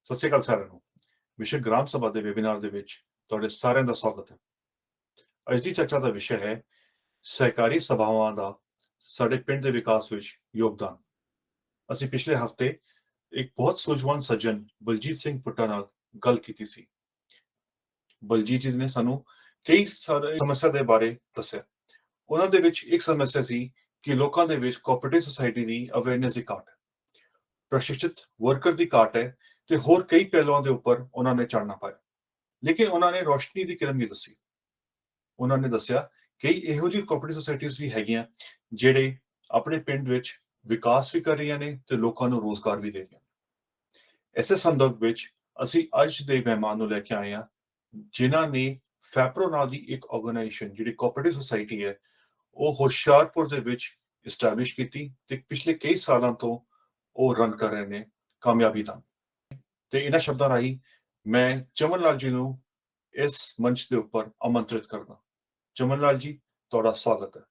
ਸਤਿ ਸ਼੍ਰੀ ਅਕਾਲ ਸਾਰਿਆਂ ਨੂੰ। ਵਿਸ਼ਵ ਗ੍ਰਾਮ ਸਭਾ ਦੇ ਵੈਬੀਨਾਰ ਦੇ ਵਿੱਚ ਤੁਹਾਡੇ ਸਾਰਿਆਂ ਦਾ ਸਵਾਗਤ ਹੈ। ਅੱਜ ਦੀ ਚਰਚਾ ਦਾ ਵਿਸ਼ਾ ਹੈ ਸਹਿਕਾਰੀ ਸਭਾਵਾਂ ਦਾ ਸਾਡੇ ਪਿੰਡ ਦੇ ਵਿਕਾਸ ਵਿੱਚ ਯੋਗਦਾਨ। ਅਸੀਂ ਪਿਛਲੇ ਹਫ਼ਤੇ ਇੱਕ ਬਹੁਤ ਸੂਝਵਾਨ ਸੱਜਣ ਬਲਜੀਤ ਸਿੰਘ ਪੁੱਟਾ ਨਾਲ ਗੱਲ ਕੀਤੀ ਸੀ। ਬਲਜੀਤ ਜੀ ਨੇ ਸਾਨੂੰ ਕਈ ਸਾਰੇ ਸਮੱਸਿਆ ਦੇ ਬਾਰੇ ਦੱਸਿਆ। ਉਹਨਾਂ ਦੇ ਵਿੱਚ ਇੱਕ ਸਮੱਸਿਆ ਸੀ ਕਿ ਲੋਕਾਂ ਦੇ ਵਿੱਚ ਕੋਆਪਰੇਟਿਵ ਸੁਸਾਇਟੀ ਦੀ ਅਵੇਅਰਨੈਸ ਦੀ ਘਾਟ ਹੈ, ਪ੍ਰਸ਼ਿਕਸ਼ਿਤ ਵਰਕਰ ਦੀ ਘਾਟ ਹੈ ਤੇ ਹੋਰ ਕਈ ਪਹਿਲੂਆਂ ਦੇ ਉੱਪਰ ਉਹਨਾਂ ਨੇ ਚਾਨਣਾ ਪਾਇਆ। ਲੇਕਿਨ ਉਹਨਾਂ ਨੇ ਰੋਸ਼ਨੀ ਦੀ ਕਿਰਨ ਵੀ ਦੱਸੀ। ਉਹਨਾਂ ਨੇ ਦੱਸਿਆ ਕਈ ਇਹੋ ਜਿਹੀ ਕੋਆਪਰੇਟਿਵ ਸੁਸਾਇਟੀਆਂ ਵੀ ਹੈਗੀਆਂ ਜਿਹੜੇ ਆਪਣੇ ਪਿੰਡ ਵਿੱਚ ਵਿਕਾਸ ਵੀ ਕਰ ਰਹੀਆਂ ਨੇ ਤੇ ਲੋਕਾਂ ਨੂੰ ਰੋਜ਼ਗਾਰ ਵੀ ਦੇ ਰਹੀਆਂ। ਇਸੇ ਸੰਦਰਭ ਵਿੱਚ ਅਸੀਂ ਅੱਜ ਦੇ ਮਹਿਮਾਨ ਨੂੰ ਲੈ ਕੇ ਆਏ ਹਾਂ ਜਿਨ੍ਹਾਂ ਨੇ ਫੈਪਰੋ ਨਾਂ ਦੀ ਇੱਕ ਆਰਗੇਨਾਈਜੇਸ਼ਨ ਜਿਹੜੀ ਕੋਆਪਰੇਟਿਵ ਸੁਸਾਇਟੀ ਹੈ ਉਹ ਹੁਸ਼ਿਆਰਪੁਰ ਦੇ ਵਿੱਚ ਇਸਟੈਬਲਿਸ਼ ਕੀਤੀ ਤੇ ਪਿਛਲੇ ਕਈ ਸਾਲਾਂ ਤੋਂ ਉਹ ਰਨ ਕਰ ਰਹੇ ਨੇ ਕਾਮਯਾਬੀ ਨਾਲ। ਤੇ ਇਹਨਾਂ ਸ਼ਬਦਾਂ ਰਾਹੀਂ ਮੈਂ ਚਮਨ ਲਾਲ ਜੀ ਨੂੰ ਇਸ ਮੰਚ ਦੇ ਉੱਪਰ ਆਮੰਤਰਿਤ ਕਰਦਾ। ਚਮਨ ਲਾਲ ਜੀ, ਤੁਹਾਡਾ ਸਵਾਗਤ ਹੈ।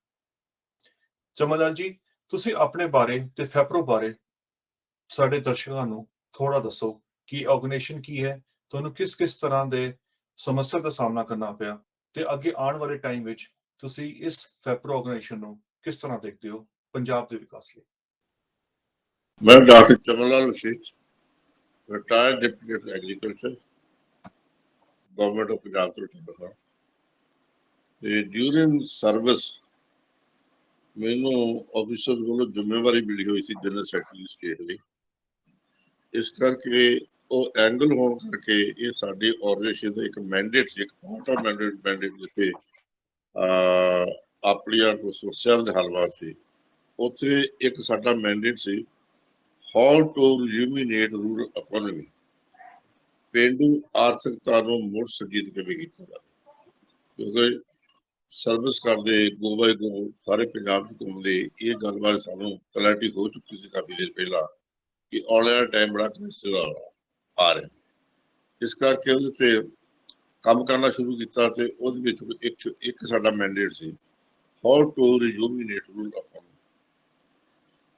ਚਮਨ ਲਾਲ ਜੀ, ਤੁਸੀਂ ਆਪਣੇ ਬਾਰੇ ਤੇ ਫੈਪਰੋ ਬਾਰੇ ਸਾਡੇ ਦਰਸ਼ਕਾਂ ਨੂੰ ਥੋੜਾ ਦੱਸੋ ਕਿ ਆਰਗੇਨਾਈਜੇਸ਼ਨ ਕੀ ਹੈ, ਤੁਹਾਨੂੰ ਕਿਸ ਤਰ੍ਹਾਂ ਦੇ ਸਮੱਸਿਆ ਦਾ ਸਾਹਮਣਾ ਕਰਨਾ ਪਿਆ ਤੇ ਅੱਗੇ ਆਉਣ ਵਾਲੇ ਟਾਈਮ ਵਿੱਚ ਤੁਸੀਂ ਇਸ ਫੈਪਰੋ ਆਰਗੇਨਾਈਜੇਸ਼ਨ ਨੂੰ ਕਿਸ ਤਰ੍ਹਾਂ ਦੇਖਦੇ ਹੋ ਪੰਜਾਬ ਦੇ ਵਿਕਾਸ ਲਈ। ਮੈਂ doctor Chaman Lal Vashisht, retired deputy agriculture, government of Punjab ਤੋਂ ਰਿਟਾਇਰ ਹਾਂ ਤੇ ਡਿਊਰਿੰਗ ਸਰਵਿਸ ਮੈਨੂੰ ਆਫਿਸਰ ਵੱਲੋਂ ਜ਼ਿੰਮੇਵਾਰੀ ਮਿਲੀ ਹੋਈ ਸੀ ਜਨਰਲ ਸੈਕਟਰੀ ਸਟੇਟ ਲਈ। ਇਸ ਕਰਕੇ ਉਹ ਐਂਗਲ ਹੋਣ ਕਰਕੇ ਇਹ ਸਾਡੀ ਆਰਗੇਨਾਈਜੇਸ਼ਨ ਦਾ ਇੱਕ ਮੈਂਡੇਟ ਸੀ, ਇੱਕ ਪਾਰਟ ਆਫ ਮੈਂਡੇਟ ਜਿੱਥੇ ਆਪਣੀਆਂ ਸਮੱਸਿਆਵਾਂ ਦੇ ਹੱਲ ਵਾਸਤੇ ਉੱਥੇ ਇੱਕ ਸਾਡਾ ਮੈਂਡੇਟ ਸੀ how to rejuvenate rural economy, ਪੇਂਡੂ ਆਰਥਿਕਤਾ ਨੂੰ ਮੁੜ ਸੁਰਜੀਤ ਕਿਵੇਂ ਕੀਤਾ ਜਾਵੇ। ਕਿਉਂਕਿ ਸਰਵਿਸ ਕਰਦੇ ਗੋ ਬਾਈ ਗੋ ਸਾਰੇ ਪੰਜਾਬ 'ਚ ਘੁੰਮਦੇ ਇਹ ਗੱਲ ਬਾਰੇ ਸਾਨੂੰ ਕਲੈਰਿਟੀ ਹੋ ਚੁੱਕੀ ਸੀ ਕਾਫੀ ਦੇਰ ਪਹਿਲਾਂ ਕਿ ਆਉਣ ਵਾਲਾ ਟਾਈਮ ਬੜਾ ਕ੍ਰਿਟਿਕਲ ਆ ਰਿਹਾ। ਇਸ ਕਰਕੇ ਉਹਦੇ ਤੇ ਕੰਮ ਕਰਨਾ ਸ਼ੁਰੂ ਕੀਤਾ ਤੇ ਉਹਦੇ ਵਿੱਚ ਇੱਕ ਸਾਡਾ ਮੈਂਡੇਟ ਸੀ how to rejuvenate rural economy.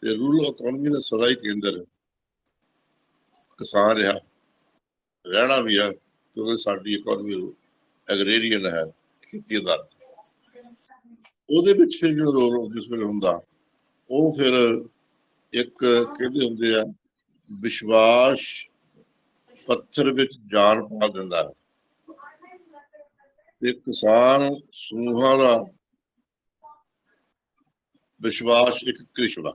ਤੇ ਰੂਰਲ ਇਕੋਨਮੀ ਦਾ ਸਦਾ ਹੀ ਕੇਂਦਰ ਕਿਸਾਨ ਰਿਹਾ, ਰਹਿਣਾ ਵੀ ਆ ਕਿਉਂਕਿ ਸਾਡੀ ਇਕੋਨਮੀ ਐਗਰੇਰੀਅਨ ਹੈ, ਖੇਤੀ ਆਧਾਰਿਤ। ਉਹਦੇ ਵਿੱਚ ਫਿਰ ਜੋ ਰੋਲ ਜਿਸ ਵੇਲੇ ਹੁੰਦਾ ਉਹ ਫਿਰ ਇੱਕ ਕਹਿੰਦੇ ਹੁੰਦੇ ਆ ਵਿਸ਼ਵਾਸ ਪੱਥਰ ਵਿੱਚ ਜਾਨ ਪਾ ਦਿੰਦਾ ਹੈ ਤੇ ਕਿਸਾਨ ਸਮੂਹਾਂ ਦਾ ਵਿਸ਼ਵਾਸ ਇੱਕ ਕ੍ਰਿਸ਼ਮਾ।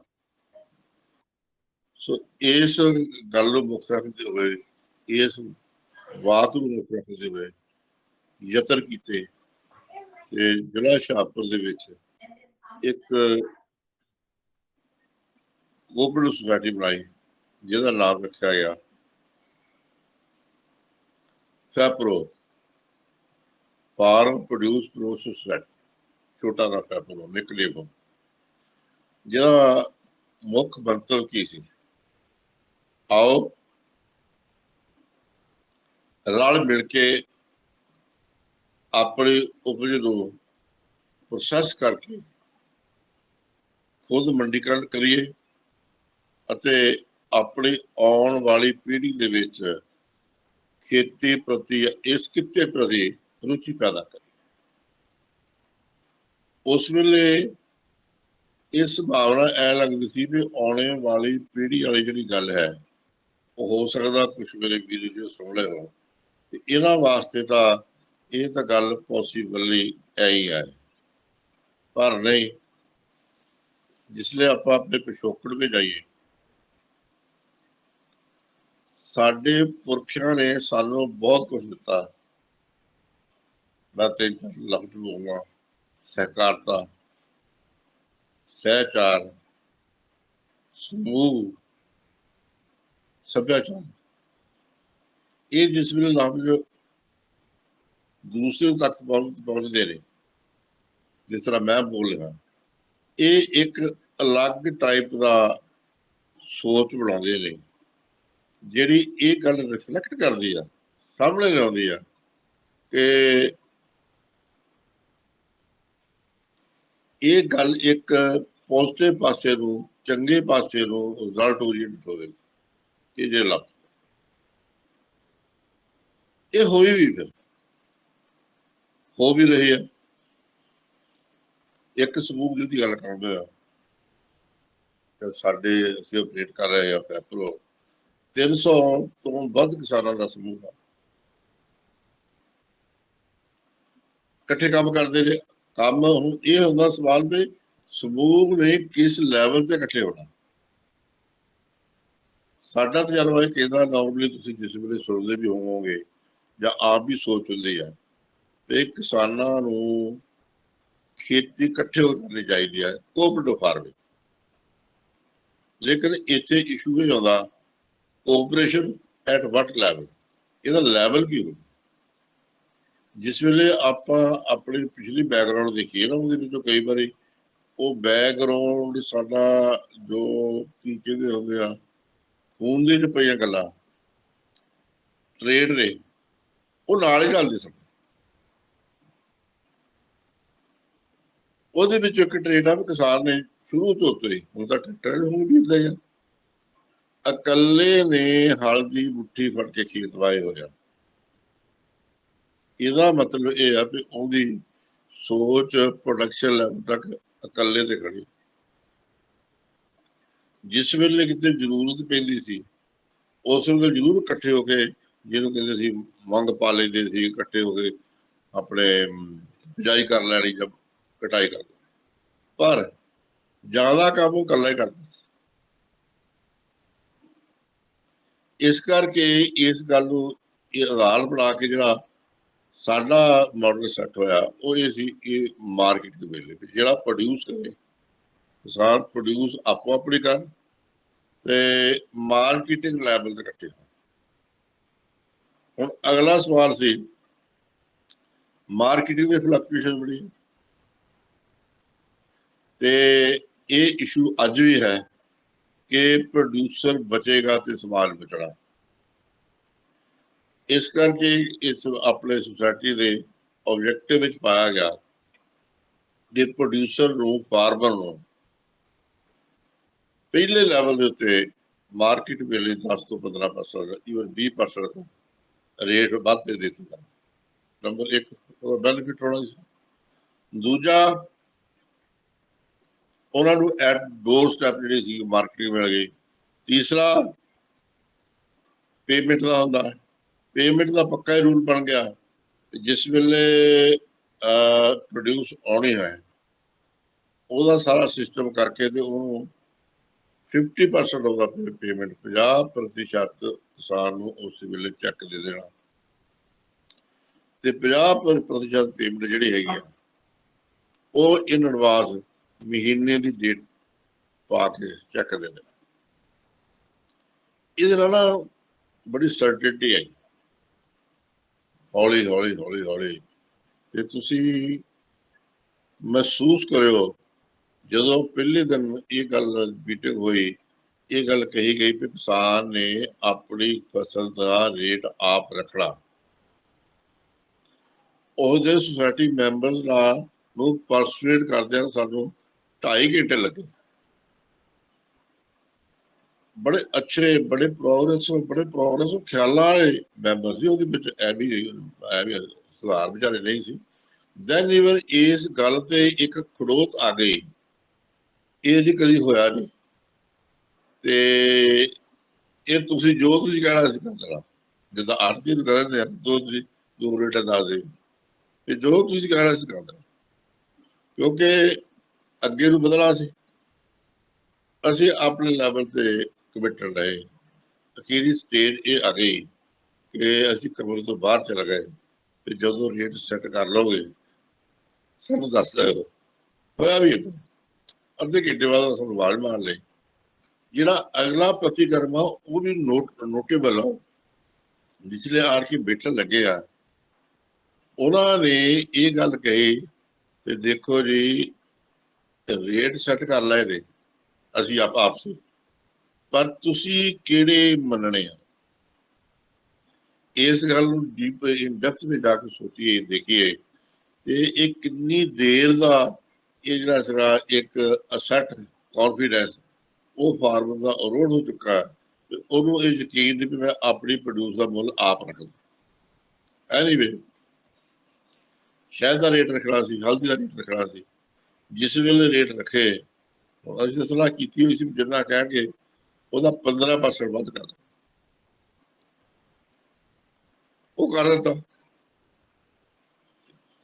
ਸੋ ਇਸ ਗੱਲ ਨੂੰ ਮੁੱਖ ਰੱਖਦੇ ਹੋਏ, ਇਸ ਬਾਤ ਨੂੰ ਮੁੱਖ ਰੱਖਦੇ ਹੋਏ ਯਤਨ ਕੀਤੇ ਤੇ ਜ਼ਿਲ੍ਹਾ ਹੁਸ਼ਿਆਰਪੁਰ ਦੇ ਵਿੱਚ ਇੱਕ ਕੋਆਪਰੇਟਿਵ ਸੁਸਾਇਟੀ ਬਣਾਈ ਜਿਹਦਾ ਨਾਮ ਰੱਖਿਆ ਗਿਆ ਫੈਪਰੋ, ਫਾਰਮ ਪ੍ਰੋਡਿਊਸ ਪ੍ਰੋਸੈਸ ਸੁਸਾਇਟੀ, ਛੋਟਾ ਨਾ ਫੈਪਰੋ ਨਿਕਨੇਮ, ਜਿਹਦਾ ਮੁੱਖ ਮੰਤਵ ਕੀ ਸੀ, ਆਓ ਰਲ ਮਿਲ ਕੇ ਆਪਣੀ ਉਪਜ ਨੂੰ ਪ੍ਰੋਸੈਸ ਕਰਕੇ ਖੁਦ ਮੰਡੀਕਰਨ ਕਰੀਏ ਅਤੇ ਆਪਣੀ ਆਉਣ ਵਾਲੀ ਪੀੜ੍ਹੀ ਦੇ ਵਿੱਚ ਖੇਤੀ ਪ੍ਰਤੀ, ਇਸ ਕਿੱਤੇ ਪ੍ਰਤੀ ਰੁਚੀ ਪੈਦਾ ਕਰੀਏ। ਉਸ ਵੇਲੇ ਇਹ ਸੰਭਾਵਨਾ ਐ ਲੱਗਦੀ ਸੀ ਵੀ ਆਉਣੇ ਵਾਲੀ ਪੀੜ੍ਹੀ ਵਾਲੀ ਜਿਹੜੀ ਗੱਲ ਹੈ ਉਹ ਹੋ ਸਕਦਾ ਕੁਛ ਮੇਰੇ ਵੀਰ ਜੀ ਸੁਣ ਲਏ ਹੋ ਤੇ ਇਹਨਾਂ ਵਾਸਤੇ ਤਾਂ ਇਹ ਤਾਂ ਗੱਲ ਪੋਸੀਬਲ ਹੀ ਐ ਹੀ ਹੈ। ਪਰ ਨਹੀਂ, ਜਿਸਲੇ ਆਪਾਂ ਆਪਣੇ ਪਿਛੋਕੜ ਵਿੱਚ ਜਾਈਏ, ਸਾਡੇ ਪੁਰਖਿਆਂ ਨੇ ਸਾਨੂੰ ਬਹੁਤ ਕੁਝ ਦਿੱਤਾ। ਮੈਂ 3-4 ਲਫ਼ਜ਼ ਬੋਲਣਾ, ਸਹਿਕਾਰਤਾ, ਸਹਿਚਾਰ, ਸਮੂਹ, ਸੱਭਿਆਚਾਰ। ਇਹ ਜਿਸ ਵੇਲੇ ਲਫ਼ਜ਼ ਦੂਸਰੇ ਤੱਕ ਪਹੁੰਚਦੇ ਨੇ, ਜਿਸ ਤਰ੍ਹਾਂ ਮੈਂ ਬੋਲ ਰਿਹਾ, ਇਹ ਇੱਕ ਅਲੱਗ ਟਾਈਪ ਦਾ ਸੋਚ ਬਣਾਉਂਦੇ ਨੇ ਜਿਹੜੀ ਇਹ ਗੱਲ ਰਿਫਲੈਕਟ ਕਰਦੀ ਆ, ਸਾਹਮਣੇ ਲਿਆਉਂਦੀ ਆ ਕਿ ਇਹ ਗੱਲ ਇੱਕ ਪੋਜ਼ਿਟਿਵ ਪਾਸੇ ਨੂੰ, ਚੰਗੇ ਪਾਸੇ ਨੂੰ ਰਿਜ਼ਲਟ ਓਰੀਐਂਟਡ ਹੋਵੇ। ਇਹ ਜੇ ਲਫ਼ਜ਼ ਇਹ ਹੋਈ ਵੀ ਫਿਰ ਹੋ ਵੀ ਰਹੀ ਹੈ। ਇੱਕ ਸਮੂਹ ਜਿਹਦੀ ਗੱਲ ਕਰਦੇ ਆ ਤੇ ਸਾਡੇ ਅਸੀਂ ਅਪਡੇਟ ਕਰ ਰਹੇ ਹਾਂ ਪੈਪਰੋ 300 ਤੋਂ ਵੱਧ ਕਿਸਾਨਾਂ ਦਾ ਸਮੂਹ ਆ, ਇਕੱਠੇ ਕੰਮ ਕਰਦੇ ਨੇ। ਕੰਮ ਹੁਣ ਇਹ ਹੁੰਦਾ ਸਵਾਲ ਵੀ ਸਮੂਹ ਨੇ ਕਿਸ ਲੈਵਲ ਤੇ ਇਕੱਠੇ ਹੋਣਾ। ਸਾਡਾ ਤਜਰਬਾ ਇਹ ਕਹਿੰਦਾ, ਨਾਰਮਲੀ ਤੁਸੀਂ ਜਿਸ ਵੇਲੇ ਸੁਣਦੇ ਵੀ ਹੋਵੋਗੇ ਜਾਂ ਆਪ ਵੀ ਸੋਚ ਹੁੰਦੀ ਆ ਤੇ ਕਿਸਾਨਾਂ ਨੂੰ ਖੇਤੀ ਇਕੱਠੇ ਹੋ ਕੇ ਕਰਨੀ ਚਾਹੀਦੀ ਹੈ, ਕੋਆਪਰੇਟਿਵ ਫਾਰਮਿੰਗ। ਲੇਕਿਨ ਇੱਥੇ ਇਸ਼ੂ ਇਹ ਆਉਂਦਾ ਕੋਆਪਰੇਸ਼ਨ ਐਟ ਵਟ ਲੈਵਲ, ਇਹਦਾ ਲੈਵਲ ਕੀ ਹੋਵੇ। ਜਿਸ ਵੇਲੇ ਆਪਾਂ ਆਪਣੀ ਪਿਛਲੀ ਬੈਕਗਰਾਉਂਡ ਦੇਖੀਏ ਨਾ, ਉਹਦੇ ਵਿੱਚੋਂ ਕਈ ਵਾਰੀ ਉਹ ਬੈਕਗਰਾਉਂਡ ਸਾਡਾ ਜੋ ਕੀ ਕਹਿੰਦੇ ਹੁੰਦੇ ਆ ਖੂਨ ਦੇ ਚ ਪਈਆਂ ਗੱਲਾਂ ਟ੍ਰੇਡ ਨੇ, ਉਹ ਨਾਲ ਹੀ ਚੱਲਦੇ ਸਨ। ਉਹਦੇ ਵਿੱਚ ਇੱਕ ਟ੍ਰੇਡ ਆ ਵੀ ਕਿਸਾਨ ਨੇ ਸ਼ੁਰੂ ਤੋਂ ਉੱਤੇ, ਹੁਣ ਤਾਂ ਟਰੈਕਟਰ ਹੁਣ ਵੀ ਇੱਦਾਂ ਹੀ ਆ, ਇਕੱਲੇ ਨੇ ਹਲ ਦੀ ਮੁੱਠੀ ਫੜ ਕੇ ਖੇਤ ਵਾਏ ਹੋਇਆ। ਇਹਦਾ ਮਤਲਬ ਇਹ ਆ ਵੀ ਉਹਦੀ ਸੋਚ ਪ੍ਰੋਡਕਸ਼ਨ ਲੈਵਲ ਤੱਕ ਇਕੱਲੇ ਤੇ ਖੜੀ। ਜਿਸ ਵੇਲੇ ਕਿਤੇ ਜ਼ਰੂਰਤ ਪੈਂਦੀ ਸੀ ਉਸ ਵੇਲੇ ਜ਼ਰੂਰ ਇਕੱਠੇ ਹੋ ਕੇ, ਜਿਹਨੂੰ ਕਹਿੰਦੇ ਸੀ ਮੰਗ ਪਾ ਲੈਂਦੇ ਸੀ, ਇਕੱਠੇ ਹੋ ਕੇ ਆਪਣੇ ਬਿਜਾਈ ਕਰ ਲੈਣੀ ਜਾਂ ਕਟਾਈ ਕਰ ਲੈਣੀ, ਪਰ ਜ਼ਿਆਦਾ ਕੰਮ ਉਹ ਇਕੱਲਾ ਹੀ ਕਰਦਾ ਸੀ। ਇਸ ਕਰਕੇ ਇਸ ਗੱਲ ਨੂੰ ਇਹ ਆਧਾਰ ਬਣਾ ਕੇ ਜਿਹੜਾ ਸਾਡਾ ਮਾਡਲ ਸੈੱਟ ਹੋਇਆ ਉਹ ਇਹ ਸੀ ਕਿ ਮਾਰਕੀਟ ਦੇ ਵੇਲੇ ਜਿਹੜਾ ਪ੍ਰੋਡਿਊਸ ਕਰੇ, ਕਿਸਾਨ ਪ੍ਰੋਡਿਊਸ ਆਪੋ ਆਪਣੀ ਕਰਨ ਤੇ ਮਾਰਕੀਟਿੰਗ ਲੈਵਲ ਤੇ ਇਕੱਠੇ ਹੋਣ। ਹੁਣ ਅਗਲਾ ਸਵਾਲ ਸੀ ਮਾਰਕੀਟਿੰਗ ਦੀ ਫਲਕਚੁਏਸ਼ਨ ਬੜੀ, ਤੇ ਇਹ ਇਸ਼ੂ ਅੱਜ ਵੀ ਹੈ ਕਿ ਪ੍ਰੋਡਿਊਸਰ ਬਚੇਗਾ ਤੇ ਸਮਾਜ ਬਚਣਾ। ਇਸ ਕਰਕੇ ਇਸ ਆਪਣੇ ਸੁਸਾਇਟੀ ਦੇ ਆਬਜੈਕਟਿਵ ਵਿੱਚ ਪਾਇਆ ਗਿਆ ਕਿ ਪ੍ਰੋਡਿਊਸਰ ਨੂੰ, ਫਾਰਮਰ ਨੂੰ ਪਹਿਲੇ ਲੈਵਲ ਦੇ ਉੱਤੇ ਮਾਰਕੀਟ ਵੇਲੇ 10 ਤੋਂ 15%, ਈਵਨ 20% ਰੇਟ ਵੱਧ ਦੇ ਦਿੱਤਾ। ਨੰਬਰ 1 ਉਹਦਾ ਬੈਨੀਫਿਟ ਹੋਣਾ ਸੀ। ਦੂਜਾ, ਉਹਨਾਂ ਨੂੰ ਐਟ ਡੋਰ ਸਟੈਪ ਜਿਹੜੀ ਸੀ ਮਾਰਕੀਟਿੰਗ ਮਿਲ ਗਈ। ਤੀਸਰਾ, ਪੇਮੈਂਟ ਦਾ ਹੁੰਦਾ, ਪੇਮੈਂਟ ਦਾ ਪੱਕਾ ਹੀ ਰੂਲ ਬਣ ਗਿਆ। ਜਿਸ ਵੇਲੇ ਪ੍ਰੋਡਿਊਸ ਆਉਣੀ ਹੈ ਉਹਦਾ ਸਾਰਾ ਸਿਸਟਮ ਕਰਕੇ ਤੇ ਉਹਨੂੰ 50% ਉਹਦਾ ਪੇਮੈਂਟ, 50% ਕਿਸਾਨ ਨੂੰ ਉਸ ਵੇਲੇ ਚੈੱਕ ਦੇ ਦੇਣਾ ਤੇ 50% ਪੇਮੈਂਟ ਜਿਹੜੀ ਹੈਗੀ ਆ ਉਹ ਇਨ ਐਡਵਾਂਸ ਮਹੀਨੇ ਦੀ ਡੇਟ ਪਾ ਕੇ ਚੈੱਕ ਦੇ ਦੇਣਾ। ਇਹਦੇ ਨਾਲ ਨਾ ਬੜੀ ਸਰਟਨਟੀ ਆਈ, ਹੌਲੀ ਹੌਲੀ ਹੌਲੀ ਹੌਲੀ। ਤੇ ਤੁਸੀਂ ਮਹਿਸੂਸ ਕਰਿਓ ਜਦੋਂ ਪਹਿਲੇ ਦਿਨ ਇਹ ਗੱਲ ਮੀਟਿੰਗ ਹੋਈ, ਇਹ ਗੱਲ ਕਹੀ ਗਈ ਕਿ ਕਿਸਾਨ ਨੇ ਆਪਣੀ ਫਸਲ ਦਾ ਰੇਟ ਆਪ ਰੱਖਣਾ। ਉਹਦੇ ਸੁਸਾਇਟੀ ਮੈਂਬਰਸ ਨੂੰ ਪਰਸੂਏਟ ਕਰਦਿਆਂ ਸਾਨੂੰ 2.5 ਘੰਟੇ ਲੱਗੇ। ਬੜੇ ਅੱਛੇ, ਬੜੇ ਪ੍ਰੋਗਰੈਸ ਖਿਆਲਾਂ ਵਾਲੇ ਮੈਂਬਰ ਸੀ ਉਹਦੇ ਵਿੱਚ, ਐਵੇਂ ਸੁਧਾਰ ਵਿਚਾਰੇ ਨਹੀਂ ਸੀ। ਦੈਨ ਈਵਨ ਇਸ ਗੱਲ ਤੇ ਇੱਕ ਖੜੋਤ ਆ ਗਈ, ਇਹ ਜੀ ਕਦੀ ਹੋਇਆ ਨਹੀਂ ਤੇ ਇਹ ਤੁਸੀਂ ਜੋ ਤੁਸੀਂ ਕਹਿਣਾ ਸੀ ਕਰ ਦੇਣਾ। ਜਿੱਦਾਂ ਆਰਤੀ ਨੂੰ ਕਹਿੰਦੇ ਆ ਦੋ ਰੇਟਾਂ ਦੱਸ ਦੇ, ਤੇ ਜੋ ਤੁਸੀਂ ਕਹਿਣਾ ਸੀ ਕਰ ਦੇਣਾ, ਕਿਉਂਕਿ ਅੱਗੇ ਨੂੰ ਬਦਲਣਾ ਸੀ। ਅਸੀਂ ਆਪਣੇ ਲੈਵਲ ਤੇ ਕਮਿਟਡ ਰਹੇ। ਅਖੀਰੀ ਸਟੇਜ ਇਹ ਆ ਗਈ ਕਿ ਅਸੀਂ ਕਮਰੇ ਤੋਂ ਬਾਹਰ ਚਲੇ ਗਏ ਤੇ ਜਦੋਂ ਰੇਟ ਸੈੱਟ ਕਰ ਲਓਗੇ ਸਾਨੂੰ ਦੱਸ ਦਿਓ। ਹੋਇਆ ਵੀ ਅੱਧੇ ਘੰਟੇ ਬਾਅਦ ਸਾਨੂੰ ਆਵਾਜ਼ ਮਾਰ ਲਈ। ਜਿਹੜਾ ਅਗਲਾ ਪ੍ਰਤੀਕਰਮ ਆ ਉਹ ਵੀ ਨੋਟੇਬਲ ਆ, ਜਿਸਲੇ ਆਣ ਕੇ ਬੈਠਣ ਲੱਗੇ ਆ ਉਹਨਾਂ ਨੇ ਇਹ ਗੱਲ ਕਹੀ ਕਿ ਦੇਖੋ ਜੀ ਰੇਟ ਸੈੱਟ ਕਰ ਲਏ ਨੇ ਅਸੀਂ ਆਪਸੇ, ਪਰ ਤੁਸੀਂ ਕਿਹੜੇ ਮੰਨਣੇ ਆ। ਇਸ ਗੱਲ ਨੂੰ ਡੀਪ ਡੈਪਥ ਵਿੱਚ ਜਾ ਕੇ ਸੋਚੀਏ, ਦੇਖੀਏ ਤੇ ਇਹ ਕਿੰਨੀ ਦੇਰ ਦਾ ਇਹ ਜਿਹੜਾ ਸੀਗਾ ਇੱਕ ਅਸੈਟ ਕੌਨਫੀਡੈਂਸ ਉਹ ਫਾਰਮਰ ਦਾ ਅਰੋੜ ਹੋ ਚੁੱਕਾ ਤੇ ਉਹਨੂੰ ਇਹ ਯਕੀਨ ਨਹੀਂ ਵੀ ਮੈਂ ਆਪਣੀ ਪ੍ਰੋਡਿਊਸ ਦਾ ਮੁੱਲ ਆਪ ਰੱਖਦਾ। ਐਨੀਵੇ ਸ਼ਹਿਦ ਦਾ ਰੇਟ ਰੱਖਣਾ ਸੀ, ਹਲਦੀ ਦਾ ਰੇਟ ਰੱਖਣਾ ਸੀ। ਜਿਸ ਵੇਲੇ ਰੇਟ ਰੱਖੇ, ਅਸੀਂ ਤਾਂ ਸਲਾਹ ਕੀਤੀ ਹੋਈ ਸੀ ਜਿੰਨਾ ਕਹਿਣਗੇ ਉਹਦਾ 15% ਵੱਧ ਕਰ, ਉਹ ਕਰ ਦਿੱਤਾ।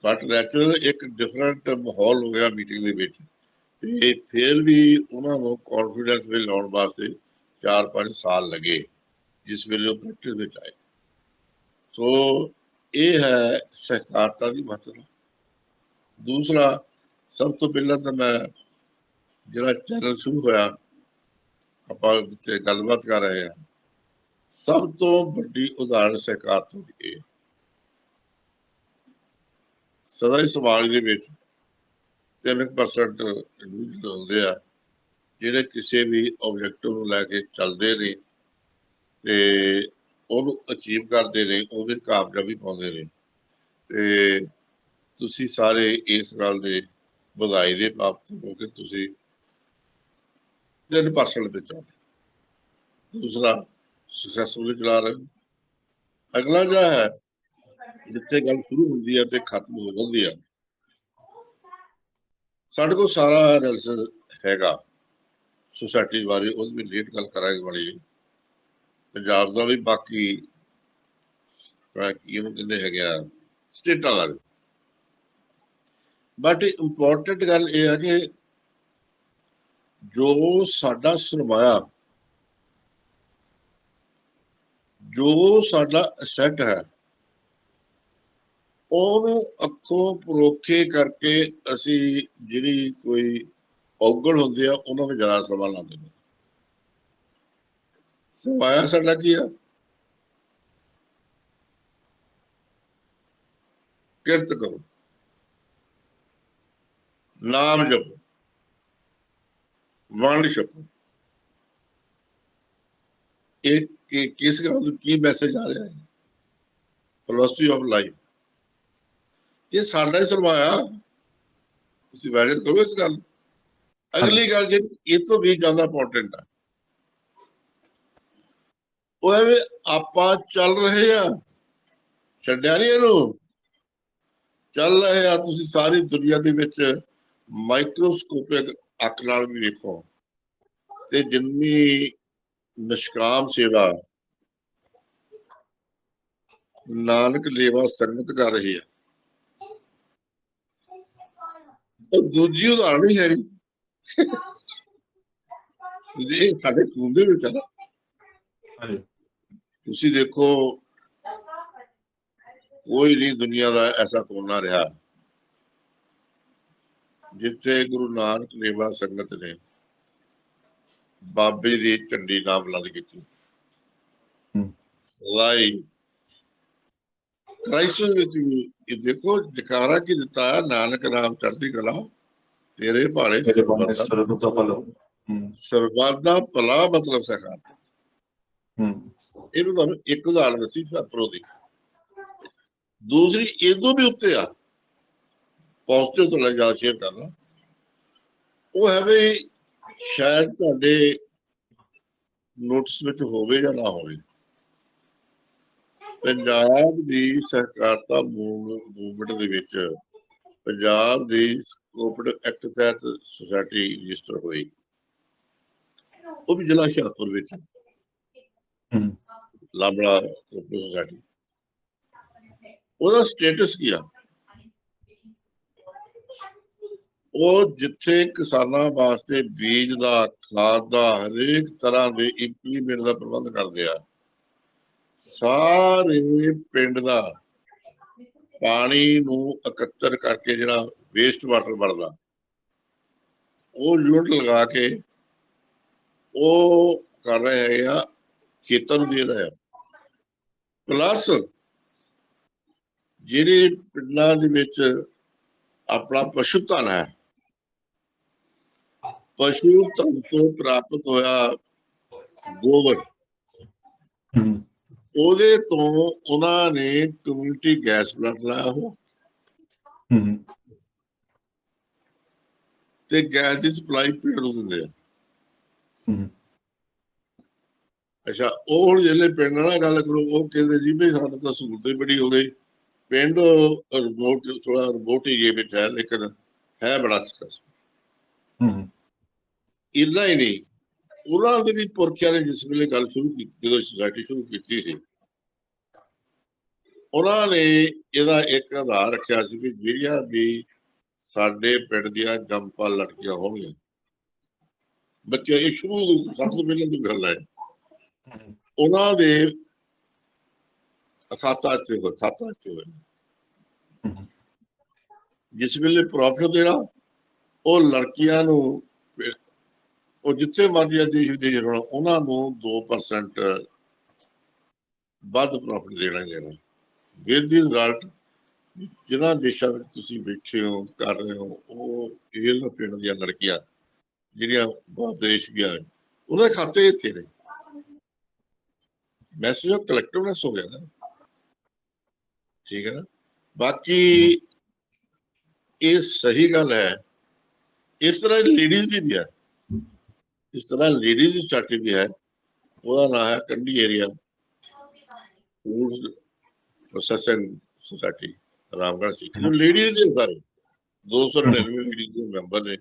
ਬਟ ਨੈਚੁਰਲ ਇੱਕ ਡਿਫਰੈਂਟ ਮਾਹੌਲ ਹੋ ਗਿਆ ਮੀਟਿੰਗ ਦੇ ਵਿੱਚ, ਤੇ ਫਿਰ ਵੀ ਉਹਨਾਂ ਨੂੰ ਕੌਨਫੀਡੈਂਸ ਵਿੱਚ ਲਾਉਣ ਵਾਸਤੇ 4-5 ਸਾਲ ਲੱਗੇ, ਜਿਸ ਵੇਲੇ ਉਹ ਪ੍ਰੈਕਟਿਸ ਵਿੱਚ ਆਏ। ਸੋ ਇਹ ਹੈ ਸਹਿਕਾਰਤਾ ਦੀ ਮਹੱਤਤਾ। ਦੂਸਰਾ, ਸਭ ਤੋਂ ਪਹਿਲਾਂ ਤਾਂ ਮੈਂ ਜਿਹੜਾ ਚੈਨਲ ਸ਼ੁਰੂ ਹੋਇਆ, ਆਪਾਂ ਜਿੱਥੇ ਗੱਲਬਾਤ ਕਰ ਰਹੇ ਹਾਂ, ਸਭ ਤੋਂ ਵੱਡੀ ਉਦਾਹਰਣ ਸਹਿਕਾਰਤਾ ਦੀ ਇਹ ਸਦਾ ਹੀ ਸਮਾਜ ਦੇ ਵਿੱਚ 3% ਇੰਡੀਵਿਜੂਅਲ ਹੁੰਦੇ ਆ ਜਿਹੜੇ ਕਿਸੇ ਵੀ ਆਬਜੈਕਟਿਵ ਨੂੰ ਲੈ ਕੇ ਚੱਲਦੇ ਨੇ ਤੇ ਉਹਨੂੰ ਅਚੀਵ ਕਰਦੇ ਨੇ, ਉਹਦੇ ਕਾਮਯਾਬੀ ਪਾਉਂਦੇ ਨੇ। ਤੇ ਤੁਸੀਂ ਸਾਰੇ ਇਸ ਗੱਲ ਦੇ ਵਧਾਈ ਦੇ ਪਾਤਰ ਹੋ ਕਿ ਤੁਸੀਂ 3% ਵਿੱਚ ਆਉਂਦੇ। ਦੂਸਰਾ, ਸਕਸੈਸਫੁਲੀ ਚਲਾ ਰਹੇ ਹੋ। ਅਗਲਾ ਜਿਹੜਾ ਹੈ, ਜਿੱਥੇ ਗੱਲ ਸ਼ੁਰੂ ਹੁੰਦੀ ਹੈ ਤੇ ਖਤਮ ਹੋ ਜਾਂਦੀ ਹੈ, ਸਾਡੇ ਕੋਲ ਸਾਰਾ ਐਨਾਲਿਸਿਸ ਹੈਗਾ ਸੋਸਾਇਟੀ ਬਾਰੇ। ਉਹਦੀ ਵੀ ਲੇਟ ਗੱਲ ਕਰਾਂਗੇ ਵਾਲੀ ਪੰਜਾਬ ਦਾ ਵੀ, ਬਾਕੀ ਕੀ ਉਹਨੂੰ ਕਹਿੰਦੇ ਹੈਗੇ ਆ ਸਟੇਟਾਂ ਦਾ ਵੀ। ਬਟ ਇੰਪੋਰਟੈਂਟ ਗੱਲ ਇਹ ਹੈ ਕਿ ਜੋ ਸਾਡਾ ਸਰਮਾਇਆ, ਜੋ ਸਾਡਾ ਅਸੈਟ ਹੈ, ਉਹਨੂੰ ਅੱਖੋਂ ਪਰੋਖੇ ਕਰਕੇ ਅਸੀਂ ਜਿਹੜੀ ਕੋਈ ਔਗਣ ਹੁੰਦੇ ਆ ਉਹਨਾਂ ਵਿੱਚ ਜ਼ਿਆਦਾ ਸਮਾਂ ਲਾਉਂਦੇ ਨੇ। ਸਰਮਾਇਆ ਸਾਡਾ ਕੀ ਆ? ਕਿਰਤ ਕਰੋ, ਨਾਮ ਜਪੋ, ਵੰਡ ਛਕੋ। ਇਹ ਕਿਸ ਗੱਲ ਦਾ ਕੀ ਮੈਸੇਜ ਆ ਰਿਹਾ ਹੈ? Philosophy of life. ਇਹ ਸਾਡਾ ਹੀ ਸਰਮਾਇਆ, ਤੁਸੀਂ ਵੈਲਿਡ ਕਰੋ ਇਸ ਗੱਲ। ਅਗਲੀ ਗੱਲ ਜਿਹੜੀ ਇਹ ਤੋਂ ਵੀ ਜ਼ਿਆਦਾ ਇੰਪੋਰਟੈਂਟ ਹੈ, ਉਹ ਹੈ ਵੀ ਆਪਾਂ ਚੱਲ ਰਹੇ ਆ, ਛੱਡਿਆ ਨਹੀਂ ਇਹਨੂੰ, ਚੱਲ ਰਹੇ ਆ। ਤੁਸੀਂ ਸਾਰੀ ਦੁਨੀਆ ਦੇ ਵਿੱਚ ਮਾਈਕਰੋਸਕੋਪਿਕ ਅੱਖ ਨਾਲ ਵੀ ਵੇਖੋ ਤੇ ਜਿੰਨੀ ਨਿਸ਼ਕਾਮ ਸੇਵਾ ਨਾਨਕ ਲੇਵਾ ਸੰਗਤ ਕਰ ਰਹੀ ਹੈ, ਉਹ ਦੂਜੀ ਉਦਾਹਰਣ ਹੀ ਹੈ ਜੀ ਸਾਡੇ ਖੂਨ ਦੇ ਵਿੱਚ ਹੈ ਨਾ। ਤੁਸੀਂ ਦੇਖੋ, ਕੋਈ ਨਹੀਂ ਦੁਨੀਆ ਦਾ ਐਸਾ ਕੋਨਾ ਰਿਹਾ ਜਿੱਥੇ ਗੁਰੂ ਨਾਨਕ ਲੇਵਾ ਸੰਗਤ ਨੇ ਬਾਬੇ ਦੀ ਝੰਡੀ ਨਾ ਬੁਲੰਦ ਕੀਤੀ। ਸਦਾਈ ਕ੍ਰਾਈਸਿਸ ਵਿੱਚ ਵੀ ਇਹ ਦੇਖੋ ਜਕਾਰਾ ਕੀ ਦਿੱਤਾ, ਨਾਨਕ ਨਾਮ ਚੜ੍ਹਦੀ ਕਲਾ, ਤੇਰੇ ਭਾਲੇ ਸਰਬੱਤ ਦਾ ਭਲਾ, ਮਤਲਬ ਸਹਿਕਾਰਤਾ। ਇਹਨੂੰ ਤੁਹਾਨੂੰ ਇੱਕ ਉਦਾਹਰਣ ਦੱਸੀ ਫਿਰੋਂ ਦੀ। ਦੂਸਰੀ ਇਹਦੋਂ ਵੀ ਉੱਤੇ ਆ, ਪੋਜ਼ਿਟਿਵ ਤੋਂ ਲੈ ਜਾ ਸ਼ੇਅਰ ਕਰਨਾ, ਉਹ ਹੈ ਵੀ ਸ਼ਾਇਦ ਤੁਹਾਡੇ ਨੋਟਿਸ ਵਿੱਚ ਹੋਵੇ ਜਾਂ ਨਾ ਹੋਵੇ। ਪੰਜਾਬ ਦੀ ਸਹਿਕਾਰਤਾ ਮੂਵਮੈਂਟ ਦੇ ਵਿੱਚ ਪੰਜਾਬ ਦੀ ਕੋਆਪਰੇਟਿਵ ਐਕਟ ਤਹਿਤ ਸੁਸਾਇਟੀ ਰਜਿਸਟਰ ਹੋਈ, ਉਹ ਵੀ ਜ਼ਿਲ੍ਹਾ ਹੁਸ਼ਿਆਰਪੁਰ ਵਿੱਚ, ਲਾਬੜਾ ਕੋਆਪਰੇਟਿਵ ਸੁਸਾਇਟੀ। ਉਹਦਾ ਸਟੇਟਸ ਕੀ ਆ? ਉਹ ਜਿੱਥੇ ਕਿਸਾਨਾਂ ਵਾਸਤੇ ਬੀਜ ਦਾ, ਖਾਦ ਦਾ, ਹਰੇਕ ਤਰ੍ਹਾਂ ਦੇ ਇੰਪਲੀਮੈਂਟ ਦਾ ਪ੍ਰਬੰਧ ਕਰਦੇ ਆ, ਸਾਰੇ ਪਿੰਡ ਦਾ ਪਾਣੀ ਨੂੰ ਇਕੱਤਰ ਕਰਕੇ ਜਿਹੜਾ ਵੇਸਟ ਵਾਟਰ ਬਣਦਾ, ਉਹ ਯੂਨਿਟ ਲਗਾ ਕੇ ਉਹ ਕਰ ਰਹੇ ਹੈਗੇ ਆ, ਖੇਤਾਂ ਨੂੰ ਦੇ ਰਹੇ ਆ। ਪਲੱਸ ਜਿਹੜੇ ਪਿੰਡਾਂ ਦੇ ਵਿੱਚ ਆਪਣਾ ਪਸ਼ੂ ਧਨ ਹੈ, ਪਸ਼ੂ ਧਨ ਤੋਂ ਪ੍ਰਾਪਤ ਹੋਇਆ ਗੋਬਰ, ਉਹਦੇ ਤੋਂ ਉਹਨਾਂ ਨੇ ਕਮਿਊਨਿਟੀ ਗੈਸ ਪਲਾਂਟ ਲਾਇਆ ਹੋ ਤੇ ਗੈਸ ਦੀ ਸਪਲਾਈ ਪਿੰਡ ਨੂੰ ਦਿੰਦੇ ਆ। ਅੱਛਾ, ਉਹ ਹੁਣ ਜਿਹੜੇ ਪਿੰਡ ਨਾਲ ਗੱਲ ਕਰੋ, ਉਹ ਕਹਿੰਦੇ ਜੀ ਵੀ ਸਾਨੂੰ ਤਾਂ ਸਹੂਲਤ ਹੀ ਬੜੀ ਹੋ ਗਈ, ਪਿੰਡ ਰਿਮੋਟ ਥੋੜਾ ਰਿਮੋਟ ਏਰੀਏ ਵਿੱਚ ਹੈ, ਲੇਕਿਨ ਹੈ ਬੜਾ ਸਕਸੈਸਫੁਲ। ਹੂੰ ਇੰਨਾ ਹੀ ਨਹੀਂ, ਉਹਨਾਂ ਦੇ ਵੀ ਪੁਰਖਿਆਂ ਨੇ ਜਿਸ ਵੇਲੇ ਗੱਲ ਸ਼ੁਰੂ ਕੀਤੀ, ਜਦੋਂ ਸੁਸਾਇਟੀ ਸ਼ੁਰੂ ਕੀਤੀ ਸੀ, ਉਹਨਾਂ ਨੇ ਇਹਦਾ ਇੱਕ ਆਧਾਰ ਰੱਖਿਆ ਸੀ ਕਿ ਜਿਹੜੀਆਂ ਵੀ ਸਾਡੇ ਪਿੰਡ ਦੀਆਂ ਜੰਮਪਲ ਲੜਕੀਆਂ ਹੋਣਗੀਆਂ, ਬੱਚੇ, ਇਹ ਸ਼ੁਰੂ ਸਭ ਤੋਂ ਪਹਿਲਾਂ ਦੀ ਗੱਲ ਹੈ, ਉਹਨਾਂ ਦੇ ਖਾਤਾ ਹੋਏ। ਜਿਸ ਵੇਲੇ ਪ੍ਰੋਫਿਟ ਦੇਣਾ, ਉਹ ਲੜਕੀਆਂ ਨੂੰ ਉਹ ਜਿੱਥੇ ਮਰਜ਼ੀ ਦੇਸ਼ ਵਿਦੇਸ਼ ਹੋਣ, ਉਹਨਾਂ ਨੂੰ 2% ਵੱਧ ਪ੍ਰੋਫਿਟ ਦੇਣਾ ਹੀ ਦੇਣਾ। ਵਿਦ ਦੀ ਰਿਜ਼ਲਟ ਜਿਨ੍ਹਾਂ ਦੇਸ਼ਾਂ ਵਿੱਚ ਤੁਸੀਂ ਬੈਠੇ ਹੋ, ਕਰ ਰਹੇ ਹੋ, ਉਹ ਇਹ ਪਿੰਡ ਦੀਆਂ ਲੜਕੀਆਂ ਜਿਹੜੀਆਂ ਬਹੁਤ ਦੇਸ਼ ਗਿਆ, ਉਹਨਾਂ ਦੇ ਖਾਤੇ ਇੱਥੇ ਨੇ। ਮੈਸੇਜ ਆਫ ਕਲੈਕਟਿਵਨੈਸ ਹੋ ਗਿਆ ਨਾ, ਠੀਕ ਹੈ ਨਾ। ਬਾਕੀ ਇਹ ਸਹੀ ਗੱਲ ਹੈ। ਇਸ ਤਰ੍ਹਾਂ ਲੇਡੀਜ਼ ਦੀ ਵੀ ਹੈ, ਇਸ ਤਰ੍ਹਾਂ ਲੇਡੀਜ਼ ਦੀ ਸੋਸਾਇਟੀ ਵੀ ਹੈ, ਉਹਦਾ ਨਾਮ ਹੈ Kandi area food processing society, Ramgarh Sikh. ਜੋ ਲੇਡੀਜ਼ ਦੇ ਸਾਰੇ 299 ਲੇਡੀਜ਼ ਦੇ ਮੈਂਬਰ ਨੇ,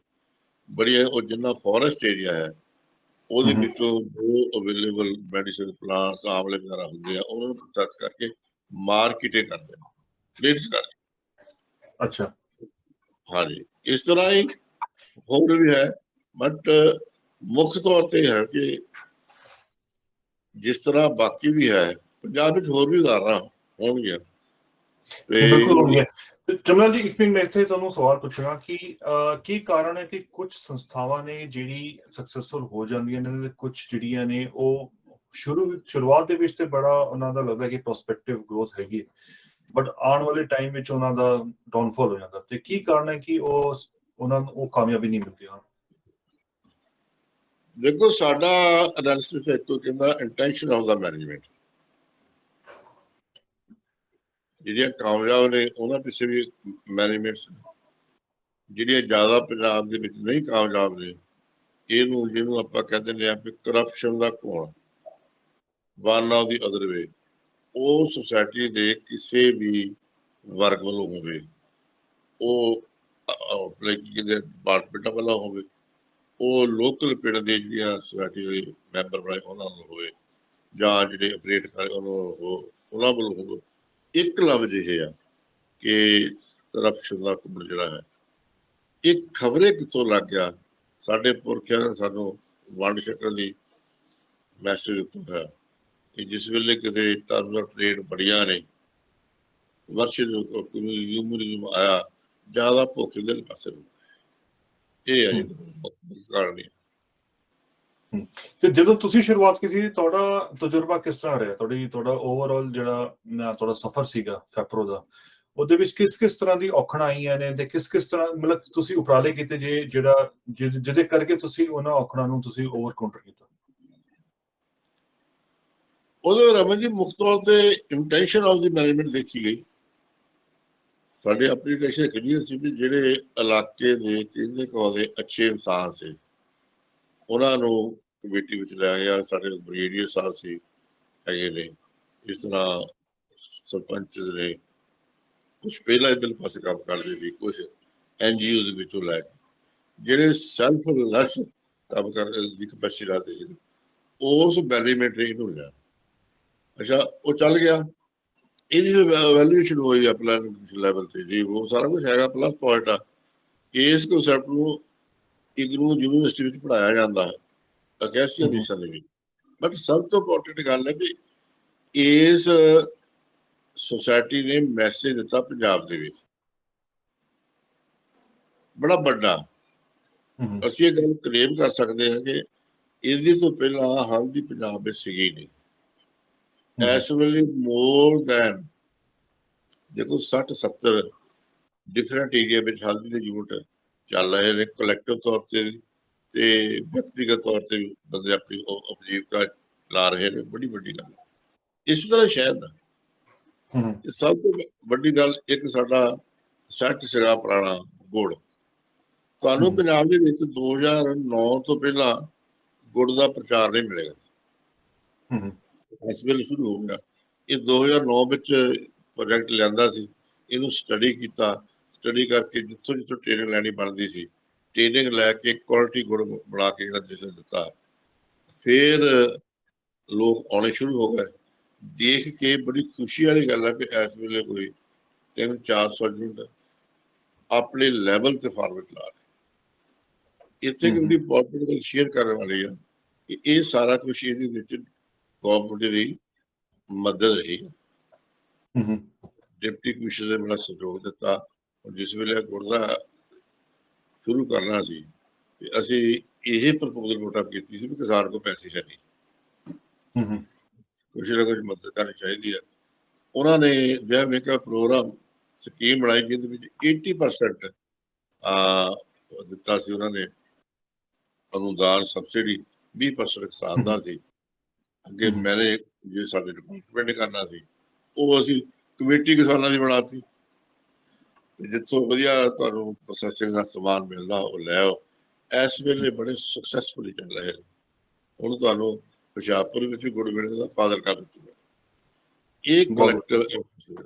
ਬੜੀਆਂ। ਉਹ ਜਿੰਨਾ ਫੋਰੈਸਟ ਏਰੀਆ ਹੈ, ਉਹਦੇ ਵਿੱਚੋਂ ਜੋ ਅਵੇਲੇਬਲ ਮੈਡੀਸਿਨ ਪਲਾਂਟਸ, ਆਮਲੇ ਵਗੈਰਾ ਹੁੰਦੇ ਆ, ਉਹਨਾਂ ਨੂੰ ਪ੍ਰੋਸੈਸ ਕਰਕੇ ਮਾਰਕੀਟਿੰਗ ਕਰਦੇ ਨੇ ਲੇਡੀਜ਼ ਕਰਕੇ। ਅੱਛਾ, ਹਾਂਜੀ, ਇਸ ਤਰ੍ਹਾਂ ਹੀ ਹੋਰ ਵੀ ਹੈ, ਬਟ ਮੁੱਖ ਤੌਰ ਤੇ ਹੈ ਕਿ ਜਿਸ ਤਰ੍ਹਾਂ ਬਾਕੀ ਵੀ ਹੈ, ਪੰਜਾਬ ਵਿੱਚ ਹੋਰ ਵੀ ਉਦਾਹਰਨਾਂ ਹੋਣਗੀਆਂ। ਬਿਲਕੁਲ ਹੋਣਗੀਆਂ। ਚਮਨ ਜੀ, ਇੱਕ ਮਿੰਟ ਮੈਂ ਇੱਥੇ ਤੁਹਾਨੂੰ ਸਵਾਲ ਪੁੱਛਣਾ ਕਿ ਕੀ ਕਾਰਨ ਹੈ ਕਿ ਕੁਝ ਸੰਸਥਾਵਾਂ ਨੇ ਜਿਹੜੀ ਸਕਸੈਸਫੁਲ ਹੋ ਜਾਂਦੀਆਂ ਨੇ, ਕੁਝ ਜਿਹੜੀਆਂ ਨੇ ਉਹ ਸ਼ੁਰੂਆਤ ਦੇ ਵਿੱਚ ਤੇ ਬੜਾ ਉਹਨਾਂ ਦਾ ਲੱਗਦਾ ਕਿ ਪ੍ਰੋਸਪੈਕਟਿਵ ਗਰੋਥ ਹੈਗੀ, ਬਟ ਆਉਣ ਵਾਲੇ ਟਾਈਮ ਵਿੱਚ ਉਹਨਾਂ ਦਾ ਡਾਊਨਫਾਲ ਹੋ ਜਾਂਦਾ, ਤੇ ਕੀ ਕਾਰਨ ਹੈ ਕਿ ਉਹਨਾਂ ਨੂੰ ਉਹ ਕਾਮਯਾਬੀ ਨਹੀਂ ਮਿਲਦੀ? ਦੇਖੋ, ਸਾਡਾ ਐਨਾਲਿਸਿਸ ਇੱਕੋ ਕਹਿੰਦਾ, ਇੰਟੈਂਸ਼ਨ ਆਫ ਦਾ ਮੈਨੇਜਮੈਂਟ। ਜਿਹੜੀਆਂ ਕਾਮਯਾਬ ਨੇ ਉਹਨਾਂ ਪਿੱਛੇ ਵੀ ਮੈਨੇਜਮੈਂਟਸ, ਜਿਹੜੀਆਂ ਜ਼ਿਆਦਾ ਪੰਜਾਬ ਦੇ ਵਿੱਚ ਨਹੀਂ ਕਾਮਯਾਬ ਨੇ, ਜਿਹਨੂੰ ਆਪਾਂ ਕਹਿੰਦੇ ਨੇ ਆ ਵੀ ਕਰਪਸ਼ਨ ਦਾ ਕੋਣ, one of the other way, ਉਹ ਸੁਸਾਇਟੀ ਦੇ ਕਿਸੇ ਵੀ ਵਰਗ ਵੱਲੋਂ ਹੋਵੇ, ਉਹ ਡਿਪਾਰਟਮੈਂਟਾਂ ਵੱਲੋਂ ਹੋਵੇ, ਉਹ ਲੋਕਲ ਪਿੰਡ ਦੇ ਜਿਹੜੀਆਂ ਸੁਸਾਇਟੀ ਦੇ ਮੈਂਬਰ ਬਣਾਏ ਉਹਨਾਂ ਨੂੰ ਹੋਵੇ, ਜਾਂ ਜਿਹੜੇ ਆਪਰੇਟ ਕਰ ਉਹਨਾਂ ਵੱਲੋਂ ਹੋਵੇ, ਇੱਕ ਲਫ਼ਜ਼ ਇਹ ਆ ਕਿ ਕਰਪਸ਼ਨ ਦਾ ਕੁੰਬਲ ਜਿਹੜਾ ਹੈ, ਇਹ ਖਬਰੇ ਕਿੱਥੋਂ ਲੱਗ ਗਿਆ। ਸਾਡੇ ਪੁਰਖਿਆਂ ਨੇ ਸਾਨੂੰ ਵੰਡ ਛਕਣ ਦੀ ਮੈਸੇਜ ਦਿੱਤਾ ਹੈ ਕਿ ਜਿਸ ਵੇਲੇ ਕਿਤੇ ਟਰਮਸ ਆਫ ਟ੍ਰੇਡ ਬੜੀਆਂ ਨੇ, ਕਮਿਊਨਿਜ਼ਮ ਆਇਆ, ਜ਼ਿਆਦਾ ਭੁੱਖ ਦੇ ਪਾਸੇ ਨੂੰ, ਇਹ ਹੈ ਕਾਰਨ। ਤੇ ਜਦੋਂ ਤੁਸੀਂ ਸ਼ੁਰੂਆਤ ਕੀਤੀ, ਤੁਹਾਡਾ ਤਜਰਬਾ ਕਿਸ ਤਰ੍ਹਾਂ ਰਿਹਾ? ਤੁਹਾਡਾ ਓਵਰਆਲ ਜਿਹੜਾ ਤੁਹਾਡਾ ਸਫ਼ਰ ਸੀਗਾ ਫੈਪਰੋ ਦਾ, ਉਹਦੇ ਵਿੱਚ ਕਿਸ ਤਰ੍ਹਾਂ ਦੀ ਔਖੜਾਂ ਆਈਆਂ ਨੇ, ਤੇ ਕਿਸ ਤਰ੍ਹਾਂ ਮਤਲਬ ਤੁਸੀਂ ਉਪਰਾਲੇ ਕੀਤੇ ਜਿਹਦੇ ਕਰਕੇ ਤੁਸੀਂ ਉਹਨਾਂ ਔਖੜਾਂ ਨੂੰ ਤੁਸੀਂ ਓਵਰ ਕਾਊਂਟਰ ਕੀਤਾ? ਉਹਦੇ ਰਮਨ ਜੀ, ਮੁੱਖ ਤੌਰ ਤੇ ਇੰਟੈਂਸ਼ਨ ਆਫ ਦੀ ਮੈਨੇਜਮੈਂਟ ਦੇਖੀ ਗਈ। ਸਾਡੇ ਐਪਲੀਕੇਸ਼ਨ ਕਲੀਅਰ ਸੀ ਵੀ ਜਿਹੜੇ ਇਲਾਕੇ ਦੇ ਕਹਿੰਦੇ ਕਹਾਉਂਦੇ ਅੱਛੇ ਇਨਸਾਨ ਸੀ, ਉਹਨਾਂ ਨੂੰ ਕਮੇਟੀ ਵਿੱਚ ਲਿਆ ਗਿਆ। ਸਾਡੇ ਬ੍ਰਿਗੇਡੀਅਰ ਸਾਹਿਬ ਸੀ ਹੈਗੇ ਨੇ, ਇਸ ਤਰ੍ਹਾਂ ਸਰਪੰਚ ਨੇ, ਕੁਛ ਪਹਿਲਾਂ ਇੱਧਰ ਪਾਸੇ ਕੰਮ ਕਰਦੇ ਸੀ, ਕੁਛ NGO ਦੇ ਵਿੱਚੋਂ ਲੈ ਕੇ ਜਿਹੜੇ ਸੈਲਫਲੈਸ ਕੰਮ ਕਰਨ ਦੀ ਕਪੈਸਿਟੀ ਰੱਖਦੇ ਸੀ, ਉਸ ਮੈਨੇਜਮੈਂਟ ਨੇ ਇਹਨੂੰ ਲਿਆ। ਅੱਛਾ, ਉਹ ਚੱਲ ਗਿਆ, ਇਹਦੀ ਵੈਲਿਊਏਸ਼ਨ ਹੋਈ ਆਪਣਾ ਲੈਵਲ ਤੇ ਜੀ, ਉਹ ਸਾਰਾ ਕੁਛ ਹੈਗਾ। ਪਲੱਸ ਪੁਆਇੰਟ ਆ, ਇਸ ਕਨਸੈਪਟ ਨੂੰ ਯੂਨੀਵਰਸਿਟੀ ਵਿੱਚ ਪੜ੍ਹਾਇਆ ਜਾਂਦਾ ਹੈ ਅਕੈਸੀਆ ਦੇਸ਼ਾਂ ਦੇ ਵਿੱਚ। ਬਟ ਸਭ ਤੋਂ ਇੰਪੋਰਟੈਂਟ ਗੱਲ ਹੈ ਵੀ ਇਸ ਸੁਸਾਇਟੀ ਨੇ ਮੈਸੇਜ ਦਿੱਤਾ ਪੰਜਾਬ ਦੇ ਵਿੱਚ ਬੜਾ ਵੱਡਾ। ਅਸੀਂ ਇਹ ਗੱਲ ਕਲੇਮ ਕਰ ਸਕਦੇ ਹਾਂ ਕਿ ਇਹਦੇ ਤੋਂ ਪਹਿਲਾਂ ਹਲਦੀ ਪੰਜਾਬ ਵਿੱਚ ਸੀਗੀ ਨਹੀਂ। ਇਸ ਵੇਲੇ ਮੋਰ ਦੈਨ ਦੇਖੋ 60-70 ਡਿਫਰੈਂਟ ਏਰੀਆ ਵਿੱਚ ਹਲਦੀ ਦੇ ਯੂਨਿਟ ਚੱਲ ਰਹੇ ਨੇ, ਕਲੈਕਟਿਵ ਤੌਰ ਤੇ ਵਿਅਕਤੀਗਤ ਤੌਰ ਤੇ ਬੰਦੇ ਆਪਣੀ ਉਪਜੀਵਕਾ ਚਲਾ ਰਹੇ ਨੇ। ਬੜੀ ਵੱਡੀ ਗੱਲ ਇਸ ਤਰ੍ਹਾਂ ਸ਼ਹਿਰ ਦਾ। ਤੇ ਸਭ ਤੋਂ ਵੱਡੀ ਗੱਲ, ਇੱਕ ਸਾਡਾ ਸੈੱਟ ਸੀਗਾ ਪੁਰਾਣਾ ਗੁੜ। ਤੁਹਾਨੂੰ ਪੰਜਾਬ ਦੇ ਵਿੱਚ 2009 ਤੋਂ ਪਹਿਲਾਂ ਗੁੜ ਦਾ ਪ੍ਰਚਾਰ ਨਹੀਂ ਮਿਲੇਗਾ। ਇਸ ਵੇਲੇ ਸ਼ੁਰੂ ਹੋ ਗਿਆ। ਇਹ 2009 ਵਿੱਚ ਪ੍ਰੋਜੈਕਟ ਲਿਆਂਦਾ ਸੀ, ਇਹਨੂੰ ਸਟੱਡੀ ਕੀਤਾ, ਸਟੱਡੀ ਕਰਕੇ ਜਿੱਥੋਂ ਜਿੱਥੋਂ ਟ੍ਰੇਨਿੰਗ ਲੈਣੀ ਬਣਦੀ ਸੀ ਟ੍ਰੇਨਿੰਗ ਲੈ ਕੇ ਕੁਆਲਿਟੀ ਗੁੜ ਬਣਾ ਕੇ ਜਿਹੜਾ ਜਿਸਨੇ ਦਿੱਤਾ, ਫਿਰ ਲੋਕ ਆਉਣੇ ਸ਼ੁਰੂ ਹੋ ਗਏ। ਦੇਖ ਕੇ ਬੜੀ ਖੁਸ਼ੀ ਵਾਲੀ ਗੱਲ ਹੈ ਕਿ ਇਸ ਵੇਲੇ ਕੋਈ 300-400 ਯੂਨਿਟ ਆਪਣੇ ਲੈਵਲ ਤੇ ਫਾਰਮੇਟ ਲਾ ਰਹੇ। ਇੱਥੇ ਹਮ, ਕਿਹੜੀ ਇੰਪੋਰਟੈਂਟ ਗੱਲ ਸ਼ੇਅਰ ਕਰਨ ਵਾਲੀ ਆ ਕਿ ਇਹ ਸਾਰਾ ਕੁਝ ਇਹਦੇ ਵਿੱਚ ਗਵਰਨਮੈਂਟ ਦੀ ਮਦਦ ਰਹੀ। ਹਮ, ਡਿਪਟੀ ਕਮਿਸ਼ਨਰ ਨੇ ਬੜਾ ਸਹਿਯੋਗ ਦਿੱਤਾ। ਜਿਸ ਵੇਲੇ ਗੁੜ ਦਾ ਸ਼ੁਰੂ ਕਰਨਾ ਸੀ ਤੇ ਅਸੀਂ ਇਹ ਪ੍ਰਪੋਜ਼ਲ ਪੁੱਟ ਕੀਤੀ ਸੀ ਵੀ ਕਿਸਾਨ ਕੋਲ ਪੈਸੇ ਹੈ ਨਹੀਂ, ਹਮ, ਕੁਛ ਨਾ ਕੁਛ ਮਦਦ ਕਰਨੀ ਚਾਹੀਦੀ ਹੈ। ਉਹਨਾਂ ਨੇ ਵਿਆਹ ਮੇਕਾ ਪ੍ਰੋਗਰਾਮ ਸਕੀਮ ਬਣਾਈ ਜਿਹਦੇ ਵਿੱਚ 80% ਦਿੱਤਾ ਸੀ ਉਹਨਾਂ ਨੇ ਅਨੁਦਾਨ, ਸਬਸਿਡੀ 20% ਕਿਸਾਨ ਦਾ ਸੀ। ਅੱਗੇ ਮੈਨੇ ਜੇ ਸਾਡੇ ਡਿਪਾਰਟਮੈਂਟ ਨੇ ਕਰਨਾ ਸੀ ਉਹ ਅਸੀਂ ਕਮੇਟੀ ਕਿਸਾਨਾਂ ਦੀ ਬਣਾਤੀ, ਜਿੱਥੋਂ ਵਧੀਆ ਤੁਹਾਨੂੰ ਪ੍ਰੋਸੈਸਿੰਗ ਦਾ ਸਮਾਨ ਮਿਲਦਾ ਉਹ ਲੈ ਆਓ। ਇਸ ਵੇਲੇ ਬੜੇ ਸਕਸੈਸਫੁਲੀ ਚੱਲ ਰਹੇ ਨੇ। ਹੁਣ ਤੁਹਾਨੂੰ ਹੁਸ਼ਿਆਰਪੁਰ ਵਿੱਚ ਵੀ ਗੁੜ ਮਿਲੇਗਾ, ਫਾਜ਼ਿਲਕਾ ਵਿੱਚ ਵੀ। ਇਹ ਬਹੁਤ ਕਲੈਕਟਿਵ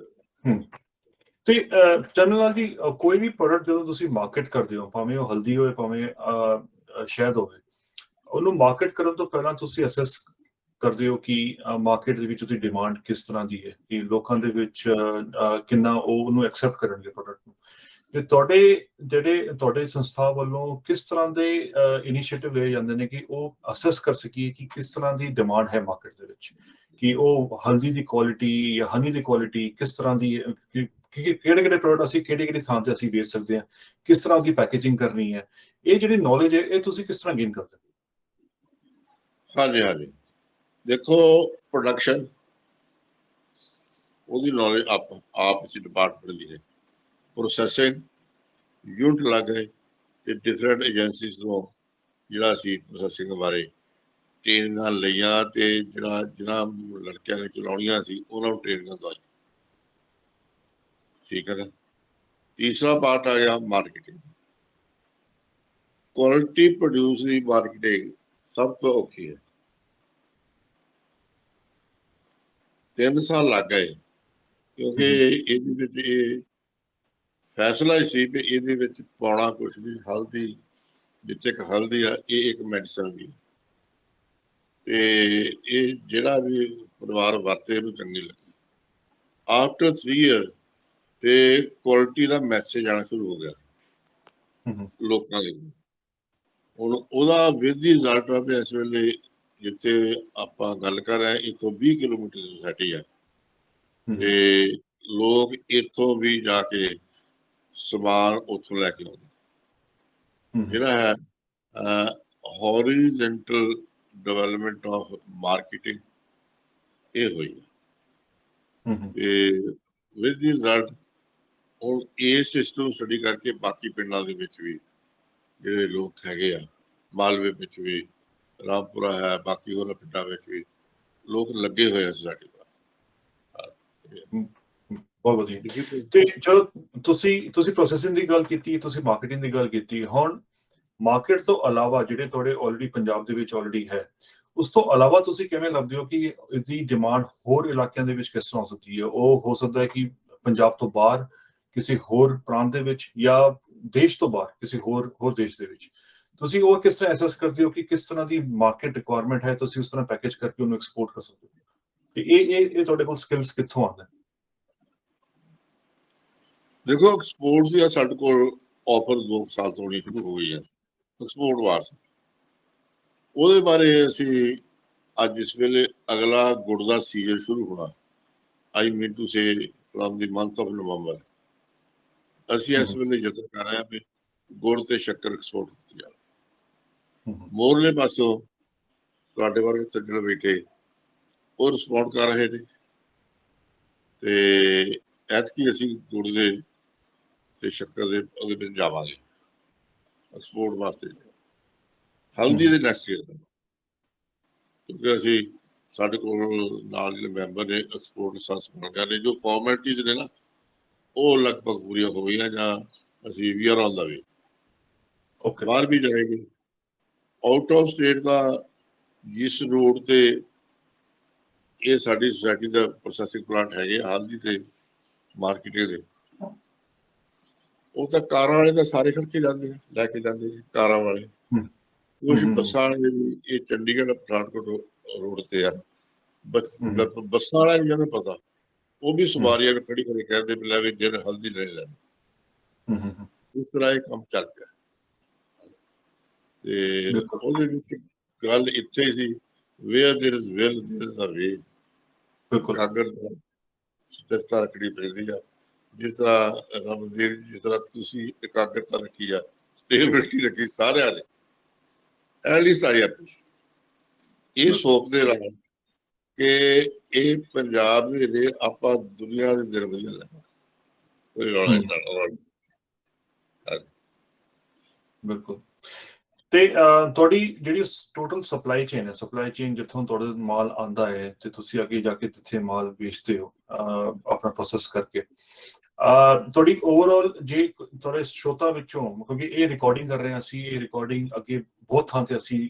ਹਮ। ਤੇ ਚੰਦਲਾਲ ਜੀ, ਕੋਈ ਵੀ ਪ੍ਰੋਡਕਟ ਜਦੋਂ ਤੁਸੀਂ ਮਾਰਕੀਟ ਕਰਦੇ ਹੋ, ਭਾਵੇਂ ਉਹ ਹਲਦੀ ਹੋਵੇ ਭਾਵੇਂ ਸ਼ਹਿਦ ਹੋਵੇ, ਉਹਨੂੰ ਮਾਰਕੀਟ ਕਰਨ ਤੋਂ ਪਹਿਲਾਂ ਤੁਸੀਂ ਅਸੈਸ ਕਰਦੇ ਹੋ ਕਿ ਮਾਰਕੀਟ ਦੇ ਵਿੱਚ ਉਹਦੀ ਡਿਮਾਂਡ ਕਿਸ ਤਰ੍ਹਾਂ ਦੀ ਹੈ, ਕਿ ਲੋਕਾਂ ਦੇ ਵਿੱਚ ਕਿੰਨਾ ਉਹ ਉਹਨੂੰ ਐਕਸੈਪਟ ਕਰਨਗੇ ਪ੍ਰੋਡਕਟ ਨੂੰ। ਤੇ ਤੁਹਾਡੇ ਸੰਸਥਾ ਵੱਲੋਂ ਕਿਸ ਤਰ੍ਹਾਂ ਦੇ ਇਨੀਸ਼ੀਏਟਿਵ ਲਏ ਜਾਂਦੇ ਨੇ ਕਿ ਉਹ ਅਸੈਸ ਕਰ ਸਕੀਏ ਕਿ ਕਿਸ ਤਰ੍ਹਾਂ ਦੀ ਡਿਮਾਂਡ ਹੈ ਮਾਰਕੀਟ ਦੇ ਵਿੱਚ, ਕਿ ਉਹ ਹਲਦੀ ਦੀ ਕੁਆਲਿਟੀ ਜਾਂ ਹਨੀ ਦੀ ਕੁਆਲਿਟੀ ਕਿਸ ਤਰ੍ਹਾਂ ਦੀ ਹੈ, ਕਿਹੜੇ ਪ੍ਰੋਡਕਟ ਅਸੀਂ ਕਿਹੜੀ ਥਾਂ ਤੇ ਅਸੀਂ ਵੇਚ ਸਕਦੇ ਹਾਂ, ਕਿਸ ਤਰ੍ਹਾਂ ਦੀ ਪੈਕੇਜਿੰਗ ਕਰਨੀ ਹੈ, ਇਹ ਜਿਹੜੀ ਨੌਲੇਜ ਹੈ ਇਹ ਤੁਸੀਂ ਕਿਸ ਤਰ੍ਹਾਂ ਗੇਨ ਕਰਦੇ ਹੋ? ਹਾਂਜੀ ਹਾਂਜੀ, ਦੇਖੋ ਪ੍ਰੋਡਕਸ਼ਨ ਉਹਦੀ ਨੌਲੇਜ ਆਪ ਵਿੱਚ ਡਿਪਾਰਟਮੈਂਟ ਦੀ ਹੈ। ਪ੍ਰੋਸੈਸਿੰਗ ਯੂਨਿਟ ਲੱਗ ਗਏ ਤੇ ਡਿਫਰੈਂਟ ਏਜੰਸੀਜ਼ ਤੋਂ ਜਿਹੜਾ ਅਸੀਂ ਪ੍ਰੋਸੈਸਿੰਗ ਬਾਰੇ ਟ੍ਰੇਨਿੰਗਾਂ ਲਈਆਂ ਤੇ ਜਿਹਨਾਂ ਲੜਕਿਆਂ ਨੇ ਚਲਾਉਣੀਆਂ ਸੀ ਉਹਨਾਂ ਨੂੰ ਟ੍ਰੇਨਿੰਗਾਂ ਦਵਾਈ। ਠੀਕ ਹੈ ਨਾ। ਤੀਸਰਾ ਪਾਰਟ ਆ ਗਿਆ ਮਾਰਕੀਟਿੰਗ। ਕੁਆਲਿਟੀ ਪ੍ਰੋਡਿਊਸ ਦੀ ਮਾਰਕੀਟਿੰਗ ਸਭ ਤੋਂ ਔਖੀ ਹੈ। 3 ਸਾਲ ਲੱਗ ਗਏ ਕਿਉਂਕਿ ਇਹਦੇ ਵਿੱਚ ਇਹ ਫੈਸਲਾ ਹੀ ਸੀ ਕਿ ਇਹਦੇ ਵਿੱਚ ਪਾਉਣਾ ਕੁਛ ਨਹੀਂ। ਹਲਦੀ ਜਿੱਥੇ ਇੱਕ ਹਲਦੀ ਆ ਇਹ ਇੱਕ ਮੈਡੀਸਨ ਵੀ, ਤੇ ਇਹ ਜਿਹੜਾ ਵੀ ਪਰਿਵਾਰ ਵਰਤੇ ਇਹਨੂੰ ਚੰਗੀ ਲੱਗੀ। ਆਫਟਰ 3 years ਤੇ ਕੁਆਲਿਟੀ ਦਾ ਮੈਸੇਜ ਆਉਣਾ ਸ਼ੁਰੂ ਹੋ ਗਿਆ ਲੋਕਾਂ ਦੇ। ਹੁਣ ਉਹਦਾ ਵਿਦ ਦੀ ਰਿਜ਼ਲਟ ਆ ਵੀ ਇਸ ਵੇਲੇ ਜਿੱਥੇ ਆਪਾਂ ਗੱਲ ਕਰ ਰਹੇ ਇੱਥੋਂ 20 ਕਿਲੋਮੀਟਰ ਦੀ ਸੁਸਾਇਟੀ ਹੈ ਤੇ ਲੋਕ ਇੱਥੋਂ ਵੀ ਜਾ ਕੇ ਸਮਾਨ ਉੱਥੋਂ ਲੈ ਕੇ ਆਉਂਦੇ। ਜਿਹੜਾ ਹੈ ਹੌਰੀਜ਼ੈਂਟਲ ਡਿਵੈਲਪਮੈਂਟ ਆਫ ਮਾਰਕੀਟਿੰਗ ਇਹ ਹੋਈ ਹੈ। ਤੇ ਵਿਦ ਦੀ ਰਿਜ਼ਲਟ ਹੁਣ ਇਸ ਸਿਸਟਮ ਸਟੱਡੀ ਕਰਕੇ ਬਾਕੀ ਪਿੰਡਾਂ ਦੇ ਵਿੱਚ ਵੀ ਜਿਹੜੇ ਲੋਕ ਹੈਗੇ ਆ, ਮਾਲਵੇ ਵਿੱਚ ਵੀ, ਰਾਮਪੁਰਾ ਹੈ, ਬਾਕੀ ਹੋਰ ਪਿੰਡਾਂ ਵਿੱਚ ਵੀ ਲੋਕ ਲੱਗੇ ਹੋਏ ਆ ਸੁਸਾਇਟੀ ਦਾ। ਬਹੁਤ ਵਧੀਆ। ਤੇ ਜਦੋਂ ਤੁਸੀਂ ਪ੍ਰੋਸੈਸਿੰਗ ਦੀ ਗੱਲ ਕੀਤੀ, ਤੁਸੀਂ ਮਾਰਕੀਟਿੰਗ ਦੀ ਗੱਲ ਕੀਤੀ, ਹੁਣ ਮਾਰਕੀਟ ਤੋਂ ਇਲਾਵਾ ਜਿਹੜੇ ਤੁਹਾਡੇ ਆਲਰੇਡੀ ਪੰਜਾਬ ਦੇ ਵਿੱਚ ਆਲਰੇਡੀ ਹੈ, ਉਸ ਤੋਂ ਇਲਾਵਾ ਤੁਸੀਂ ਕਿਵੇਂ ਲੱਭਦੇ ਹੋ ਕਿ ਇਹਦੀ ਡਿਮਾਂਡ ਹੋਰ ਇਲਾਕਿਆਂ ਦੇ ਵਿੱਚ ਕਿਸ ਤਰ੍ਹਾਂ ਹੋ ਸਕਦੀ ਹੈ? ਉਹ ਹੋ ਸਕਦਾ ਹੈ ਕਿ ਪੰਜਾਬ ਤੋਂ ਬਾਹਰ ਕਿਸੇ ਹੋਰ ਪ੍ਰਾਂਤ ਦੇ ਵਿੱਚ, ਜਾਂ ਦੇਸ਼ ਤੋਂ ਬਾਹਰ ਕਿਸੇ ਹੋਰ ਦੇਸ਼ ਦੇ ਵਿੱਚ। ਤੁਸੀਂ ਉਹ ਕਿਸ ਤਰ੍ਹਾਂ ਅਸੈਸ ਕਰਦੇ ਹੋ ਕਿ ਕਿਸ ਤਰ੍ਹਾਂ ਦੀ ਮਾਰਕੀਟ ਰਿਕੁਆਇਰਮੈਂਟ ਹੈ, ਤੁਸੀਂ ਉਸ ਤਰ੍ਹਾਂ ਪੈਕੇਜ ਕਰਕੇ ਉਹਨੂੰ ਐਕਸਪੋਰਟ ਕਰ ਸਕਦੇ ਹੋ? ਤੇ ਇਹ ਤੁਹਾਡੇ ਕੋਲ ਸਕਿੱਲਸ ਕਿੱਥੋਂ ਆਉਂਦੇ? ਦੇਖੋ ਐਕਸਪੋਰਟ ਦੀ ਸਾਡੇ ਕੋਲ ਆਫਰ 2 ਸਾਲ ਤੋਂ ਹੋਣੀ ਸ਼ੁਰੂ ਹੋ ਗਈ ਹੈ ਐਕਸਪੋਰਟ ਵਾਸਤੇ। ਉਹਦੇ ਬਾਰੇ ਅਸੀਂ ਅੱਜ ਇਸ ਵੇਲੇ ਅਗਲਾ ਗੁੜ ਦਾ ਸੀਜ਼ਨ ਸ਼ੁਰੂ ਹੋਣਾ, ਆਈ ਮੀਨ to say firm the month of ਨਵੰਬਰ, ਅਸੀਂ ਇਸ ਵੇਲੇ ਯਤਨ ਕਰ ਰਹੇ ਹਾਂ ਵੀ ਗੁੜ ਤੇ ਸ਼ੱਕਰ ਐਕਸਪੋਰਟ ਕੀਤੀ ਜਾਵੇ। ਮੋਰਲੇ ਪਾਸੋਂ ਤੁਹਾਡੇ ਵਰਗੇ ਸੱਜਣ ਬੈਠੇ ਉਹ ਰਿਸਪੌਂਡ ਕਰ ਰਹੇ ਨੇ ਤੇ ਐਤਕੀ ਅਸੀਂ ਗੁੜ ਦੇ ਤੇ ਸ਼ੱਕਰ ਦੇ ਉਹਦੇ ਵਿੱਚ ਜਾਵਾਂਗੇ ਐਕਸਪੋਰਟ ਵਾਸਤੇ। ਹਲਦੀ ਦੇ ਨੈਕਸਟ ਈਅਰ ਕਿਉਂਕਿ ਅਸੀਂ ਸਾਡੇ ਕੋਲ ਨਾਲ ਜਿਹੜੇ ਮੈਂਬਰ ਨੇ ਐਕਸਪੋਰਟ ਲਾਇਸੈਂਸ ਬਣ ਗਏ ਨੇ, ਜੋ ਫਾਰਮੈਲਿਟੀਜ਼ ਨੇ ਨਾ ਉਹ ਲਗਭਗ ਪੂਰੀਆਂ ਹੋ ਗਈਆਂ, ਜਾਂ ਅਸੀਂ ਵੀ ਆਰ ਆਨ ਦਾ ਵੇ। ਬਾਹਰ ਵੀ ਜਾਏਗੀ। ਆਊਟ ਆਫ ਸਟੇਟ ਦਾ ਜਿਸ ਰੋਡ ਤੇ ਇਹ ਸਾਡੀ ਸੁਸਾਇਟੀ ਦਾ ਪ੍ਰੋਸੈਸਿੰਗ ਪਲਾਂਟ ਹੈਗੇ ਹਲਦੀ ਤੇ ਮਾਰਕੀਟਿੰਗ ਦੇ, ਉਹ ਤਾਂ ਕਾਰਾਂ ਵਾਲੇ ਤਾਂ ਸਾਰੇ ਖੜਕੇ ਜਾਂਦੇ ਆ, ਲੈ ਕੇ ਜਾਂਦੇ ਨੇ ਕਾਰਾਂ ਵਾਲੇ। ਹਮ, ਕੁਛ ਹਮ, ਬੱਸਾਂ ਵਾਲੇ ਵੀ ਇਹ ਚੰਡੀਗੜ੍ਹ ਪਠਾਨਕੋਟ ਰੋਡ ਤੇ ਆ, ਹਮ, ਬੱਸਾਂ ਵਾਲਿਆਂ ਨੂੰ ਜਿਹਨੂੰ ਪਤਾ, ਉਹ ਵੀ ਹਮ, ਸਵਾਰੀਆਂ ਨੂੰ ਖੜੀ ਖੜੀ ਕਹਿੰਦੇ ਵੀ ਲੈ ਵੀ ਜਿਹੜੇ ਹਲਦੀ ਲੈ ਲੈਣ। ਹਮ, ਇਸ ਤਰ੍ਹਾਂ ਇਹ ਕੰਮ ਚੱਲ ਪਿਆ ਤੇ ਬਿਲਕੁਲ ਉਹਦੇ ਵਿੱਚ ਗੱਲ ਇੱਥੇ ਸੀ, where there is will there is a way. ਬਿਲਕੁਲ ਕਾਗਰ ਦਾ ਸਥਿਰਤਾ ਰੱਖਣੀ ਪੈਂਦੀ ਆ, ਜਿਸ ਤਰ੍ਹਾਂ ਰਮਨਦੀਪ, ਜਿਸ ਤਰ੍ਹਾਂ ਤੁਸੀਂ ਇਕਾਗਰਤਾ ਰੱਖੀ ਆ, ਸਟੇਬਿਲਿਟੀ ਰੱਖੀ ਸਾਰਿਆਂ ਨੇ, ਐਟਲੀਸਟ ਆਈ ਆਪਣੀ ਇਹ ਸੋਚਦੇ ਰਹੇ ਕਿ ਇਹ ਪੰਜਾਬ ਦੇ ਲਈ ਆਪਾਂ ਦੁਨੀਆ ਦੇ ਦਿਨ ਵਧੀਆ ਲੈਣਾ, ਕੋਈ ਰੌਲਾ ਹਮ, ਨਹੀਂ। ਬਿਲਕੁਲ। ਤੇ ਤੁਹਾਡੀ ਜਿਹੜੀ ਟੋਟਲ ਸਪਲਾਈ ਚੇਨ ਹੈ, ਸਪਲਾਈ ਚੇਨ ਜਿੱਥੋਂ ਤੁਹਾਡਾ ਮਾਲ ਆਉਂਦਾ ਹੈ ਤੇ ਤੁਸੀਂ ਅੱਗੇ ਜਾ ਕੇ ਜਿੱਥੇ ਮਾਲ ਵੇਚਦੇ ਹੋ ਆਪਣਾ ਪ੍ਰੋਸੈਸ ਕਰਕੇ, ਤੁਹਾਡੀ ਓਵਰਆਲ ਜੇ ਤੁਹਾਡੇ ਸਰੋਤਾਂ ਵਿੱਚੋਂ, ਕਿਉਂਕਿ ਇਹ ਰਿਕਾਰਡਿੰਗ ਕਰ ਰਹੇ ਹਾਂ ਅਸੀਂ, ਇਹ ਰਿਕਾਰਡਿੰਗ ਅੱਗੇ ਬਹੁਤ ਥਾਂ ਤੇ ਅਸੀਂ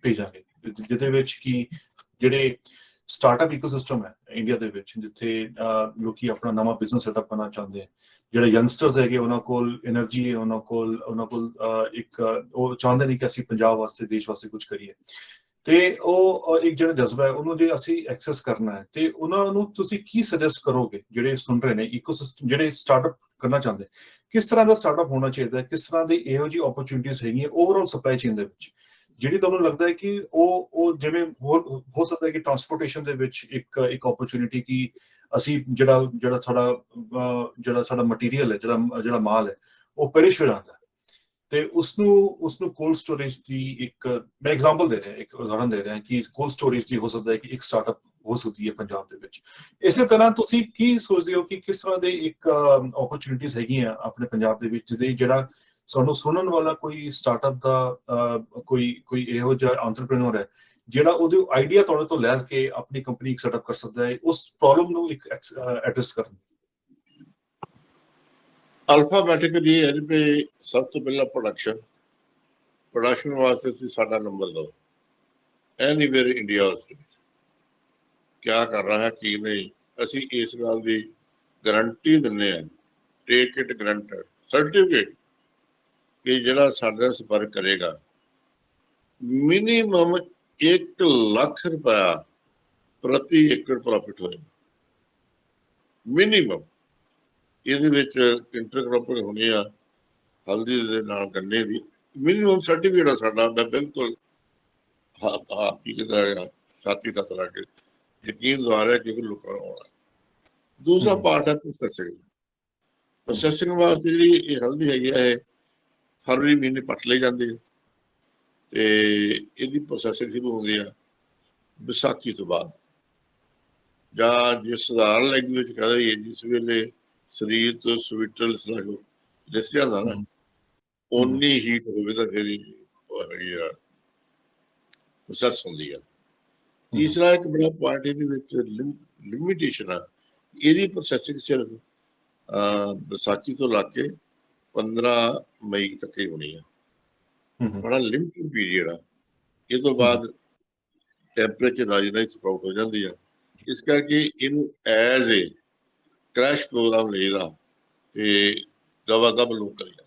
ਭੇਜਾਂਗੇ, ਜਿਹਦੇ ਵਿੱਚ ਕਿ ਜਿਹੜੇ ਸਟਾਰਟਅਪ ਇਕੋਸਿਸਟਮ ਹੈ ਇੰਡੀਆ ਦੇ ਵਿੱਚ, ਜਿੱਥੇ ਲੋਕੀ ਆਪਣਾ ਨਵਾਂ ਬਿਜ਼ਨਸ ਸੈਟਅਪ ਕਰਨਾ ਚਾਹੁੰਦੇ ਹੈ, ਜਿਹੜੇ ਯੰਗਸਟਰਸ ਹੈਗੇ ਉਹਨਾਂ ਕੋਲ એનર્ਜੀ ਹੈ, ਉਹਨਾਂ ਕੋਲ ਇੱਕ ਉਹ ਚਾਹੁੰਦੇ ਨੇ ਕਿ ਅਸੀਂ ਪੰਜਾਬ ਵਾਸਤੇ, ਦੇਸ਼ ਵਾਸਤੇ ਕੁਝ ਕਰੀਏ, ਤੇ ਉਹ ਇੱਕ ਜਿਹੜਾ ਜਜ਼ਬਾ ਹੈ ਉਹਨੂੰ ਜੇ ਅਸੀਂ ਐਕਸੈਸ ਕਰਨਾ ਹੈ, ਤੇ ਉਹਨਾਂ ਨੂੰ ਤੁਸੀਂ ਕੀ ਸੁਜੈਸਟ ਕਰੋਗੇ ਜਿਹੜੇ ਸੁਣ ਰਹੇ ਨੇ, ਇਕੋਸਿਸਟਮ ਜਿਹੜੇ ਸਟਾਰਟਅਪ ਕਰਨਾ ਚਾਹੁੰਦੇ, ਕਿਸ ਤਰ੍ਹਾਂ ਦਾ ਸਟਾਰਟਅਪ ਹੋਣਾ ਚਾਹੀਦਾ ਹੈ, ਕਿਸ ਤਰ੍ਹਾਂ ਦੀ ਇਹੋ ਜਿਹੀ ਓਪਰਚੁਨਿਟੀਜ਼ ਹੈਗੀਆਂ ਓਵਰਆਲ ਸਪਲਾਈ ਚੇਨ ਦੇ ਵਿੱਚ, ਜਿਹੜੀ ਤੁਹਾਨੂੰ ਲੱਗਦਾ ਹੈ ਕਿ ਉਹ ਜਿਵੇਂ ਹੋ ਸਕਦਾ ਹੈ ਕਿ ਟਰਾਂਸਪੋਰਟੇਸ਼ਨ ਦੇ ਵਿੱਚ ਇੱਕ ਓਪਰਚੁਨਿਟੀ, ਕਿ ਅਸੀਂ ਜਿਹੜਾ ਸਾਡਾ ਮਟੀਰੀਅਲ ਹੈ, ਜਿਹੜਾ ਮਾਲ ਹੈ, ਉਹ ਪੈਰਿਸ਼ ਹੋ ਜਾਂਦਾ ਹੈ, ਤੇ ਉਸਨੂੰ ਕੋਲਡ ਸਟੋਰੇਜ ਦੀ ਇੱਕ, ਮੈਂ ਐਗਜ਼ਾਮਪਲ ਦੇ ਰਿਹਾ, ਇੱਕ ਉਦਾਹਰਨ ਦੇ ਰਿਹਾ ਕਿ ਕੋਲਡ ਸਟੋਰੇਜ ਦੀ ਹੋ ਸਕਦਾ ਹੈ ਕਿ ਇੱਕ ਸਟਾਰਟਅਪ ਹੋ ਸਕਦੀ ਹੈ ਪੰਜਾਬ ਦੇ ਵਿੱਚ। ਇਸੇ ਤਰ੍ਹਾਂ ਤੁਸੀਂ ਕੀ ਸੋਚਦੇ ਹੋ ਕਿ ਕਿਸ ਤਰ੍ਹਾਂ ਦੇ ਇੱਕ ਓਪਰਚੁਨਿਟੀਜ਼ ਹੈਗੀਆਂ ਆਪਣੇ ਪੰਜਾਬ ਦੇ ਵਿੱਚ, ਜਿਹੜਾ ਸਾਨੂੰ ਸੁਣਨ ਵਾਲਾ ਕੋਈ ਸਟਾਰਟਅਪ ਦਾ ਕੋਈ ਇਹੋ ਜਿਹਾ ਐਂਟਰਪ੍ਰੈਨਿਓਰ ਹੈ ਜਿਹੜਾ ਉਹਦੇ ਆਈਡੀਆ ਤੁਹਾਡੇ ਤੋਂ ਲੈ ਕੇ ਆਪਣੀ ਕੰਪਨੀ ਇੱਕ ਸੈਟਅਪ ਕਰ ਸਕਦਾ ਹੈ, ਉਸ ਪ੍ਰੋਬਲਮ ਨੂੰ ਇੱਕ ਐਡਰੈਸ ਕਰਨ। ਅਲਫਾਬੈਟਿਕਲੀ ਇਹ ਹੈ ਵੀ ਸਭ ਤੋਂ ਪਹਿਲਾਂ ਪ੍ਰੋਡਕਸ਼ਨ ਵਾਸਤੇ ਤੁਸੀਂ ਸਾਡਾ ਨੰਬਰ ਦਿਓ, ਐਨੀਵੇਅਰ ਇੰਡੀਆ ਵਾਸਤੇ ਕਿਆ ਕਰ ਰਹਾ ਹੈ ਕੀ ਨਹੀਂ, ਅਸੀਂ ਇਸ ਗੱਲ ਦੀ ਗਰੰਟੀ ਦਿੰਦੇ ਹਾਂ, ਟੇਕ ਇਟ ਗਰੰਟਡ ਸਰਟੀਫਿਕੇਟ, ਕਿ ਜਿਹੜਾ ਸਾਡਾ ਸੰਪਰਕ ਕਰੇਗਾ ਮਿਨੀਮਮ 1 ਲੱਖ ਰੁਪਇਆ ਪ੍ਰਤੀ ਏਕੜ ਪ੍ਰੋਫਿਟ ਹੋਏਗਾ ਮਿਨੀਮਮ। ਇਹਦੇ ਵਿੱਚ ਇੰਟਰਕ੍ਰੋਪਿੰਗ ਹੋਣੀ ਆ, ਹਲਦੀ ਦੇ ਨਾਲ ਗੰਨੇ ਦੀ, ਮਿਨੀਮਮ ਸਰਟੀਫਿਕੇਟ ਆ ਸਾਡਾ, ਮੈਂ ਬਿਲਕੁਲ ਕੀ ਕਹਿੰਦਾ ਸਾਥੀ ਤੱਕ ਲਾ ਕੇ ਯਕੀਨ ਦਵਾ ਰਿਹਾ ਕਿ ਲੋਕਾਂ ਨੂੰ ਆਉਣਾ। ਦੂਸਰਾ ਪਾਰਟ ਹੈ ਪ੍ਰੋਸੈਸਿੰਗ ਵਾਸਤੇ ਜਿਹੜੀ ਇਹ ਹਲਦੀ ਹੈਗੀ ਆ, ਇਹ ਫਰਵਰੀ ਮਹੀਨੇ ਪੱਟ ਲਈ ਜਾਂਦੀ ਹੈ ਤੇ ਇਹਦੀ ਪ੍ਰੋਸੈਸਿੰਗ ਸ਼ੁਰੂ ਹੁੰਦੀ ਆ ਵਿਸਾਖੀ ਤੋਂ ਬਾਅਦ, ਜਾਂ ਜਿਸ ਸਧਾਰਨ ਲੈਂਗੁਏਜ ਕਹਿੰਦੇ ਜਿਸ ਵੇਲੇ ਸਰੀਰ ਤੋਂ ਸਵੀਟਲ ਦੱਸਿਆ ਜਾਂਦਾ ਨਾ, ਓਨੀ ਹੀਟ ਹੋਵੇ ਤਾਂ ਫਿਰ ਪ੍ਰੋਸੈਸ ਹੁੰਦੀ ਆ। ਤੀਸਰਾ ਇੱਕ ਬੜਾ ਪੁਆਇੰਟ ਇਹਦੇ ਵਿੱਚ ਲਿਮਿਟੇਸ਼ਨ ਆ, ਇਹਦੀ ਪ੍ਰੋਸੈਸਿੰਗ ਸਿਰਫ ਵਿਸਾਖੀ ਤੋਂ ਲਾ ਕੇ 15 ਮਈ ਤੱਕ ਹੀ ਹੋਣੀ ਆ, ਬੜਾ ਲਿਮਿਟਡ ਪੀਰੀਅਡ ਆ। ਇਹ ਤੋਂ ਬਾਅਦ ਟੈਂਪਰੇਚਰ ਰਾਜਨਾਈ ਸਪਾਊਟ ਹੋ ਜਾਂਦੀ ਆ, ਇਸ ਕਰਕੇ ਇਹਨੂੰ ਐਜ਼ ਏ ਕ੍ਰੈਸ਼ ਪ੍ਰੋਗਰਾਮ ਲਈਦਾ ਤੇ ਗਵਾ ਲੋਕ ਕਰੀ ਜਾਂਦੇ।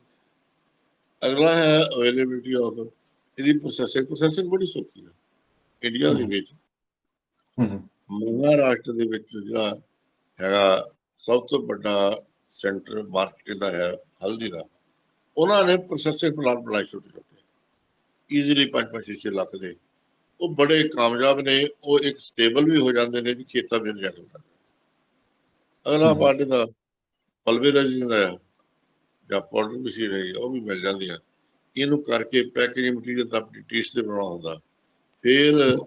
ਅਗਲਾ ਹੈ ਅਵੇਲੇਬਿਲਿਟੀ ਆਫ ਇਹਦੀ ਪ੍ਰੋਸੈਸਿੰਗ ਬੜੀ ਸੌਖੀ ਹੈ ਇੰਡੀਆ ਦੇ ਵਿੱਚ। ਮਹਾਰਾਸ਼ਟਰ ਦੇ ਵਿੱਚ ਜਿਹੜਾ ਹੈਗਾ ਸਭ ਤੋਂ ਵੱਡਾ ਸੈਂਟਰ ਮਾਰਕੀਟ ਦਾ ਹੈ ਹਲਦੀ ਦਾ, ਉਹਨਾਂ ਨੇ ਪ੍ਰੋਸੈਸਿੰਗ ਪਲਾਂਟ ਬਣਾਏ ਛੋਟੇ ਛੋਟੇ, ਈਜ਼ੀਲੀ 5-6 ਲੱਖ ਦੇ, ਉਹ ਬੜੇ ਕਾਮਯਾਬ ਨੇ, ਉਹ ਇੱਕ ਸਟੇਬਲ ਵੀ ਹੋ ਜਾਂਦੇ ਨੇ ਜੀ ਖੇਤਾਂ ਵਿੱਚ ਜਾ ਕੇ। ਅਗਲਾ ਪਾਰਟੀ ਦਾ ਪਲਵੇਰਾਈਜ਼ਿੰਗ ਦਾ ਜਾਂ ਪਾਊਡਰ ਮਸ਼ੀਨ ਹੈ, ਉਹ ਵੀ ਮਿਲ ਜਾਂਦੀਆਂ। ਇਹਨੂੰ ਕਰਕੇ ਪੈਕੇਜਿੰਗ ਮਟੀਰੀਅਲ ਤਾਂ ਆਪਣੀ ਟੇਸਟ ਤੇ ਬਣਾਉਣਾ ਹੁੰਦਾ। ਫਿਰ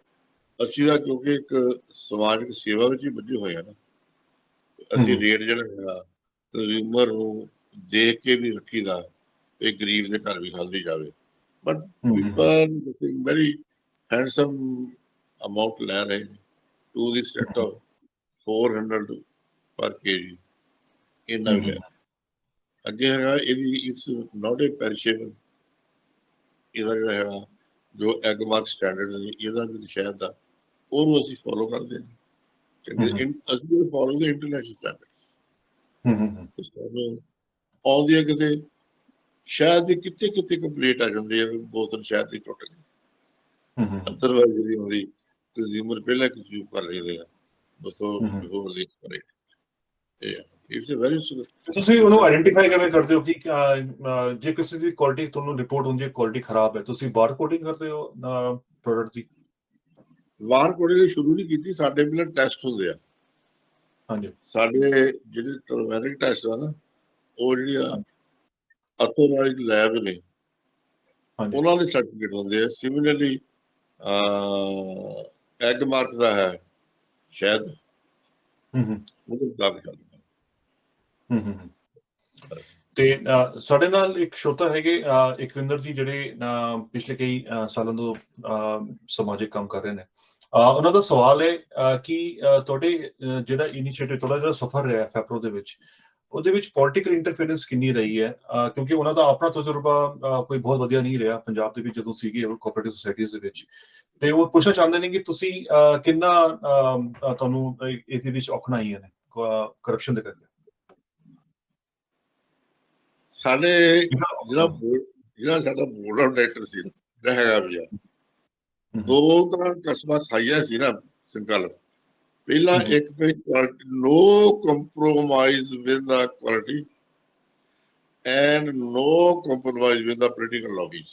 ਅਸੀਂ ਤਾਂ ਕਿਉਂਕਿ ਇੱਕ ਸਮਾਜਿਕ ਸੇਵਾ ਵਿੱਚ ਹੀ ਬੱਝੇ ਹੋਏ ਆ ਨਾ, ਅਸੀਂ ਰੇਟ ਜਿਹੜਾ ਹੈਗਾ ਕੰਜ਼ਿਊਮਰ ਨੂੰ ਦੇਖ ਕੇ ਵੀ ਰੱਖੀਦਾ, ਇਹ ਗਰੀਬ ਦੇ ਘਰ ਵੀ ਹਲਦੀ ਜਾਵੇ। But people very handsome amount ਲੈ ਰਹੇ ਨੇ, ਟੂ ਦੀ ਐਕਸਟੈਂਟ ਆਫ 400 ਪਰ ਕੇਜੀ, ਇੰਨਾ ਵੀ ਲੈ। ਅੱਗੇ ਹੈਗਾ ਇਹਦੀ ਇਟਸ ਨਾਟ ਏ ਪੈਰੀਸ਼ੇਬਲ, ਇਹਦਾ ਜਿਹੜਾ ਹੈਗਾ ਜੋ ਐਗ ਮਾਰਕ ਸਟੈਂਡਰਡ ਨੇ, ਇਹਦਾ ਵੀ ਸ਼ਹਿਰ ਦਾ, ਉਹਨੂੰ ਅਸੀਂ ਫੋਲੋ ਕਰਦੇ ਹਾਂ। ਚੰਗੇ ਅਸੀਂ ਫੋਲੋ ਦੇ ਇੰਟਰਨੈਸ਼ਨਲ ਸਟੈਂਡਰਡਸ। ਆਉਂਦੀ ਹੈ ਕਿਤੇ ਸ਼ਾਇਦ ਦੀ ਕਿਤੇ ਕਿਤੇ ਕੰਪਲੀਟ ਆ ਜਾਂਦੀ ਹੈ, ਬੋਤਲ ਸ਼ਾਇਦ ਦੀ ਟੁੱਟ ਗਈ। ਅਦਰਵਾਈਜ਼ ਜਿਹੜੀ ਹੁੰਦੀ ਕੰਜ਼ਿਊਮਰ ਪਹਿਲਾਂ ਕੰਜ਼ਿਊਮ ਕਰ ਲੈਂਦੇ ਆ, ਬਸ ਉਹ ਹੋਰ ਦੀ ਕਰੇ। ਇਟਸ ਅ ਵੈਰੀ ਤੁਸੀਂ ਉਹਨੂੰ ਆਇਡੈਂਟੀਫਾਈ ਕਿਵੇਂ ਕਰਦੇ ਹੋ ਕਿ ਜੇ ਕਿਸੇ ਦੀ ਕੁਆਲਿਟੀ ਤੁਹਾਨੂੰ ਰਿਪੋਰਟ ਹੁੰਦੀ ਹੈ ਕੁਆਲਿਟੀ ਖਰਾਬ ਹੈ, ਤੁਸੀਂ ਬਾਰ ਕੋਡਿੰਗ ਕਰਦੇ ਹੋ ਪ੍ਰੋਡਕਟ ਦੀ? ਵਾਰ ਕੋਡਿੰਗ ਸ਼ੁਰੂ ਨਹੀਂ ਕੀਤੀ, ਸਾਡੇ ਪਹਿਲਾਂ ਟੈਸਟ ਹੁੰਦੇ ਆ। ਹਾਂਜੀ, ਸਾਡੇ ਜਿਹੜੇ ਟਰਮੈਰਿਕ ਟੈਸਟ ਆ ਨਾ, ਉਹ ਜਿਹੜੀਆਂ ਅਥੋਰਾਈਜ਼ਡ ਲੈਬ ਨੇ ਹਾਂਜੀ, ਉਹਨਾਂ ਦੇ ਸਰਟੀਫਿਕੇਟ ਹੁੰਦੇ ਆ। ਸਿਮਿਲਰਲੀ ਐਗ ਮਾਰਕ ਦਾ ਹੈ ਸ਼ਾਇਦ, ਉਹਦੇ ਮੁਤਾਬਕ ਚੱਲਦਾ। ਤੇ ਸਾਡੇ ਨਾਲ ਇੱਕ ਸ਼ੋਤਾ ਹੈਗੇ ਇਕਵਿੰਦਰ ਜੀ, ਜਿਹੜੇ ਪਿਛਲੇ ਕਈ ਸਾਲਾਂ ਤੋਂ ਸਮਾਜਿਕ ਕੰਮ ਕਰ ਰਹੇ ਨੇ। ਉਹਨਾਂ ਦਾ ਸਵਾਲ ਹੈ ਕਿ ਤੁਹਾਡੇ ਜਿਹੜਾ ਇਨੀਸ਼ੀਏਟਿਵ, ਤੁਹਾਡਾ ਜਿਹੜਾ ਸਫ਼ਰ ਰਿਹਾ ਫੈਪਰੋ ਦੇ ਵਿੱਚ, ਉਹਦੇ ਵਿੱਚ ਪੋਲੀਟੀਕਲ ਇੰਟਰਫੇਰੈਂਸ ਕਿੰਨੀ ਰਹੀ ਹੈ? ਕਿਉਂਕਿ ਉਹਨਾਂ ਦਾ ਆਪਣਾ ਤਜਰਬਾ ਕੋਈ ਬਹੁਤ ਵਧੀਆ ਨਹੀਂ ਰਿਹਾ ਪੰਜਾਬ ਦੇ ਵਿੱਚ ਜਦੋਂ ਸੀਗੇ ਕੋਆਪਰੇਟਿਵ ਸੁਸਾਇਟੀਜ਼ ਦੇ ਵਿੱਚ। ਤੇ ਉਹ ਪੁੱਛਣਾ ਚਾਹੁੰਦੇ ਨੇ ਕਿ ਤੁਸੀਂ ਕਿੰਨਾ ਤੁਹਾਨੂੰ ਇਹਦੇ ਵਿੱਚ ਔਕੜਾਂ ਆਈਆਂ ਨੇ ਕਰਪਸ਼ਨ ਦੇ ਕਰਕੇ? ਸਾਡੇ ਜਿਹੜਾ ਸਾਡਾ ਬੋਰਡ ਆਫ ਡਾਇਰੈਕਟਰ ਸੀ ਜਿਹੜਾ ਹੈਗਾ ਵੀ ਆ, ਦੋ ਤਾਂ ਕਸਮਾਂ ਖਾਈਆਂ ਸੀ ਨਾ ਸੰਕਲਪ। ਪਹਿਲਾ ਇੱਕ ਤੇ no compromise with the quality and no compromise with the political lobbies.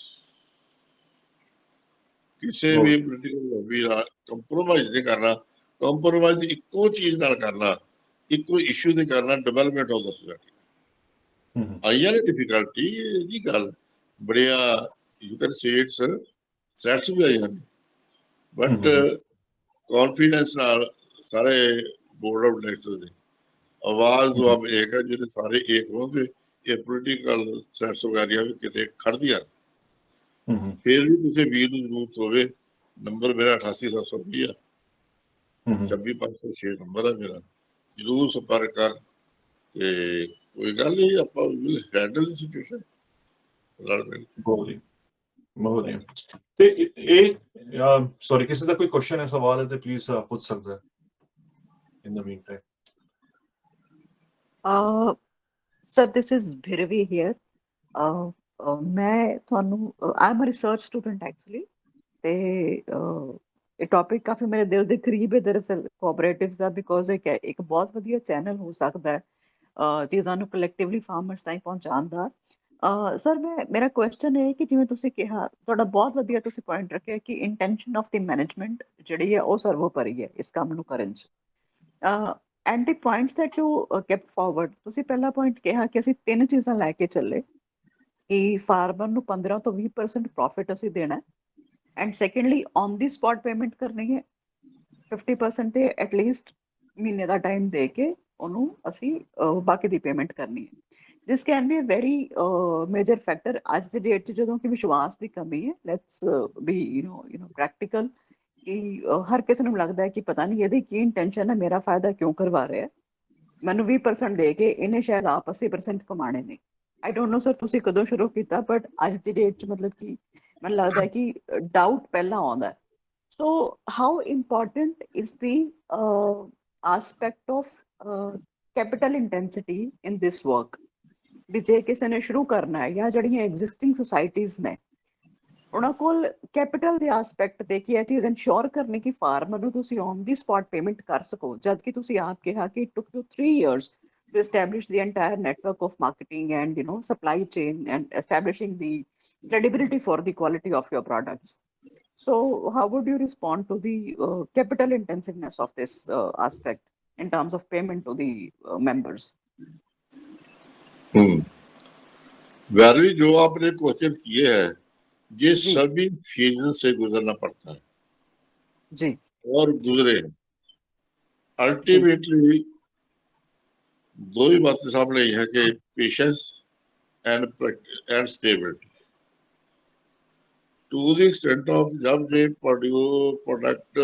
ਕਿਸੇ ਵੀ ਪੋਲੀਟੀਕਲ ਲੌਬੀ ਨਾਲ ਕੰਪਰੋਮਾਈਜ਼ ਨਹੀਂ ਕਰਨਾ। ਕੰਪਰੋਮਾਈਜ਼ ਇੱਕੋ ਚੀਜ਼ ਨਾਲ ਕਰਨਾ, ਇੱਕੋ ਇਸ਼ੂ ਤੇ ਕਰਨਾ, ਡਿਵੈਲਪਮੈਂਟ ਆਫ ਦਾ ਸੋਸਾਇਟੀ। ਆਈਆਂ ਨੇ ਡਿਫੀਕਲਟੀ, ਇਹਦੀ ਗੱਲ ਬੜੀਆਂ you can say it's threats ਵੀ ਆਈਆਂ ਨੇ, ਬਟ ਕੌਨਫੀਡੈਂਸ ਨਾਲ ਸਾਰੇ ਬੋਰਡ ਆਫ ਡਾਇਰੈਕਟਰ ਦੀ ਆਵਾਜ਼ ਜੋ ਆਪ ਇੱਕ ਹੈ, ਜਿਹਦੇ ਸਾਰੇ ਇੱਕ ਹੋਣਗੇ, ਇਹ ਪੋਲੀਟੀਕਲ ਥ੍ਰੈਟਸ ਵਗੈਰਾ ਵੀ ਕਿਤੇ ਖੜਦੀਆਂ। ਫਿਰ ਵੀ ਕਿਸੇ ਵੀਰ ਨੂੰ ਜ਼ਰੂਰਤ ਹੋਵੇ, ਨੰਬਰ ਮੇਰਾ 88,720 ਆ, 26,506 ਨੰਬਰ ਹੈ ਮੇਰਾ, ਜ਼ਰੂਰ ਸੰਪਰਕ ਕਰ। ਤੇ ਕੋਈ ਗੱਲ ਨਹੀਂ, ਆਪਾਂ ਹੈਂਡਲ ਦੀ ਸਿਚੁਏਸ਼ਨ ਰਲ ਮਿਲ ਕੇ। ਬਹੁਤ ਵਧੀਆ। ਤੇ ਇਹ ਸੌਰੀ, ਕਿਸੇ ਦਾ ਕੋਈ ਕੁਐਸਚਨ ਹੈ, ਸਵਾਲ ਹੈ ਤੇ ਪਲੀਜ਼ ਪੁੱਛ ਸਕਦਾ ਹੈ in the meantime. Sir, this is Bhiravi here. ਮੈਂ ਤੁਹਾਨੂੰ I'm a research student actually, ਤੇ ਇਹ ਟੌਪਿਕ ਕਾਫੀ ਮੇਰੇ ਦਿਲ ਦੇ ਕਰੀਬ ਹੈ ਦਰਅਸਲ ਕੋਆਪਰੇਟਿਵਸ ਦਾ, ਬਿਕੋਜ਼ ਇੱਕ ਬਹੁਤ ਵਧੀਆ ਚੈਨਲ ਹੋ ਸਕਦਾ ਹੈ ਚੀਜ਼ਾਂ ਨੂੰ ਕਲੈਕਟਿਵਲੀ ਫਾਰਮਰਸ ਤਾਈਂ ਪਹੁੰਚਾਉਣ ਦਾ। ਸਰ, ਮੇਰਾ ਕੁਐਸਚਨ ਹੈ ਕਿ ਜਿਵੇਂ ਤੁਸੀਂ ਕਿਹਾ, ਤੁਹਾਡਾ ਬਹੁਤ ਵਧੀਆ ਤੁਸੀਂ ਪੁਆਇੰਟ ਰੱਖਿਆ ਕਿ ਇੰਟੈਂਸ਼ਨ ਆਫ ਦੀ ਮੈਨੇਜਮੈਂਟ ਜਿਹੜੀ ਹੈ ਉਹ ਸਰਵੋਪਰੀ ਹੈ ਇਸ ਕੰਮ ਨੂੰ ਕਰਨ 'ਚ। And the points that you kept forward, ਤੁਸੀਂ ਪਹਿਲਾ ਪੁਆਇੰਟ ਕਿਹਾ ਕਿ ਅਸੀਂ 3 ਚੀਜ਼ਾਂ ਲੈ ਕੇ ਚੱਲੇ ਕਿ ਫਾਰਮਰ ਨੂੰ 15 ਤੋਂ 20% ਪ੍ਰੋਫਿਟ ਅਸੀਂ ਦੇਣਾ, and secondly on the spot payment ਕਰਨੀ ਹੈ 50% ਤੇ ਐਟਲੀਸਟ ਮਹੀਨੇ ਦਾ ਟਾਈਮ ਦੇ ਕੇ ਉਹਨੂੰ ਅਸੀਂ ਬਾਕੀ ਦੀ ਪੇਮੈਂਟ ਕਰਨੀ ਹੈ। This can be a very major factor ਅੱਜ ਦੀ ਡੇਟ 'ਚ, ਜਦੋਂ ਕਿ ਵਿਸ਼ਵਾਸ ਦੀ ਕਮੀ ਹੈ। Let's B you know practical, ਕਿ ਹਰ ਕਿਸੇ ਨੂੰ ਲੱਗਦਾ ਹੈ ਕਿ ਪਤਾ ਨਹੀਂ ਇਹਦੀ ਕੀ ਇੰਟੈਂਸ਼ਨ ਹੈ, ਮੇਰਾ ਫਾਇਦਾ ਕਿਉਂ ਕਰਵਾ ਰਿਹਾ, ਮੈਨੂੰ 20% ਦੇ ਕੇ ਇਹਨੇ ਸ਼ਾਇਦ ਆਪ 80% ਕਮਾਣੇ ਨੇ। ਆਈ ਡੋਂਟ ਨੋ ਸਰ ਤੁਸੀਂ ਕਦੋਂ ਸ਼ੁਰੂ ਕੀਤਾ, ਬਟ ਅੱਜ ਦੀ ਡੇਟ 'ਚ ਮਤਲਬ ਕਿ ਮੈਨੂੰ ਲੱਗਦਾ ਹੈ ਕਿ ਡਾਊਟ ਪਹਿਲਾਂ ਆਉਂਦਾ। So how important is the aspect of capital intensity in this work, ਵੀ ਜੇ ਕਿਸੇ ਨੇ ਸ਼ੁਰੂ ਕਰਨਾ ਹੈ ਜਾਂ ਜਿਹੜੀਆਂ ਐਗਜ਼ਿਸਟਿੰਗ ਸੁਸਾਇਟੀਜ਼ ਨੇ ਉਹਨਾਂ ਕੋਲ ਕੈਪੀਟਲ ਦੇ ਆਸਪੈਕਟ ਤੇ ਕੀ ਇਹ ਚੀਜ਼ ਇਨਸ਼ੋਰ ਕਰਨੀ ਕਿ ਫਾਰਮਰ ਨੂੰ ਤੁਸੀਂ ਔਨ ਦੀ ਸਪੌਟ ਪੇਮੈਂਟ ਕਰ ਸਕੋ, ਜਦ ਕਿ ਤੁਸੀਂ ਆਪ ਕਿਹਾ ਕਿ it took you 3 years to establish the entire network of marketing and supply chain and establishing the credibility for the quality of your products. So how would you respond to the capital intensiveness of this aspect in terms of payment to the members? Very जो आपने question किए हैं, ये सभी phase से गुजरना पड़ता है जी, और गुजरे। अल्टीमेटली दो ही बातें सामने आई है कि patience and stability to the extent of जब ये प्रोडक्ट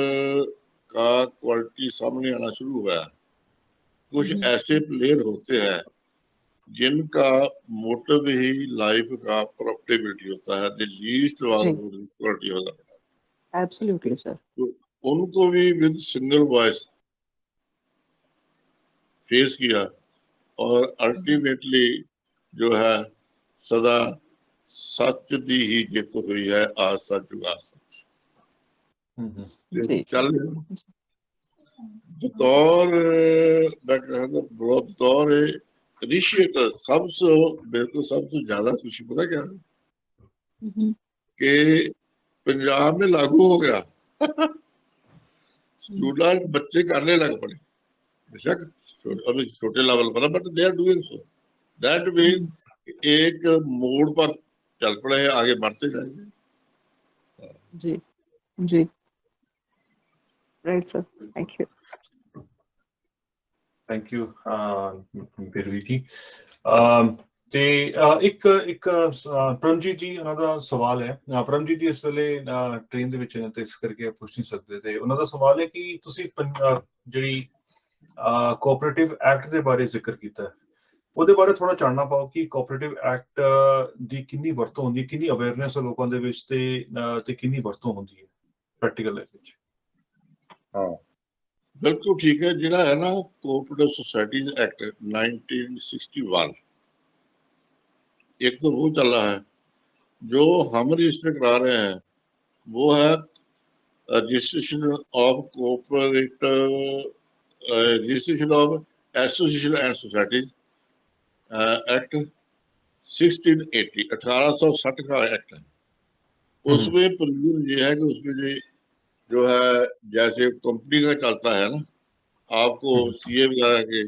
का क्वालिटी सामने आना शुरू हुआ, कुछ ऐसे प्लेयर होते हैं जिनका मोटिव ही लाइफ का प्रॉफिटेबिलिटी होता है, द लीस्ट क्वालिटी होता है। Absolutely sir. तो उनको भी विद सिंगल वॉइस फेस किया और अल्टीमेटली ਜੋ ਹੈ ਸਦਾ ਸੱਚ ਦੀ ਹੀ ਜਿੱਤ ਹੋਈ ਹੈ, ਆਸ ਸੱਚ ਜੁਗਾ ਸੱਚ। ਜੀ ਚੱਲ बतौर मैं कहता बतौर इनिशिएटर मेरे को सबसे ज्यादा खुशी पता क्या है कि पंजाब में लागू हो गया। स्टूडेंट बच्चे करने लग पड़े, बेशक अभी छोटे लेवल पर, but they are doing so. That mean एक मोड़ पर चल पड़े, आगे बढ़ते जाएंगे। जी जी right sir, thank you. Thank you ਬਿਰਵੀ ਜੀ। ਤੇ ਇੱਕ ਪਰਮਜੀਤ ਜੀ, ਉਹਨਾਂ ਦਾ ਸਵਾਲ ਹੈ। ਪਰਮਜੀਤ ਜੀ ਇਸ ਵੇਲੇ ਟ੍ਰੇਨ ਦੇ ਵਿੱਚ ਨੇ ਤੇ ਇਸ ਕਰਕੇ ਪੁੱਛ ਨਹੀਂ ਸਕਦੇ, ਤੇ ਉਹਨਾਂ ਦਾ ਸਵਾਲ ਹੈ ਕਿ ਤੁਸੀਂ ਜਿਹੜੀ ਕੋਆਪਰੇਟਿਵ ਐਕਟ ਦੇ ਬਾਰੇ ਜ਼ਿਕਰ ਕੀਤਾ, ਉਹਦੇ ਬਾਰੇ ਥੋੜਾ ਜਾਣਨਾ ਪਾਓ ਕਿ ਕੋਆਪਰੇਟਿਵ ਐਕਟ ਦੀ ਕਿੰਨੀ ਵਰਤੋਂ ਹੁੰਦੀ ਹੈ, ਕਿੰਨੀ ਅਵੇਅਰਨੈਸ ਹੈ ਲੋਕਾਂ ਦੇ ਵਿੱਚ, ਤੇ ਕਿੰਨੀ ਵਰਤੋਂ ਹੁੰਦੀ ਹੈ ਪ੍ਰੈਕਟੀਕਲ ਲਾਈਫ ਵਿੱਚ। हाँ बिल्कुल ठीक है। जिहड़ा है ना कोऑपरेटिव सोसाइटीज एक्ट 1961, एक तो वो चल रहा है, जो हम रजिस्टर करा रहे हैं वो है registration of cooperative registration of association and societies act 1680, 1860 का एक्ट है। उसमें प्रोविजन ये है कि उसमें जो है जैसे कंपनी का चलता है ना, आपको सीए वगैरह के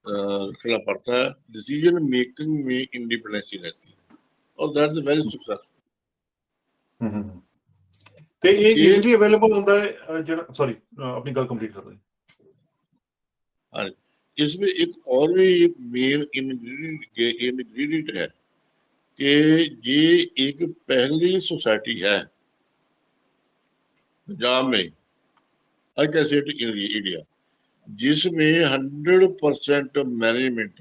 रखना पड़ता है, डिसीजन मेकिंग में इंडिपेंडेंसी रहती है, और दैट इज वेरी सक्सेसफुल। ਤੇ ਇਹ ਈਜ਼ੀਲੀ ਅਵੇਲੇਬਲ ਹੁੰਦਾ ਹੈ ਜਿਹੜਾ, सॉरी अपनी गल कंप्लीट कर रहे हैं। हाँ, इसमें एक और भी मेन इंग्रेडिएंट है कि ये एक पहली सोसाइटी है पंजाब में, I can say in India, जिसमें 100% management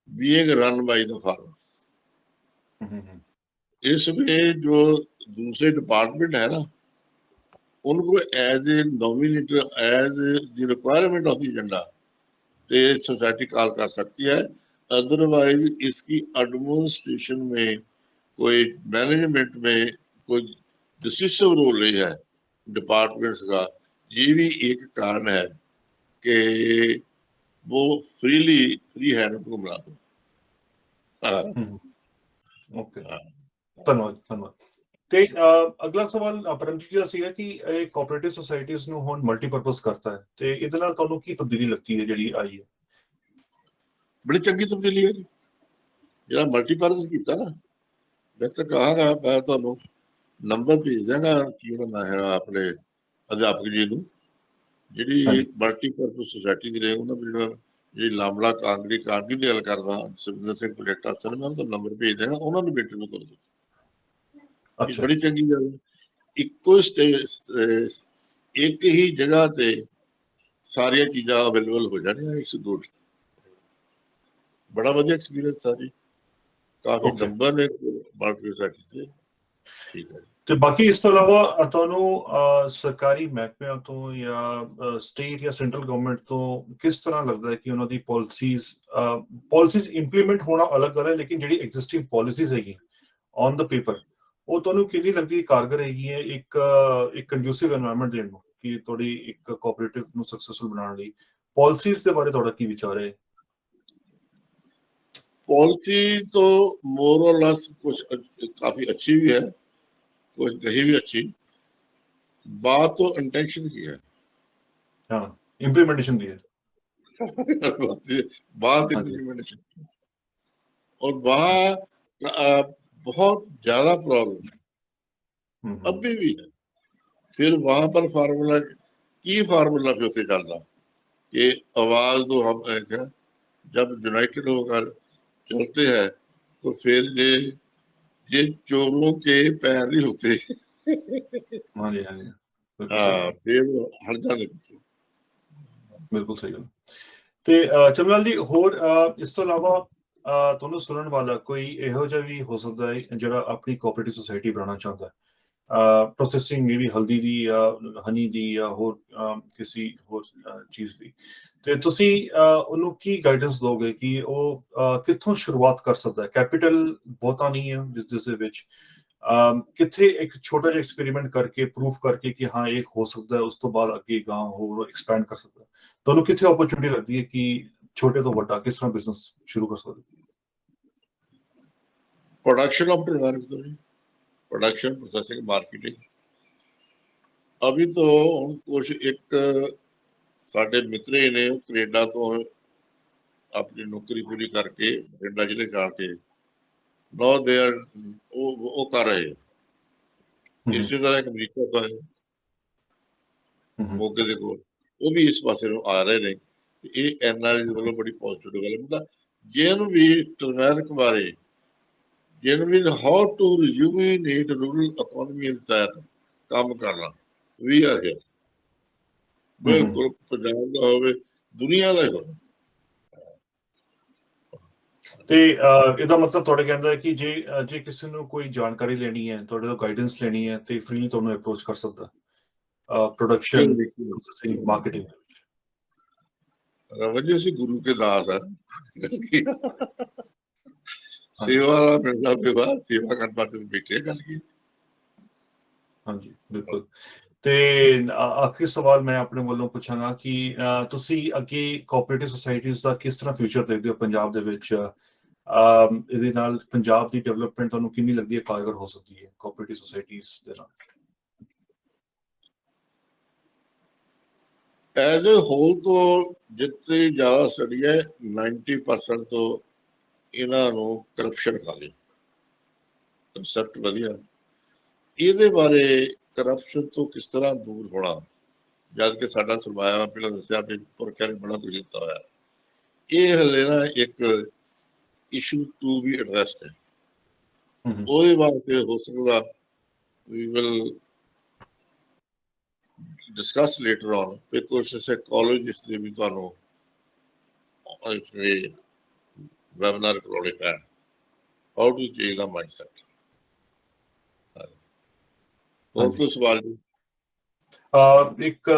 being run by the farmers. इसमें जो दूसरे डिपार्टमेंट है ना, उनको as a nominator, as the requirement of the agenda ते सोसाइटी कॉल कर सकती है। अदरवाइज इसकी एडमिनिस्ट्रेशन में, कोई मैनेजमेंट में कोई डिसिसिव रोल नहीं है डिपार्टमेंट्स का। ये भी एक कारण है कि वो फ्री हैंड घूमना दो। ਓਕੇ, ਧੰਨਵਾਦ। ਤੇ ਅਗਲਾ ਸਵਾਲ ਪਰਮਜੀਤ ਜੀ ਦਾ ਸੀਗਾ ਕਿ ਇਹ ਕੋਆਪਰੇਟਿਵ ਸੁਸਾਇਟੀਜ਼ ਨੂੰ ਹੁਣ ਮਲਟੀਪਰਪਸ ਕਰਤਾ ਹੈ, ਤੇ ਇਹਦੇ ਨਾਲ ਤੁਹਾਨੂੰ ਕੀ ਤਬਦੀਲੀ ਲੱਗਦੀ ਹੈ ਜਿਹੜੀ ਆਈ ਹੈ? ਬੜੀ ਚੰਗੀ ਤਬਦੀਲੀ ਹੈ ਜਿਹੜਾ ਮਲਟੀਪਰਪਸ ਕੀਤਾ ਨਾ। ਮੈਂ ਤਾਂ ਕਹਾਂਗਾ, ਮੈਂ ਤੁਹਾਨੂੰ ਨੰਬਰ ਭੇਜ ਦਾਂਗਾ, ਕੀ ਉਹਦਾ ਨਾਂ ਹੈ ਆਪਣੇ ਅਧਿਆਪਕ ਜੀ ਨੂੰ, ਜਿਹੜੀ ਮਲਟੀਪਰਪਸ ਸੁਸਾਇਟੀ ਦੇ ਰਹੇ ਉਹਨਾਂ ਦਾ ਜਿਹੜੀ ਲਾਂਬੜਾ ਕਾਂਗੜੀ ਕਾਂਡੀ ਦੀ ਗੱਲ ਕਰਦਾ, ਸੁਖਿੰਦਰ ਸਿੰਘ ਪ੍ਰੋਜੈਕਟ ਅਫਸਰ, ਮੈਂ ਤੁਹਾਨੂੰ ਨੰਬਰ ਭੇਜ ਦਾਂਗਾ, ਉਹਨਾਂ ਨੂੰ ਬੇਟੇ ਨੂੰ ਕਰੋ। ਬੜੀ ਚੰਗੀ ਗੱਲ, ਇੱਕੋ ਇੱਕ ਹੀ ਜਗ੍ਹਾ ਤੇ ਸਾਰੀਆਂ ਚੀਜ਼ਾਂ ਅਵੇਲੇਬਲ ਹੋ ਜਾਣੀਆਂ। ਇਟਸ ਗੁੱਡ, ਬੜਾ ਵਧੀਆ ਐਕਸਪੀਰੀਅੰਸ ਸਾਰੀ, ਕਾਫੀ ਨੰਬਰ ਨੇ ਮਲਟੀ ਸੁਸਾਇਟੀ ਤੇ। ਠੀਕ ਹੈ। ਤੇ ਬਾਕੀ ਇਸ ਤੋਂ ਇਲਾਵਾ ਤੁਹਾਨੂੰ ਸਰਕਾਰੀ ਮਹਿਕਮਿਆਂ ਤੋਂ ਜਾਂ ਸਟੇਟ ਜਾਂ ਸੈਂਟਰਲ ਗਵਰਨਮੈਂਟ ਤੋਂ ਕਿਸ ਤਰ੍ਹਾਂ ਲੱਗਦਾ ਹੈ ਕਿ ਉਹਨਾਂ ਦੀ ਪਾਲਿਸੀਜ਼ ਇੰਪਲੀਮੈਂਟ ਹੋਣਾ ਅਲੱਗ ਗੱਲ ਹੈ, ਲੇਕਿਨ ਜਿਹੜੀ ਐਗਜ਼ਿਸਟਿੰਗ ਪਾਲਿਸੀਜ਼ ਹੈਗੀ ਔਨ ਦ ਪੇਪਰ, ਉਹ ਤੁਹਾਨੂੰ ਕਿੰਨੀ ਲੱਗਦੀ ਕਾਰਗਰ ਹੈਗੀ ਹੈ ਇੱਕ ਕੰਡਿਊਸਿਵ ਐਨਵਾਇਰਨਮੈਂਟ ਦੇਣ ਨੂੰ, ਕਿ ਤੁਹਾਡੀ ਇੱਕ ਕੋਆਪਰੇਟਿਵ ਨੂੰ ਸਕਸੈਸਫੁਲ ਬਣਾਉਣ ਲਈ? ਪਾਲਿਸੀਜ਼ ਦੇ ਬਾਰੇ ਤੁਹਾਡਾ ਕੀ ਵਿਚਾਰ ਹੈ? पॉलिसी तो मोर और लेस कुछ काफी अच्छी भी है, कुछ नहीं भी अच्छी। बात तो इंटेंशन की है, हाँ, इम्प्लीमेंटेशन की है। बात इम्प्लीमेंटेशन की, और वहाँ बहुत ज्यादा प्रॉब्लम अभी भी है। फिर वहां पर फार्मूला फिर से चलता कि आवाज तो हम जब यूनाइटेड होकर चलते हैं तो फिर ये चोरों के पैर नहीं होते। हाँ, फिर हट जाते पीछे। ਬਿਲਕੁਲ ਸਹੀ ਗੱਲ। ਤੇ ਚਮਲਾਲ ਜੀ, ਹੋਰ ਇਸ ਤੋਂ ਇਲਾਵਾ ਤੁਹਾਨੂੰ ਸੁਣਨ ਵਾਲਾ ਕੋਈ ਇਹੋ ਜਿਹਾ ਵੀ ਹੋ ਸਕਦਾ ਹੈ ਜਿਹੜਾ ਆਪਣੀ ਕੋਆਪਰੇਟਿਵ ਸੁਸਾਇਟੀ ਬਣਾਉਣਾ ਚਾਹੁੰਦਾ ਹੈ, ਪ੍ਰੋਸੈਸਿੰਗ ਮੇਬੀ ਹਲਦੀ ਦੀ ਜਾਂ ਹਨੀ ਦੀ ਜਾਂ ਹੋਰ ਕਿਸੇ ਹੋਰ ਚੀਜ਼ ਦੀ, ਤੇ ਤੁਸੀਂ ਉਹਨੂੰ ਕੀ ਗਾਈਡੈਂਸ ਦੋਗੇ ਕਿ ਉਹ ਕਿੱਥੋਂ ਸ਼ੁਰੂਆਤ ਕਰ ਸਕਦਾ ਹੈ? ਕੈਪੀਟਲ ਬਹੁਤਾ ਨਹੀਂ ਹੈ ਜਿਸ ਦੇ ਵਿੱਚ ਕਿੱਥੇ ਇੱਕ ਛੋਟਾ ਜਿਹਾ ਐਕਸਪੈਰੀਮੈਂਟ ਕਰਕੇ ਪ੍ਰੂਫ ਕਰਕੇ ਕਿ ਹਾਂ ਇਹ ਹੋ ਸਕਦਾ ਹੈ, ਉਸ ਤੋਂ ਬਾਅਦ ਅੱਗੇ ਗਾਂ ਹੋਰ ਐਕਸਪੈਂਡ ਕਰ ਸਕਦਾ ਹੈ, ਤੁਹਾਨੂੰ ਕਿੱਥੇ ਓਪਰਚੁਨਿਟੀ ਲੱਗਦੀ ਹੈ ਕਿ ਛੋਟੇ ਤੋਂ ਵੱਡਾ ਕਿਸ ਤਰ੍ਹਾਂ ਬਿਜ਼ਨਸ ਸ਼ੁਰੂ ਕਰ ਸਕਦੇ? Production of turmeric, production, processing, marketing. अभी तो कुछ एक साडे मित्र ने कनेडा तो अपनी नौकरी पूरी करके कनेडा जिले जाके नो दे आर वो कर रहे हैं। इसी तरह एक अमरीका का है मोगे दे कोल, वो भी इस पासे आ रहे ने। ये एनआरआई वालों बड़ी पॉजिटिव डेवलपमेंट है। जिन भी टर्मरिक बारे genuine how to rejuvenate rural economy के तहत काम करना, वी आर हियर। बिल्कुल पंजाब का होवे, दुनिया का ही होवे। ਤੇ ਇਹਦਾ ਮਤਲਬ ਤੁਹਾਡੇ ਕਹਿੰਦਾ ਹੈ ਕਿ ਜੇ ਕਿਸੇ ਨੂੰ ਕੋਈ ਜਾਣਕਾਰੀ ਲੈਣੀ ਹੈ, ਤੁਹਾਡੇ ਤੋਂ ਗਾਈਡੈਂਸ ਲੈਣੀ ਹੈ, ਤੇ ਫ੍ਰੀਲੀ ਤੁਹਾਨੂੰ ਅਪਰੋਚ ਕਰ ਸਕਦਾ production processing marketing. Raman ji ਅਸੀਂ ਗੁਰੂ ਕੇ ਦਾਸ ਹੈ। सेवा मिलना विवाह सेवा करने वास्ते बैठे गल की। ਹਾਂਜੀ ਬਿਲਕੁਲ। ਤੇ ਆਖਰੀ ਸਵਾਲ ਮੈਂ ਆਪਣੇ ਵੱਲੋਂ ਪੁੱਛਾਂਗਾ ਕਿ ਤੁਸੀਂ ਅੱਗੇ ਕੋਆਪਰੇਟਿਵ ਸੁਸਾਇਟੀਜ਼ ਦਾ ਕਿਸ ਤਰ੍ਹਾਂ ਫਿਊਚਰ ਦੇਖਦੇ ਹੋ ਪੰਜਾਬ ਦੇ ਵਿੱਚ? ਇਹਦੇ ਨਾਲ ਪੰਜਾਬ ਦੀ ਡਿਵੈਲਪਮੈਂਟ ਤੁਹਾਨੂੰ ਕਿੰਨੀ ਲੱਗਦੀ ਹੈ ਕਾਰਗਰ ਹੋ ਸਕਦੀ ਹੈ ਕੋਆਪਰੇਟਿਵ ਸੁਸਾਇਟੀਜ਼ ਦੇ ਨਾਲ? एज ए होल तो जितनी ज्यादा स्टडी है 90% तो ਇਹਨਾਂ ਨੂੰ ਕਰਪਸ਼ਨ ਖਾ ਲਈ। ਕਨਸੈਪਟ ਵਧੀਆ, ਇਹਦੇ ਬਾਰੇ ਕਰਪਸ਼ਨ ਤੋਂ ਕਿਸ ਤਰ੍ਹਾਂ ਦੂਰ ਹੋਣਾ, ਜਦ ਕਿ ਸਾਡਾ ਸਰਮਾਇਆ ਪਹਿਲਾਂ ਦੱਸਿਆ ਵੀ ਪੁਰਖਿਆਂ ਨੇ ਬੜਾ ਕੁਝ ਦਿੱਤਾ ਹੋਇਆ, ਇਹ ਹਲੇ ਨਾ ਇੱਕ ਇਸ਼ੂ ਟੂ ਵੀ ਐਡਰੈਸਡ ਹੈ। ਉਹਦੇ ਵਾਸਤੇ ਹੋ ਸਕਦਾ we will discuss later on कि कुछ साइकोलॉजिस्ट ने भी ਤੁਹਾਨੂੰ इसमें वेबिनार करवाने हैं, how to change the mindset. और कोई सवाल जी? ਇੱਕ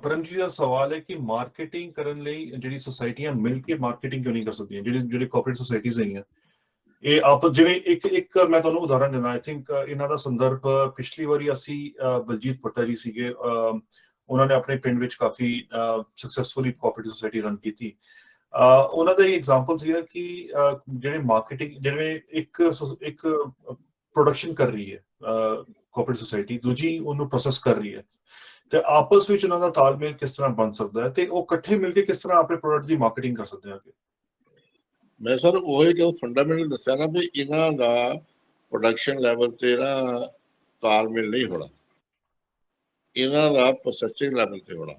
ਪਰਮਜੀਤ ਦਾ ਸਵਾਲ ਹੈ ਕਿ ਮਾਰਕੀਟਿੰਗ ਕਰਨ ਲਈ ਜਿਹੜੀ ਸੁਸਾਇਟੀਆਂ ਮਿਲ ਕੇ ਮਾਰਕੀਟਿੰਗ ਕਿਉਂ ਨਹੀਂ ਕਰ ਸਕਦੀਆਂ? ਜਿਹੜੇ ਕੋਆਪਰੇਟਿਵ ਸੁਸਾਇਟੀਜ਼ ਹੈਗੀਆਂ ਇਹ ਆਪ ਜਿਵੇਂ ਇੱਕ ਮੈਂ ਤੁਹਾਨੂੰ ਉਦਾਹਰਨ ਦਿੰਦਾ, ਆਈ ਥਿੰਕ ਇਹਨਾਂ ਦਾ ਸੰਦਰਭ ਪਿਛਲੀ ਵਾਰੀ ਅਸੀਂ ਬਲਜੀਤ ਭੁੱਟਾ ਜੀ ਸੀਗੇ, ਉਹਨਾਂ ਨੇ ਆਪਣੇ ਪਿੰਡ ਵਿੱਚ ਕਾਫੀ ਸਕਸੈਸਫੁਲੀ ਕੋਆਪਰੇਟਿਵ ਸੁਸਾਇਟੀ ਰਨ ਕੀਤੀ। ਉਹਨਾਂ ਦਾ ਇਹ ਐਗਜ਼ਾਮਪਲ ਸੀਗਾ ਕਿ ਜਿਹੜੇ ਮਾਰਕੀਟਿੰਗ ਜਿਵੇਂ ਇੱਕ ਪ੍ਰੋਡਕਸ਼ਨ ਕਰ ਰਹੀ ਹੈ ਕੋਆਪਰੇਟਿਵ ਸੁਸਾਇਟੀ, ਦੂਜੀ ਉਹਨੂੰ ਪ੍ਰੋਸੈਸ ਕਰ ਰਹੀ ਹੈ, ਤੇ ਆਪਸ ਵਿੱਚ ਉਹਨਾਂ ਦਾ ਤਾਲਮੇਲ ਕਿਸ ਤਰ੍ਹਾਂ ਬਣ ਸਕਦਾ ਹੈ ਤੇ ਉਹ ਇਕੱਠੇ ਮਿਲ ਕੇ ਕਿਸ ਤਰ੍ਹਾਂ ਆਪਣੇ ਪ੍ਰੋਡਕਟ ਦੀ ਮਾਰਕੀਟਿੰਗ ਕਰ ਸਕਦੇ ਆ ਅੱਗੇ? ਮੈਂ ਸਰ ਉਹ ਇੱਕ ਫੰਡਾਮੈਂਟਲ ਦੱਸਿਆ ਨਾ ਵੀ ਇਹਨਾਂ ਦਾ ਪ੍ਰੋਡਕਸ਼ਨ ਲੈਵਲ ਤੇ ਨਾ ਤਾਲਮੇਲ ਨਹੀਂ ਹੋਣਾ, ਇਹਨਾਂ ਦਾ ਪ੍ਰੋਸੈਸਿੰਗ ਲੈਵਲ ਤੇ ਹੋਣਾ।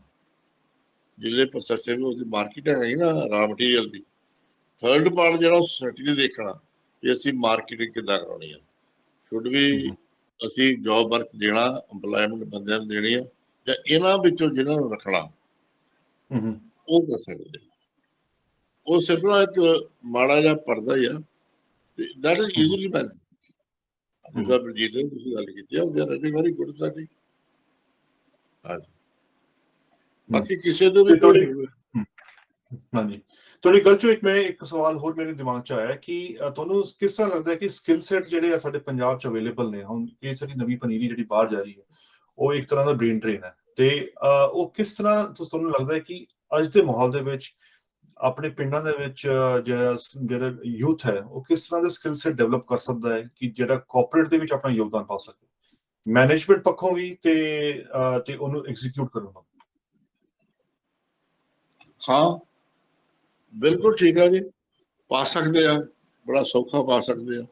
ਜਿਹੜੇ ਪ੍ਰੋਸੈਸਿੰਗ ਉਹਦੀ ਮਾਰਕੀਟਿੰਗ ਹੈ ਨਾ ਰਾ ਮਟੀਰੀਅਲ ਦੀ, ਥਰਡ ਪਾਰਟ ਜਿਹੜਾ ਸੁਸਾਇਟੀ ਨੇ ਦੇਖਣਾ ਕਿ ਅਸੀਂ ਮਾਰਕੀਟਿੰਗ ਕਿੱਦਾਂ ਕਰਾਉਣੀ ਆ, ਸ਼ੁੱਡ ਵੀ ਅਸੀਂ ਜੌਬ ਵਰਕ ਦੇਣਾ, ਇੰਪਲਾਇਮੈਂਟ ਬੰਦਿਆਂ ਨੂੰ ਦੇਣੀ ਆ, ਜਾਂ ਇਹਨਾਂ ਵਿੱਚੋਂ ਜਿਹਨਾਂ ਨੂੰ ਰੱਖਣਾ ਉਹ ਕਰ ਸਕਦੇ। ਉਹ ਸਿਰਫ ਨਾ ਇੱਕ ਮਾੜਾ ਜਿਹਾ ਪਰਦਾ ਹੀ ਆ, ਤੇ ਦੈਟ ਇਜ਼ ਈਜ਼ੀਲੀ ਮੈਨੇਜ। ਜਿਸ ਤਰ੍ਹਾਂ ਬਲਜੀਤ ਨੇ ਤੁਸੀਂ ਗੱਲ ਕੀਤੀ ਆ, they are running very good ਸਾਡੀ। ਹਾਂਜੀ, ਬਾਕੀ ਕਿਸੇ ਨੂੰ ਵੀ ਹਾਂਜੀ, ਤੁਹਾਡੀ ਗੱਲ ਚੋਂ ਇੱਕ ਸਵਾਲ ਹੋਰ ਮੇਰੇ ਦਿਮਾਗ 'ਚ ਆਇਆ ਕਿ ਤੁਹਾਨੂੰ ਕਿਸ ਤਰ੍ਹਾਂ ਲੱਗਦਾ ਹੈ ਕਿ ਸਕਿੱਲ ਸੈਟ ਜਿਹੜੇ ਆ ਸਾਡੇ ਪੰਜਾਬ 'ਚ ਅਵੇਲੇਬਲ ਨੇ ਹੁਣ, ਇਹ ਸਾਡੀ ਨਵੀਂ ਪਨੀਰੀ ਜਿਹੜੀ ਬਾਹਰ ਜਾ ਰਹੀ ਹੈ ਉਹ ਇੱਕ ਤਰ੍ਹਾਂ ਦਾ ਬ੍ਰੇਨ ਡਰੇਨ ਹੈ, ਤੇ ਉਹ ਕਿਸ ਤਰ੍ਹਾਂ ਤੁਹਾਨੂੰ ਲੱਗਦਾ ਹੈ ਕਿ ਅੱਜ ਦੇ ਮਾਹੌਲ ਦੇ ਵਿੱਚ ਆਪਣੇ ਪਿੰਡਾਂ ਦੇ ਵਿੱਚ ਜਿਹੜਾ ਯੂਥ ਹੈ ਉਹ ਕਿਸ ਤਰ੍ਹਾਂ ਦੇ ਸਕਿੱਲ ਸੈਟ ਡਿਵੈਲਪ ਕਰ ਸਕਦਾ ਹੈ ਕਿ ਜਿਹੜਾ ਕੋਆਪਰੇਟ ਦੇ ਵਿੱਚ ਆਪਣਾ ਯੋਗਦਾਨ ਪਾ ਸਕੇ, ਮੈਨੇਜਮੈਂਟ ਪੱਖੋਂ ਵੀ ਤੇ ਉਹਨੂੰ ਐਗਜ਼ੀਕਿਊਟ ਕਰਨ ਦਾ? ਹਾਂ ਬਿਲਕੁਲ ਠੀਕ ਹੈ ਜੀ, ਪਾ ਸਕਦੇ ਆ, ਬੜਾ ਸੌਖਾ ਪਾ ਸਕਦੇ ਆ,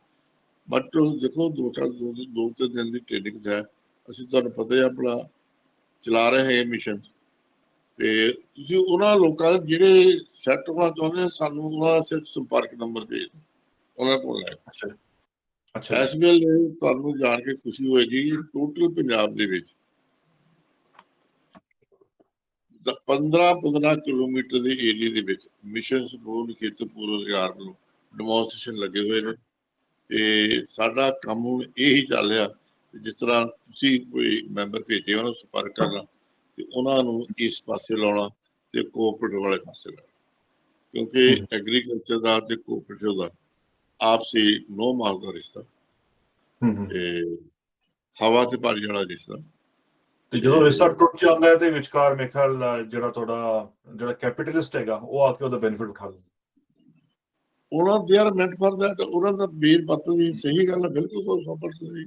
ਬਟ ਦੇਖੋ ਦੋ ਤਿੰਨ ਦਿਨ ਦੀ ਟ੍ਰੇਨਿੰਗ ਹੈ। ਅਸੀਂ ਤੁਹਾਨੂੰ ਪਤਾ ਹੈ ਆਪਣਾ ਚਲਾ ਰਹੇ ਹਾਂ ਮਿਸ਼ਨ, ਤੇ ਤੁਸੀਂ ਉਹਨਾਂ ਲੋਕਾਂ ਦੇ ਜਿਹੜੇ ਸੈੱਟ ਹੋਣਾ ਚਾਹੁੰਦੇ ਸਾਨੂੰ ਉਹਨਾਂ ਸਿਰਫ ਸੰਪਰਕ ਨੰਬਰ ਭੇਜ ਦਿਓ, ਉਹਨਾਂ ਕੋਲ ਲੈ। ਅੱਛਾ, ਇਸ ਵੇਲੇ ਤੁਹਾਨੂੰ ਜਾਣ ਕੇ ਖੁਸ਼ੀ ਹੋਏਗੀ ਟੋਟਲ ਪੰਜਾਬ ਦੇ ਵਿੱਚ 15 ਕਿਲੋਮੀਟਰ ਦੇ ਏਰੀਏ ਦੇ ਵਿੱਚ ਮਿਸ਼ਨ ਸਕੂਲ ਖੇਤਰਪੁਰ ਰੁਜ਼ਗਾਰ ਵੱਲੋਂ ਡੈਮੋਨਸਟ੍ਰੇਸ਼ਨ ਲੱਗੇ ਹੋਏ ਨੇ, ਤੇ ਸਾਡਾ ਕੰਮ ਹੁਣ ਇਹੀ ਚੱਲ ਰਿਹਾ ਜਿਸ ਤਰ੍ਹਾਂ ਤੁਸੀਂ ਕੋਈ ਮੈਂਬਰ ਭੇਜੇ ਉਹਨਾਂ ਨੂੰ ਸੰਪਰਕ ਕਰਨਾ ਤੇ ਉਹਨਾਂ ਨੂੰ ਇਸ ਪਾਸੇ ਲਾਉਣਾ ਤੇ ਕੋਆਪਰੇਟਿਵ ਵਾਲੇ ਪਾਸੇ ਲਾਉਣਾ, ਕਿਉਂਕਿ ਐਗਰੀਕਲਚਰ ਦਾ ਤੇ ਕੋਆਪਰੇਟਿਵ ਦਾ ਆਪਸੀ ਨੋ ਮਾਸ ਦਾ ਰਿਸ਼ਤਾ ਤੇ ਹਵਾ ਤੇ ਪਾਣੀ ਵਾਲਾ ਰਿਸ਼ਤਾ। ਤੇ ਜਦੋਂ ਰਿਸ਼ਤਾ ਟੁੱਟ ਜਾਂਦਾ ਹੈ ਤੇ ਵਿਚਕਾਰ ਮੇਰੇ ਖਿਆਲ ਜਿਹੜਾ ਤੁਹਾਡਾ ਜਿਹੜਾ ਕੈਪੀਟਲਿਸਟ ਹੈਗਾ ਉਹ ਆ ਕੇ ਉਹਦਾ ਬੈਨੀਫਿਟ ਉਠਾ ਲੈਂਦਾ। ਉਹਨਾਂ they are meant for that, ਉਹਨਾਂ ਦਾ ਮੇਨ ਪਰਪਸ ਹੀ ਸਹੀ ਗੱਲ ਹੈ, ਬਿਲਕੁਲ 100% ਸਹੀ।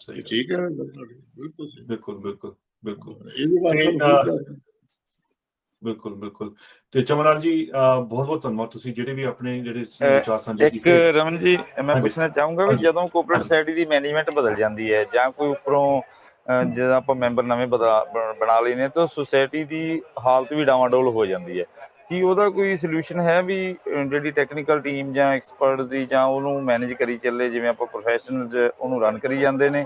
ਸਹੀ ਠੀਕ ਹੈ ਗੱਲ ਤੁਹਾਡੀ, ਬਿਲਕੁਲ ਸਹੀ। ਬਿਲਕੁਲ ਬਿਲਕੁਲ ਬਿਲਕੁਲ ਇਹਦੇ ਬਾਰੇ ਤੇ, ਸਾਨੂੰ ਹੋਰ ਚਾਹੀਦਾ। ਬਿਲਕੁਲ ਬਿਲकुल ਤੇ ਚਮਨਲਾਲ ਜੀ ਬਹੁਤ ਬਹੁਤ ਧੰਨਵਾਦ, ਤੁਸੀਂ ਜਿਹੜੇ ਵੀ ਆਪਣੇ ਜਿਹੜੇ ਵਿਚਾਰ ਸਾਂਝੇ ਇੱਕ ਕੀਤੇ। ਰਮਨ ਜੀ ਮੈਂ ਹਾਂਜੀ, ਪੁੱਛਣਾ ਚਾਹੂੰਗਾ ਵੀ ਹਾਂਜੀ, ਜਦੋਂ ਕੋਆਪਰੇਟਿਵ ਹਾਂਜੀ। ਸੁਸਾਇਟੀ ਦੀ ਮੈਨੇਜਮੈਂਟ ਬਦਲ ਜਾਂਦੀ ਹੈ ਜਾਂ ਕੋਈ ਉੱਪਰੋਂ ਜਦੋਂ ਆਪਾਂ ਮੈਂਬਰ ਨਵੇਂ ਬਣਾ ਲੈਨੇ ਤਾਂ ਸੁਸਾਇਟੀ ਦੀ ਹਾਲਤ ਵੀ ਡਾਵਾਂਡੋਲ ਹੋ ਜਾਂਦੀ ਹੈ, ਕੀ ਉਹਦਾ ਕੋਈ ਸੋਲੂਸ਼ਨ ਹੈ ਵੀ ਜਿਹੜੀ ਟੈਕਨੀਕਲ ਟੀਮ ਜਾਂ ਐਕਸਪਰਟ ਦੀ ਜਾਂ ਉਹਨੂੰ ਮੈਨੇਜ ਕਰੀ ਚੱਲੇ, ਜਿਵੇਂ ਆਪਾਂ ਪ੍ਰੋਫੈਸ਼ਨਲ ਉਹਨੂੰ ਰਨ ਕਰੀ ਜਾਂਦੇ ਨੇ,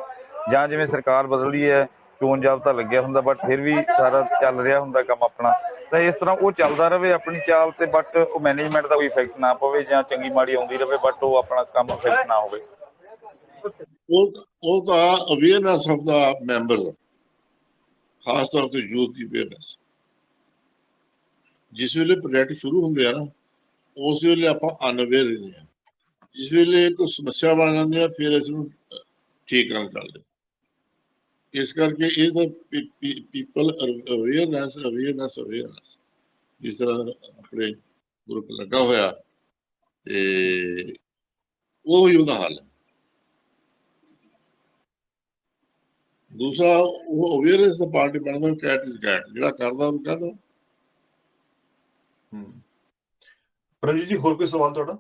ਜਾਂ ਜਿਵੇਂ ਸਰਕਾਰ ਬਦਲਦੀ ਹੈ ਚੋਣ ਜਾਬਤਾ ਲੱਗਿਆ ਹੁੰਦਾ ਬਟ ਫਿਰ ਵੀ ਸਾਰਾ ਚੱਲ ਰਿਹਾ ਹੁੰਦਾ ਕੰਮ ਆਪਣਾ, ਤਾਂ ਇਸ ਤਰ੍ਹਾਂ ਉਹ ਚੱਲਦਾ ਰਹੇ ਆਪਣੀ ਚਾਲ ਤੇ ਬਟ ਉਹ ਮੈਨੇਜਮੈਂਟ ਦਾ ਕੋਈ ਇਫੈਕਟ ਨਾ ਪਵੇ ਜਾਂ ਚੰਗੀ ਮਾੜੀ ਆਉਂਦੀ ਰਹੇ ਬਟ ਉਹ ਆਪਣਾ ਕੰਮ ਇਫੈਕਟ ਨਾ ਹੋਵੇ? ਉਹ ਤਾਂ ਅਵੇਅਰਨੈਸ ਆਫ ਦਾ ਮੈਂਬਰਸ, ਖਾਸ ਤੌਰ ਤੇ ਯੂਥ ਦੀ ਅਵੇਅਰਨੈਸ। ਜਿਸ ਵੇਲੇ ਪ੍ਰੋਜੈਕਟ ਸ਼ੁਰੂ ਹੁੰਦੇ ਆ ਨਾ ਉਸ ਵੇਲੇ ਆਪਾਂ ਅਨਅਵੇਅਰ ਰਹਿੰਦੇ ਹਾਂ, ਜਿਸ ਵੇਲੇ ਕੋਈ ਸਮੱਸਿਆ ਬਣ ਜਾਂਦੀ ਆ ਫਿਰ ਇਸ ਨੂੰ ਠੀਕ ਕਰਨ ਚੱਲਦੇ। ਇਸ ਕਰਕੇ ਇਹ ਤਾਂ ਪੀਪਲ ਅਵੇਅਰਨੈਸ ਜਿਸ ਤਰ੍ਹਾਂ ਆਪਣੇ ਗਰੁੱਪ ਲੱਗਾ ਹੋਇਆ ਤੇ ਉਹ ਹੀ ਉਹਦਾ ਹੱਲ ਹੈ। ਦੂਸਰਾ ਉਹ ਅਵੇਅਰਨੈਸ ਦਾ ਪਾਰਟ ਬਣਦਾ, ਕੈਟ ਇਜ਼ ਕੈਟ, ਜਿਹੜਾ ਕਰਦਾ ਉਹਨੂੰ ਕਹਿ ਦੋ। ਰਣਜੀਤ ਜੀ ਹੋਰ ਕੋਈ ਸਵਾਲ ਤੁਹਾਡਾ?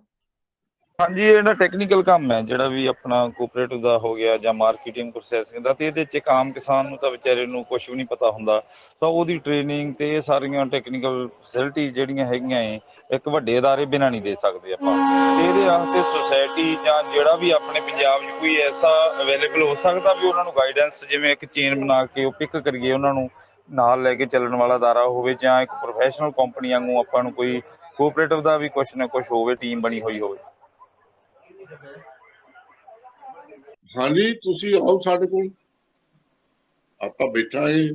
ਹਾਂਜੀ, ਇਹਦਾ ਟੈਕਨੀਕਲ ਕੰਮ ਹੈ ਜਿਹੜਾ ਵੀ ਆਪਣਾ ਕੋਆਪਰੇਟਿਵ ਦਾ ਹੋ ਗਿਆ ਜਾਂ ਮਾਰਕੀਟਿੰਗ ਪ੍ਰੋਸੈਸਿੰਗ ਦਾ, ਤੇ ਇਹਦੇ 'ਚ ਇੱਕ ਆਮ ਕਿਸਾਨ ਨੂੰ ਤਾਂ ਵਿਚਾਰੇ ਨੂੰ ਕੁਝ ਵੀ ਨਹੀਂ ਪਤਾ ਹੁੰਦਾ, ਤਾਂ ਉਹਦੀ ਟ੍ਰੇਨਿੰਗ ਤੇ ਇਹ ਸਾਰੀਆਂ ਟੈਕਨੀਕਲ ਫੈਸਿਲਿਟੀ ਜਿਹੜੀਆਂ ਹੈਗੀਆਂ ਇੱਕ ਵੱਡੇ ਅਦਾਰੇ ਬਿਨਾਂ ਨਹੀਂ ਦੇ ਸਕਦੇ ਆਪਾਂ। ਤੇ ਇਹਦੇ ਵਾਸਤੇ ਸੁਸਾਇਟੀ ਜਾਂ ਜਿਹੜਾ ਵੀ ਆਪਣੇ ਪੰਜਾਬ 'ਚ ਕੋਈ ਐਸਾ ਅਵੇਲੇਬਲ ਹੋ ਸਕਦਾ ਵੀ ਉਹਨਾਂ ਨੂੰ ਗਾਈਡੈਂਸ, ਜਿਵੇਂ ਇੱਕ ਚੇਨ ਬਣਾ ਕੇ ਉਹ ਪਿਕ ਕਰੀਏ, ਉਹਨਾਂ ਨੂੰ ਨਾਲ ਲੈ ਕੇ ਚੱਲਣ ਵਾਲਾ ਅਦਾਰਾ ਹੋਵੇ, ਜਾਂ ਇੱਕ ਪ੍ਰੋਫੈਸ਼ਨਲ ਕੰਪਨੀ ਵਾਂਗੂ ਆਪਾਂ ਨੂੰ ਕੋਈ ਕੋਆਪਰੇਟਿਵ ਦਾ ਵੀ ਕੁਛ ਨਾ ਕੁਛ ਹੋਵੇ, ਟੀਮ ਬਣੀ ਹੋਈ ਹੋਵੇ? ਹਾਂਜੀ, ਤੁਸੀਂ ਆਓ ਸਾਡੇ ਕੋਲ, ਆਪਾਂ ਬੈਠਾਂਗੇ,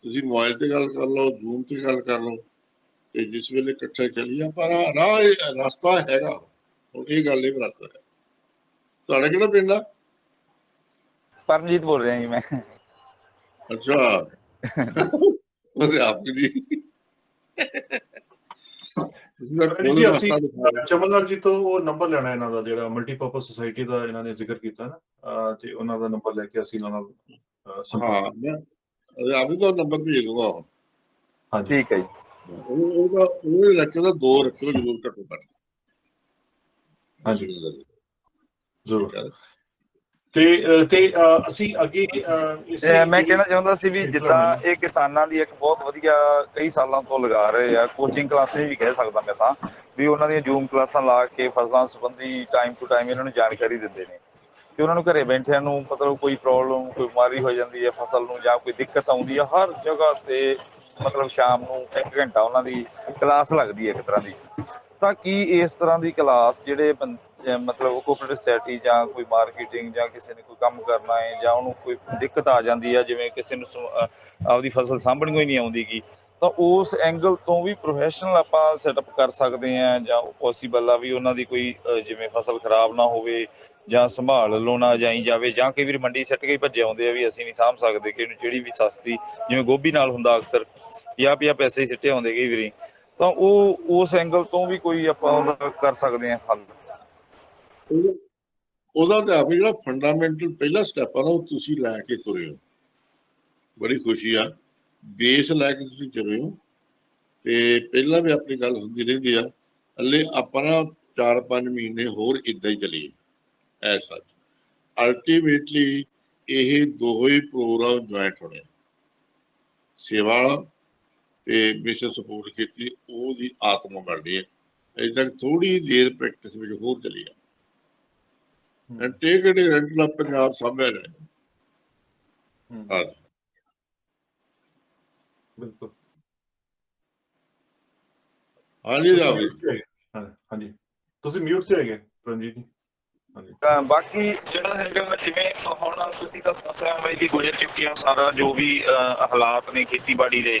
ਤੁਸੀਂ ਮੋਬਾਈਲ ਤੇ ਗੱਲ ਕਰ ਲਓ, ਜ਼ੂਮ ਤੇ ਗੱਲ ਕਰ ਲਓ, ਤੇ ਜਿਸ ਵੇਲੇ ਇਕੱਠੇ ਚੱਲੀਏ। ਪਰ ਰਸਤਾ ਹੈਗਾ, ਹੁਣ ਇਹ ਗੱਲ ਨਹੀਂ ਰਸਤਾ ਹੈ। ਤੁਹਾਡਾ ਕਿਹੜਾ ਪਿੰਡ ਆ? ਪਰਮਜੀਤ ਬੋਲ ਰਿਹਾ ਜੀ ਮੈਂ। ਅੱਛਾ, ਉਹਦੇ ਆਪ ਜੀ ਤੁਸੀਂ ਤਾਂ ਰਣਜੀਤ ਖੁਦ ਜੀ ਅਸੀਂ ਰਸਤਾ ਦਿਖਾ। ਚਮਨਲਾਲ ਜੀ ਤੋਂ ਉਹ ਨੰਬਰ ਲੈਣਾ ਇਹਨਾਂ ਦਾ ਜਿਹੜਾ ਮਲਟੀਪਰਪਸ ਸੁਸਾਇਟੀ ਦਾ ਇਹਨਾਂ ਨੇ ਜ਼ਿਕਰ ਕੀਤਾ ਨਾ, ਤੇ ਉਹਨਾਂ ਦਾ ਨੰਬਰ ਲੈ ਕੇ ਅਸੀਂ ਇਹਨਾਂ ਨਾਲ ਸੰਪਰਕ ਹਾਂ, ਮੈਂ ਆਪ ਦਾ ਨੰਬਰ ਭੇਜ ਦੂੰਗਾ। ਹਾਂਜੀ ਠੀਕ ਹੈ ਜੀ। ਉਹ ਲੈਕਚਰ ਦਾ 2 ਰੱਖਿਓ ਜ਼ਰੂਰ, ਘੱਟੋ ਘੱਟ। ਹਾਂਜੀ ਠੀਕ ਜ਼ਰੂਰ। ਹੈ। ਤੇ ਅਸੀਂ ਅੱਗੇ ਇਸੇ ਮੈਂ ਜਿਹੜੀ ਕਹਿਣਾ ਚਾਹੁੰਦਾ ਸੀ ਵੀ ਸ਼੍ਰृंखला ਜਿੱਦਾਂ में ਇਹ ਕਿਸਾਨਾਂ ਦੀ ਇੱਕ ਬਹੁਤ ਵਧੀਆ ਕਈ ਸਾਲਾਂ ਤੋਂ ਲਗਾ ਰਹੇ ਆ ਕੋਚਿੰਗ ਕਲਾਸਿਸ ਵੀ ਕਹਿ ਸਕਦਾ ਮੈਂ ਤਾਂ, ਵੀ ਉਹਨਾਂ ਦੀਆਂ ਜ਼ੂਮ ਕਲਾਸਾਂ ਲਾ ਕੇ ਫਸਲਾਂ ਸੰਬੰਧੀ ਟਾਈਮ ਟੂ ਟਾਈਮ ਇਹਨਾਂ ਨੂੰ ਜਾਣਕਾਰੀ ਦਿੰਦੇ ਨੇ, ਤੇ ਉਹਨਾਂ ਨੂੰ ਘਰੇ ਬੈਠਿਆਂ ਨੂੰ ਮਤਲਬ ਕੋਈ ਪ੍ਰੋਬਲਮ, ਕੋਈ ਬਿਮਾਰੀ ਹੋ ਜਾਂਦੀ ਹੈ ਫਸਲ ਨੂੰ ਜਾਂ ਕੋਈ ਦਿੱਕਤ ਆਉਂਦੀ ਹੈ, ਹਰ ਜਗ੍ਹਾ ਤੇ ਮਤਲਬ ਸ਼ਾਮ ਨੂੰ 1 ਘੰਟਾ ਉਹਨਾਂ ਦੀ ਕਲਾਸ ਲੱਗਦੀ ਹੈ ਇੱਕ ਤਰ੍ਹਾਂ ਦੀ। ਤਾਂ ਕੀ ਇਸ ਤਰ੍ਹਾਂ ਦੀ ਕਲਾਸ ਜਿਹੜੇ ਮਤਲਬ ਕੋਆਪਰੇਟਿਵ ਸੁਸਾਇਟੀ ਜਾਂ ਕੋਈ ਮਾਰਕੀਟਿੰਗ ਜਾਂ ਕਿਸੇ ਨੇ ਕੋਈ ਕੰਮ ਕਰਨਾ ਹੈ ਜਾਂ ਉਹਨੂੰ ਕੋਈ ਦਿੱਕਤ ਆ ਜਾਂਦੀ ਹੈ, ਜਿਵੇਂ ਕਿਸੇ ਨੂੰ ਆਪਦੀ ਫਸਲ ਸਾਂਭਣੀ ਹੀ ਨਹੀਂ ਆਉਂਦੀ ਗੀ, ਤਾਂ ਉਸ ਐਂਗਲ ਤੋਂ ਵੀ ਪ੍ਰੋਫੈਸ਼ਨਲ ਆਪਾਂ ਸੈਟਅਪ ਕਰ ਸਕਦੇ ਹਾਂ, ਜਾਂ ਪੋਸੀਬਲ ਆ ਵੀ ਉਹਨਾਂ ਦੀ ਕੋਈ ਜਿਵੇਂ ਫਸਲ ਖਰਾਬ ਨਾ ਹੋਵੇ ਜਾਂ ਸੰਭਾਲ ਲਓ ਨਾ ਜਾਈ ਜਾਵੇ, ਜਾਂ ਕਈ ਵਾਰੀ ਮੰਡੀ ਸੱਟ ਕੇ ਭੱਜੇ ਆਉਂਦੇ ਆ ਵੀ ਅਸੀਂ ਨਹੀਂ ਸਾਂਭ ਸਕਦੇ, ਕਿ ਇਹਨੂੰ ਜਿਹੜੀ ਵੀ ਸਸਤੀ ਜਿਵੇਂ ਗੋਭੀ ਨਾਲ ਹੁੰਦਾ ਅਕਸਰ 50 ਪੈਸੇ ਹੀ ਸਿੱਟੇ ਆਉਂਦੇ ਕਈ ਵਾਰੀ, ਤਾਂ ਉਹ ਉਸ ਐਂਗਲ ਤੋਂ ਵੀ ਕੋਈ ਆਪਾਂ ਉਹਦਾ ਕਰ ਸਕਦੇ ਹਾਂ ਹੱਲ? ਉਹਦਾ ਤਾਂ ਆਪ ਜਿਹੜਾ ਫੰਡਾਮੈਂਟਲ ਪਹਿਲਾ ਸਟੈਪ ਆ ਨਾ, ਉਹ ਤੁਸੀਂ ਲੈ ਕੇ ਤੁਰੇ ਹੋ। ਬੜੀ ਖੁਸ਼ੀ ਆ, ਬੇਸ ਲੈ ਕੇ ਤੁਸੀਂ ਤੁਰੇ ਹੋ। ਤੇ ਪਹਿਲਾਂ ਵੀ ਆਪਣੀ ਗੱਲ ਹੁੰਦੀ ਰਹਿੰਦੀ ਆ, ਹਲੇ ਆਪਾਂ ਨਾ 4-5 ਮਹੀਨੇ ਹੋਰ ਇਦਾਂ ਹੀ ਚੱਲੀਏ ਐਸਾ। ਅਲਟੀਮੇਟਲੀ ਇਹ ਦੋਹੇ ਪ੍ਰੋਗਰਾਮ ਜੁਆਇੰਟ ਹੋਣੇ, ਸੇਵਾ ਵਾਲਾ ਤੇ ਮਿਸ਼ਨ ਸਪੋਰਟ ਖੇਤੀ, ਉਹਦੀ ਆਤਮਾ ਬਣਨੀ ਹੈ। ਅਜੇ ਤੱਕ ਥੋੜੀ ਦੇਰ ਪ੍ਰੈਕਟਿਸ ਵਿੱਚ ਹੋਰ ਚੱਲੀ ਆ, and take it rental Punjab ਸਾਹਮਣੇ ਰਹੇ। ਬਿਲਕੁਲ। ਹਾਂਜੀ ਤੁਸੀਂ ਮਿਊਟ ਤੇ ਹੈਗੇ। ਹਾਂਜੀ ਤੁਸੀਂ ਮਿਊਟ ਤੇ ਹੈਗੇ ਰਣਜੀਤ ਜੀ। ਹਾਂਜੀ ਬਾਕੀ ਜਿਹੜਾ ਹੈਗਾ ਜਿਵੇਂ ਹੁਣ ਤੁਸੀਂ ਤਾਂ ਸਮੱਸਿਆ ਹੋਈ ਦੀ ਗੁਜ਼ਰ ਚੁੱਕੀ ਆ ਸਾਰਾ ਜੋ ਵੀ ਹਾਲਾਤ ਨੇ ਖੇਤੀਬਾੜੀ ਦੇ,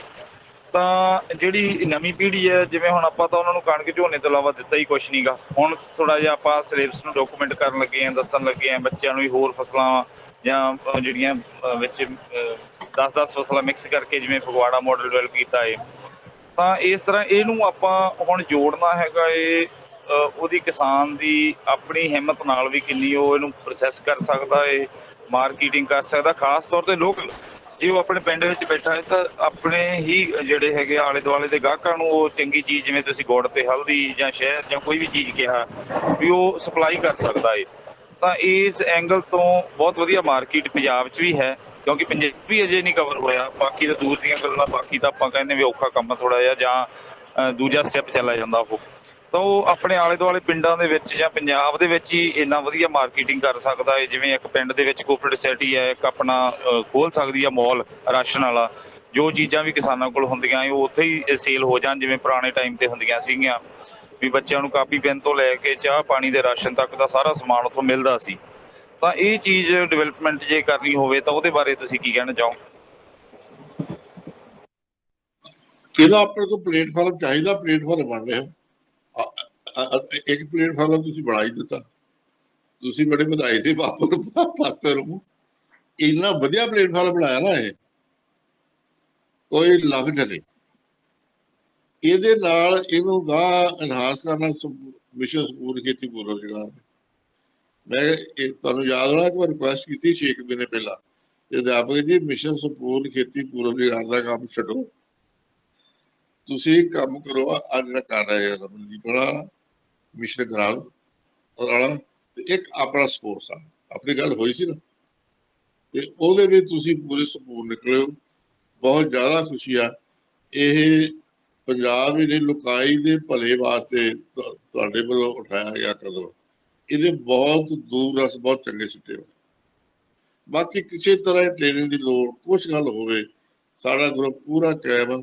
ਤਾਂ ਜਿਹੜੀ ਨਵੀਂ ਪੀੜ੍ਹੀ ਹੈ ਜਿਵੇਂ ਹੁਣ ਆਪਾਂ ਤਾਂ ਉਹਨਾਂ ਨੂੰ ਕਣਕ ਝੋਨੇ ਤੋਂ ਇਲਾਵਾ ਦਿੱਤਾ ਹੀ ਕੁਛ ਨਹੀਂ ਗਾ। ਹੁਣ ਥੋੜ੍ਹਾ ਜਿਹਾ ਆਪਾਂ ਸਿਲੇਬਸ ਨੂੰ ਡਾਕੂਮੈਂਟ ਕਰਨ ਲੱਗੇ ਹਾਂ, ਦੱਸਣ ਲੱਗੇ ਹਾਂ ਬੱਚਿਆਂ ਨੂੰ ਵੀ ਹੋਰ ਫਸਲਾਂ ਜਾਂ ਜਿਹੜੀਆਂ ਵਿੱਚ 10-10 ਫਸਲਾਂ ਮਿਕਸ ਕਰਕੇ ਜਿਵੇਂ ਫਗਵਾੜਾ ਮਾਡਲ ਡਿਵੈਲਪ ਕੀਤਾ ਹੈ। ਤਾਂ ਇਸ ਤਰ੍ਹਾਂ ਇਹਨੂੰ ਆਪਾਂ ਹੁਣ ਜੋੜਨਾ ਹੈਗਾ ਇਹ ਉਹਦੀ ਕਿਸਾਨ ਦੀ ਆਪਣੀ ਹਿੰਮਤ ਨਾਲ ਵੀ ਕਿੰਨੀ ਉਹ ਇਹਨੂੰ ਪ੍ਰੋਸੈਸ ਕਰ ਸਕਦਾ ਹੈ, ਮਾਰਕੀਟਿੰਗ ਕਰ ਸਕਦਾ, ਖਾਸ ਤੌਰ 'ਤੇ ਲੋਕਲ। ਜੇ ਉਹ ਆਪਣੇ ਪਿੰਡ ਵਿੱਚ ਬੈਠਾ ਹੈ ਤਾਂ ਆਪਣੇ ਹੀ ਜਿਹੜੇ ਹੈਗੇ ਆਲੇ ਦੁਆਲੇ ਦੇ ਗਾਹਕਾਂ ਨੂੰ ਉਹ ਚੰਗੀ ਚੀਜ਼, ਜਿਵੇਂ ਤੁਸੀਂ ਗੁੜ ਤੇ ਹਲਦੀ ਜਾਂ ਸ਼ਹਿਦ ਜਾਂ ਕੋਈ ਵੀ ਚੀਜ਼ ਕਿਹਾ, ਵੀ ਉਹ ਸਪਲਾਈ ਕਰ ਸਕਦਾ ਹੈ। ਤਾਂ ਇਸ ਐਂਗਲ ਤੋਂ ਬਹੁਤ ਵਧੀਆ ਮਾਰਕੀਟ ਪੰਜਾਬ 'ਚ ਵੀ ਹੈ, ਕਿਉਂਕਿ ਪੰਜਾਬ ਵੀ ਅਜੇ ਨਹੀਂ ਕਵਰ ਹੋਇਆ। ਬਾਕੀ ਤਾਂ ਦੂਰ ਦੀਆਂ ਗੱਲਾਂ, ਬਾਕੀ ਤਾਂ ਆਪਾਂ ਕਹਿੰਦੇ ਵੀ ਔਖਾ ਕੰਮ ਥੋੜ੍ਹਾ ਜਿਹਾ, ਜਾਂ ਦੂਜਾ ਸਟੈਪ ਚੱਲਿਆ ਜਾਂਦਾ ਉਹ। ਤਾਂ ਉਹ ਆਪਣੇ ਆਲੇ ਦੁਆਲੇ ਪਿੰਡਾਂ ਦੇ ਵਿੱਚ ਜਾਂ ਪੰਜਾਬ ਦੇ ਵਿੱਚ ਹੀ ਇੰਨਾ ਵਧੀਆ ਮਾਰਕੀਟਿੰਗ ਕਰ ਸਕਦਾ ਹੈ। ਜਿਵੇਂ ਇੱਕ ਪਿੰਡ ਦੇ ਵਿੱਚ ਕੋਆਪਰੇਟਿਵ ਸੋਸਾਇਟੀ ਹੈ, ਇੱਕ ਆਪਣਾ ਖੋਲ੍ਹ ਸਕਦੀ ਹੈ ਮਾਲ ਰਾਸ਼ਨ ਵਾਲਾ। ਜੋ ਚੀਜ਼ਾਂ ਵੀ ਕਿਸਾਨਾਂ ਕੋਲ ਹੁੰਦੀਆਂ ਉਹ ਉੱਥੇ ਹੀ ਸੇਲ ਹੋ ਜਾਣ, ਜਿਵੇਂ ਪੁਰਾਣੇ ਟਾਈਮ 'ਤੇ ਹੁੰਦੀਆਂ ਸੀਗੀਆਂ ਵੀ ਬੱਚਿਆਂ ਨੂੰ ਕਾਪੀ ਪੈਨ ਤੋਂ ਲੈ ਕੇ ਚਾਹ ਪਾਣੀ ਦੇ ਰਾਸ਼ਨ ਤੱਕ ਦਾ ਸਾਰਾ ਸਮਾਨ ਉੱਥੋਂ ਮਿਲਦਾ ਸੀ। ਤਾਂ ਇਹ ਚੀਜ਼ ਡਿਵੈਲਪਮੈਂਟ ਜੇ ਕਰਨੀ ਹੋਵੇ ਤਾਂ ਉਹਦੇ ਬਾਰੇ ਤੁਸੀਂ ਕੀ ਕਹਿਣਾ ਚਾਹੋ? ਇਹਦਾ ਆਪਣੇ ਕੋਲ ਪਲੇਟਫਾਰਮ ਚਾਹੀਦਾ, ਪਲੇਟਫਾਰਮ ਬਣ ਰਿਹਾ। ਇੱਕ ਪਲੇਟਫਾਰਮ ਤੁਸੀਂ ਬਣਾ ਹੀ ਦਿੱਤਾ, ਤੁਸੀਂ ਬੜੇ ਵਧਾਈ ਦੇ ਪਾਤਰ ਨੂੰ। ਇੰਨਾ ਵਧੀਆ ਪਲੇਟਫਾਰਮ ਬਣਾਇਆ ਨਾ, ਇਹ ਕੋਈ ਲਫ਼ਜ਼ ਨਹੀਂ। ਇਹਦੇ ਨਾਲ ਇਹਨੂੰ ਗਾਹ ਐਨਹਾਂਸ ਕਰਨਾ, ਮਿਸ਼ਨ ਸਕੂਲ ਖੇਤੀ ਪੂਰਵ ਰੁਜ਼ਗਾਰ। ਮੈਂ ਤੁਹਾਨੂੰ ਯਾਦ ਹੋਣਾ ਕਿ ਮੈਂ ਰਿਕੁਐਸਟ ਕੀਤੀ 6 ਮਹੀਨੇ ਪਹਿਲਾਂ, ਅਧਿਆਪਕ ਜੀ ਮਿਸ਼ਨ ਸੰਪੂਰਨ ਖੇਤੀ ਪੂਰਵ ਰੁਜ਼ਗਾਰ ਦਾ ਕੰਮ ਛੱਡੋ, ਤੁਸੀਂ ਕੰਮ ਕਰੋ ਆ ਜਿਹੜਾ ਕਰ ਰਹੇ ਹੋ ਰਮਨਦੀਪ ਵਾਲਾ, ਮਿਸ਼ਨ ਗਰਾਲ ਵਾਲਾ, ਤੇ ਇੱਕ ਆਪਣਾ ਸਪੋਰਟਸ ਆ। ਆਪਣੀ ਗੱਲ ਹੋਈ ਸੀ ਨਾ, ਤੇ ਉਹਦੇ ਵਿੱਚ ਤੁਸੀਂ ਪੂਰੇ ਸਪੂਰ ਨਿਕਲੇ ਹੋ। ਬਹੁਤ ਜ਼ਿਆਦਾ ਖੁਸ਼ੀ ਆ। ਇਹ ਪੰਜਾਬ ਹੀ ਨਹੀਂ, ਲੁਕਾਈ ਦੇ ਭਲੇ ਵਾਸਤੇ ਤੁਹਾਡੇ ਵੱਲੋਂ ਉਠਾਇਆ ਗਿਆ ਕਦਮ, ਇਹਦੇ ਬਹੁਤ ਦੂਰ ਰਸ ਬਹੁਤ ਚੰਗੇ ਸਿੱਟੇ ਹੋਏ। ਬਾਕੀ ਕਿਸੇ ਤਰ੍ਹਾਂ ਦੀ ਟ੍ਰੇਨਿੰਗ ਦੀ ਲੋੜ, ਕੁਛ ਗੱਲ ਹੋਵੇ, ਸਾਡਾ ਗਰੁੱਪ ਪੂਰਾ ਕਾਇਮ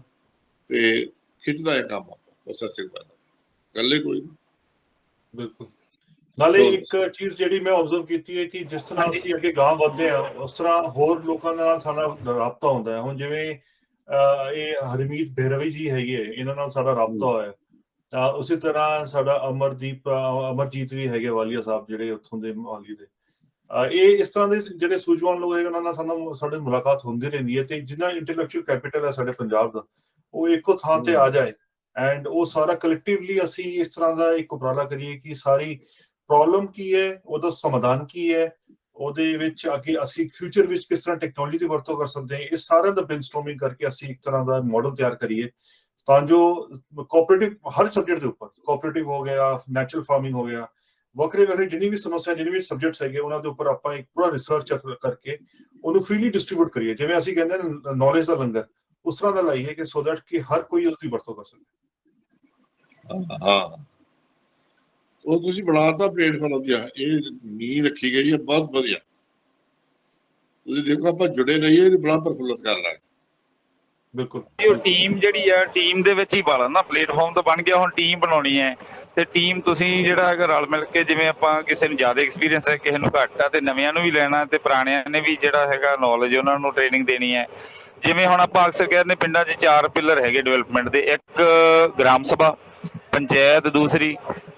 ਤੇ ਖਿੱਚਦਾ ਹੈ ਕੰਮ ਆਪਾਂ। ਸੱਚੀ ਗੱਲ ਹੀ ਕੋਈ ਨਹੀਂ। ਬਿਲਕੁਲ। ਨਾਲੇ ਇੱਕ ਚੀਜ਼ ਜਿਹੜੀ ਮੈਂ ਆਬਜ਼ਰਵ ਕੀਤੀ ਹੈ ਕਿ ਜਿਸ ਤਰ੍ਹਾਂ ਅਸੀਂ ਅੱਗੇ ਗਾਂਹ ਵੱਧਦੇ ਹਾਂ, ਉਸ ਤਰ੍ਹਾਂ ਹੋਰ ਲੋਕਾਂ ਨਾਲ ਸਾਡਾ ਰਾਬਤਾ ਹੁੰਦਾ ਹੈ। ਹੁਣ ਜਿਵੇਂ ਇਹ ਹਰਮੀਤ ਭੈਰਵੀ ਜੀ ਹੈਗੇ, ਇਹਨਾਂ ਨਾਲ ਸਾਡਾ ਰਾਬਤਾ ਹੋਇਆ। ਉਸੇ ਤਰ੍ਹਾਂ ਸਾਡਾ ਅਮਰਜੀਤ ਵੀ ਹੈਗੇ, ਵਾਲੀਆ ਸਾਹਿਬ ਜਿਹੜੇ ਉੱਥੋਂ ਦੇ ਮੋਹਾਲੀ ਦੇ। ਇਹ ਇਸ ਤਰ੍ਹਾਂ ਦੇ ਜਿਹੜੇ ਸੂਝਵਾਨ ਲੋਕ ਹੈਗੇ, ਉਹਨਾਂ ਨਾਲ ਸਾਡੀ ਮੁਲਾਕਾਤ ਹੁੰਦੀ ਰਹਿੰਦੀ ਹੈ। ਤੇ ਜਿੰਨਾ ਇੰਟੈਲੈਕਚੁਅਲ ਕੈਪੀਟਲ ਹੈ ਸਾਡੇ ਪੰਜਾਬ ਦਾ, ਉਹ ਇੱਕੋ ਥਾਂ ਤੇ ਆ ਜਾਏ ਐਂਡ ਉਹ ਸਾਰਾ ਕਲੈਕਟਿਵਲੀ ਅਸੀਂ ਇਸ ਤਰ੍ਹਾਂ ਦਾ ਇੱਕ ਉਪਰਾਲਾ ਕਰੀਏ ਕਿ ਸਾਰੀ ਪ੍ਰੋਬਲਮ ਕੀ ਹੈ, ਉਹਦਾ ਸਮਾਧਾਨ ਕੀ ਹੈ, ਉਹਦੇ ਵਿੱਚ ਅੱਗੇ ਅਸੀਂ ਫਿਊਚਰ ਵਿੱਚ ਕਿਸ ਤਰ੍ਹਾਂ ਟੈਕਨੋਲੋਜੀ ਦੀ ਵਰਤੋਂ ਕਰ ਸਕਦੇ ਹਾਂ, ਇਹ ਸਾਰਿਆਂ ਦਾ ਬ੍ਰੇਨਸਟੋਰਮਿੰਗ ਕਰਕੇ ਅਸੀਂ ਇੱਕ ਤਰ੍ਹਾਂ ਦਾ ਮਾਡਲ ਤਿਆਰ ਕਰੀਏ, ਤਾਂ ਜੋ ਕੋਆਪਰੇਟਿਵ ਹਰ ਸਬਜੈਕਟ ਦੇ ਉੱਪਰ, ਕੋਆਪਰੇਟਿਵ ਹੋ ਗਿਆ, ਨੈਚੁਰਲ ਫਾਰਮਿੰਗ ਹੋ ਗਿਆ, ਵੱਖਰੇ ਜਿੰਨੀ ਵੀ ਸਮੱਸਿਆ, ਜਿੰਨੇ ਵੀ ਸਬਜੈਕਟਸ ਹੈਗੇ, ਉਹਨਾਂ ਦੇ ਉੱਪਰ ਆਪਾਂ ਇੱਕ ਪੂਰਾ ਰਿਸਰਚ ਕਰਕੇ ਉਹਨੂੰ ਫ੍ਰੀਲੀ ਡਿਸਟਰੀਬਿਊਟ ਕਰੀਏ। ਜਿਵੇਂ ਅਸੀਂ ਕਹਿੰਦੇ ਨੇ ਨੌਲੇਜ ਦਾ ਲੰਗਰ, ਉਸ ਤਰ੍ਹਾਂ ਦਾ ਲਾਈਏ ਕਿ ਸੋ ਦੈਟ ਕਿ ਹਰ ਕੋਈ ਉਸਦੀ ਵਰਤੋਂ ਕਰ ਸਕੇ। ਹਾਂ, ਉਹ ਤੁਸੀਂ ਬਣਾਤਾ ਪਲੇਟਫਾਰਮ ਵਧੀਆ, ਇਹ ਨੀਂਹ ਰੱਖੀ ਗਈ ਹੈ, ਬਹੁਤ ਵਧੀਆ। ਤੁਸੀਂ ਦੇਖੋ ਆਪਾਂ ਜੁੜੇ ਰਹੀਏ, ਬੜਾ ਪ੍ਰਫੁੱਲਤ ਕਰ ਰਹੇ। ਬਿਲਕੁਲ। ਉਹ ਟੀਮ ਜਿਹੜੀ ਆ, ਟੀਮ ਦੇ ਵਿੱਚ ਹੀ ਪਾ ਲੈਣਾ। ਪਲੇਟਫਾਰਮ ਤਾਂ ਬਣ ਗਿਆ, ਹੁਣ ਟੀਮ ਬਣਾਉਣੀ ਹੈ। ਤੇ ਟੀਮ ਤੁਸੀਂ ਜਿਹੜਾ ਹੈਗਾ ਰਲ ਮਿਲ ਕੇ, ਜਿਵੇਂ ਆਪਾਂ ਕਿਸੇ ਨੂੰ ਜ਼ਿਆਦਾ ਐਕਸਪੀਰੀਅੰਸ ਹੈ, ਕਿਸੇ ਨੂੰ ਘੱਟ ਆ, ਤੇ ਨਵਿਆਂ ਨੂੰ ਵੀ ਲੈਣਾ ਤੇ ਪੁਰਾਣਿਆਂ ਨੇ ਵੀ ਜਿਹੜਾ ਹੈਗਾ ਨੌਲੇਜ ਉਹਨਾਂ ਨੂੰ ਟ੍ਰੇਨਿੰਗ ਦੇਣੀ ਹੈ। ਜਿਵੇਂ ਹੁਣ ਆਪਾਂ ਅਕਸਰ ਕਹਿੰਦੇ ਪਿੰਡਾਂ 'ਚ 4 ਪਿੱਲਰ ਹੈਗੇ ਡਿਵੈਲਪਮੈਂਟ ਦੇ, ਇੱਕ ਗ੍ਰਾਮ ਸਭਾ, ਪੰਚਾਇਤ ਦੂਸਰੀ,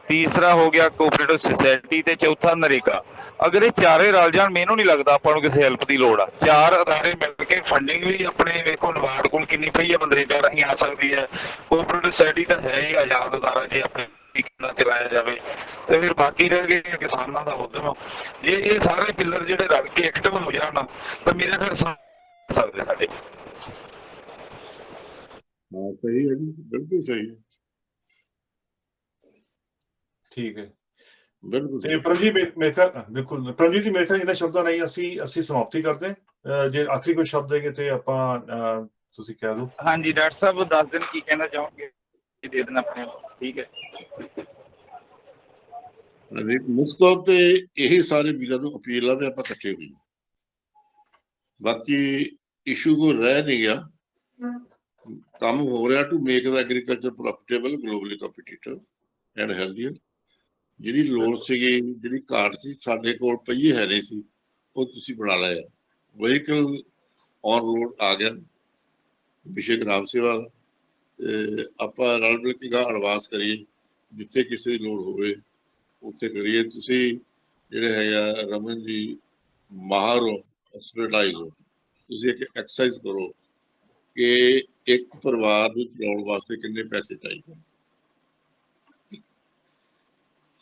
ਤੀਸਰਾ ਹੋ ਗਿਆ ਕੋਆਪਰੇਟਿਵ ਸੁਸਾਇਟੀ, ਤੇ ਚੌਥਾ ਨਰੇਗਾ। ਅਗਰ ਇਹ ਚਾਰੇ ਰਲ ਜਾਣ, ਮੈਨੂੰ ਨਹੀਂ ਲੱਗਦਾ ਆਪਾਂ ਨੂੰ ਕਿਸੇ ਹੈਲਪ ਦੀ ਲੋੜ ਆ। 4 ਅਦਾਰੇ ਮਿਲ ਕੇ ਫੰਡਿੰਗ ਵੀ ਆਪਣੇ ਵੇਖੋ, ਨਵਾਰਡ ਕੋਲ ਕਿੰਨੀ ਪਈ ਹੈ, ਮਨਰੇਗਾ ਰਾਹੀਂ ਆ ਸਕਦੀ ਹੈ। ਕੋਆਪਰੇਟਿਵ ਸੁਸਾਇਟੀ ਤਾਂ ਹੈ ਹੀ ਆਜ਼ਾਦ ਅਦਾਰਾ, ਜੇ ਆਪਣੇ ਨਾਲ ਚਲਾਇਆ ਜਾਵੇ। ਤੇ ਫਿਰ ਬਾਕੀ ਰਹਿ ਗਏ ਕਿਸਾਨਾਂ ਦਾ ਉਦਮ। ਜੇ ਇਹ ਸਾਰੇ ਪਿੱਲਰ ਜਿਹੜੇ ਰਲ ਕੇ ਐਕਟਿਵ ਹੋ ਜਾਣ ਤਾਂ ਮੇਰੇ ਖਿਆਲ ਸਕਦੇ ਸਾਡੇ। ਹਾਂ ਸਹੀ ਹੈ ਜੀ, ਬਿਲਕੁਲ ਸਹੀ ਹੈ। ਠੀਕ ਹੈ। ਬਿਲਕੁਲ ਤੇ ਪ੍ਰਭਜੀਤ ਮੇਰੇ ਖਿਆਲ, ਬਿਲਕੁਲ ਪ੍ਰਭਜੀਤ ਜੀ, ਮੇਰੇ ਖਿਆਲ ਇਹਨਾਂ ਸ਼ਬਦਾਂ ਨਹੀਂ ਅਸੀਂ ਸਮਾਪਤੀ ਕਰਦੇ। ਜੇ ਆਖਰੀ ਕੋਈ ਸ਼ਬਦ ਹੈਗੇ ਤੇ ਆਪਾਂ ਤੁਸੀਂ ਕਹਿ ਦਿਓ। ਹਾਂਜੀ ਡਾਕਟਰ ਸਾਹਿਬ, ਦੱਸ ਦਿਨ ਕੀ ਕਹਿਣਾ ਚਾਹੋਗੇ, ਦੇ ਦੇਣਾ ਆਪਣੇ। ਠੀਕ ਹੈ। ਮੁੱਖ ਤੌਰ ਤੇ ਇਹੀ ਸਾਰੇ ਵੀਰਾਂ ਨੂੰ ਅਪੀਲ ਆ ਵੀ ਆਪਾਂ ਇਕੱਠੇ ਹੋਈਏ। ਬਾਕੀ ਇਸ਼ੂ ਕੋਈ ਰਹਿ ਨਹੀਂ ਗਿਆ, ਕੰਮ ਹੋ ਰਿਹਾ to make the agriculture profitable, globally competitive and healthier. ਜਿਹੜੀ ਲੋੜ ਸੀਗੀ, ਜਿਹੜੀ ਘਾਟ ਸੀ ਸਾਡੇ ਕੋਲ ਪਈਏ ਹੈ ਨਹੀਂ ਸੀ, ਉਹ ਤੁਸੀਂ ਬਣਾ ਲਿਆ। ਵਹੀਕਲ ਔਨ ਰੋਡ ਆ ਗਿਆ ਵਿਸ਼ੇ ਗ੍ਰਾਮ ਸੇਵਾ ਦਾ। ਤੇ ਆਪਾਂ ਰਲ ਮਿਲ ਕੇ ਐਡਵਾਂਸ ਕਰੀਏ, ਜਿੱਥੇ ਕਿਸੇ ਦੀ ਲੋੜ ਹੋਵੇ ਉੱਥੇ ਕਰੀਏ। ਤੁਸੀਂ ਜਿਹੜੇ ਹੈ ਆ ਰਮਨ ਜੀ ਮਾਹਰ ਹੋ, ਐਕਸਪਰਟਾਈਜ਼ ਹੋ, ਤੁਸੀਂ ਇੱਕ ਐਕਸਰਸਾਈਜ਼ ਕਰੋ ਕਿ ਇੱਕ ਪਰਿਵਾਰ ਨੂੰ ਚਲਾਉਣ ਵਾਸਤੇ ਕਿੰਨੇ ਪੈਸੇ ਚਾਹੀਦੇ।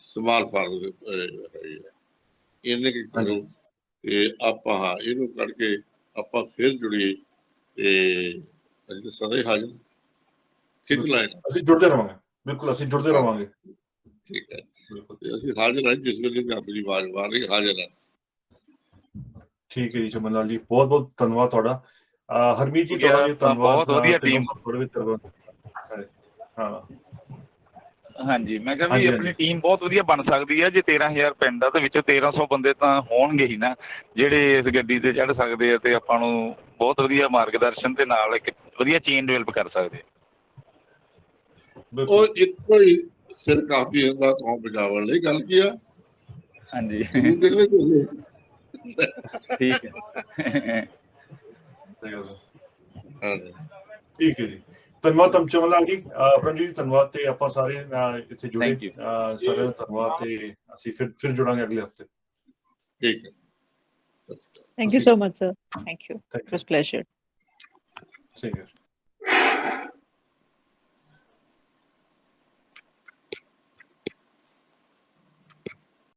ਸਮਾਲ ਫਾਰਮ ਇਹਨੇ ਕੀ ਕਰੋ ਤੇ ਆਪਾਂ ਇਹਨੂੰ ਕੱਢ ਕੇ ਆਪਾਂ ਫਿਰ ਜੁੜੀਏ ਤੇ ਅਸੀਂ ਤਾਂ ਸਦਾ ਹੀ ਹਾਜ਼ਰ ਖਿੱਚ ਲਾਏ। ਅਸੀਂ ਜੁੜਦੇ ਰਵਾਂਗੇ, ਬਿਲਕੁਲ ਅਸੀਂ ਜੁੜਦੇ ਰਵਾਂਗੇ। ਠੀਕ ਹੈ, ਬਿਲਕੁਲ ਤੇ ਅਸੀਂ ਹਾਜ਼ਰ ਹਾਂ ਜਿਸ ਵੇਲੇ ਦੀ ਆਪਣੀ ਆਵਾਜ਼ ਮਾਰ ਰਹੀ ਹਾਜ਼ਰ ਹਾਂ। ਠੀਕ ਹੈ ਜੀ ਚਮਨ ਲਾਲ ਜੀ, ਬਹੁਤ ਬਹੁਤ ਧੰਨਵਾਦ ਤੁਹਾਡਾ। ਹਰਮੀਤ ਜੀ ਵਧੀਆ, ਤੁਹਾਡਾ ਵੀ ਧੰਨਵਾਦ। ਬਹੁਤ ਵਧੀਆ ਤੈਨੂੰ team। ਥੋੜ੍ਹੇ ਵੀ ਧੰਨਵਾਦ। ਹਾਂ ਹਾਂਜੀ, ਮੈਂ ਕਿਹਾ ਵੀ ਹਾਂਜੀ, ਆਪਣੀ ਹਾਂਜੀ। ਟੀਮ ਬਹੁਤ ਵਧੀਆ ਬਣ ਸਕਦੀ ਹੈ ਜੇ 13,000 ਪਿੰਡ ਆ ਤੇ ਵਿੱਚੋਂ 1,300 ਬੰਦੇ ਤਾਂ ਹੋਣਗੇ ਹੀ ਨਾ, ਜਿਹੜੇ ਇਸ ਗੱਡੀ ਤੇ ਚੜ੍ਹ ਸਕਦੇ ਆ ਤੇ ਆਪਾਂ ਨੂੰ ਬਹੁਤ ਵਧੀਆ ਮਾਰਗਦਰਸ਼ਨ ਦੇ ਨਾਲ ਇੱਕ ਵਧੀਆ ਚੇਨ ਡਿਵੈਲਪ ਕਰ ਸਕਦੇ ਆ। ਬਿਲਕੁਲ ਉਹ ਇੱਕੋ ਹੀ ਸਿਰ ਕਾਫੀ ਹੁੰਦਾ ਕੌਮ ਬਚਾਉਣ ਲਈ। ਗੱਲ ਕੀ ਆ, ਹਾਂਜੀ ਤੂੰ ਕਿਹੜੇ ਕੋਲੇ ਠੀਕ ਹੈ। ਸਹੀ ਗੱਲ ਹੈ। ਹਾਂਜੀ ਠੀਕ ਹੈ ਜੀ, ਧੰਨਵਾਦ ਚਮਨ ਲਾਲ ਜੀ, ਪ੍ਰਣਜੀਤ ਜੀ ਧੰਨਵਾਦ। ਤੇ ਆਪਾਂ ਸਾਰੇ ਇੱਥੇ ਜੁੜੇ, Thank you. ਸਾਰਿਆਂ ਦਾ ਧੰਨਵਾਦ। ਤੇ ਅਸੀਂ ਫਿਰ ਜੁੜਾਂਗੇ ਅਗਲੇ ਹਫਤੇ। ਠੀਕ ਹੈ, ਸਤਿ ਸ਼੍ਰੀ ਅਕਾਲ। Thank you so much, sir. Thank you. Thank It was pleasure. Same here.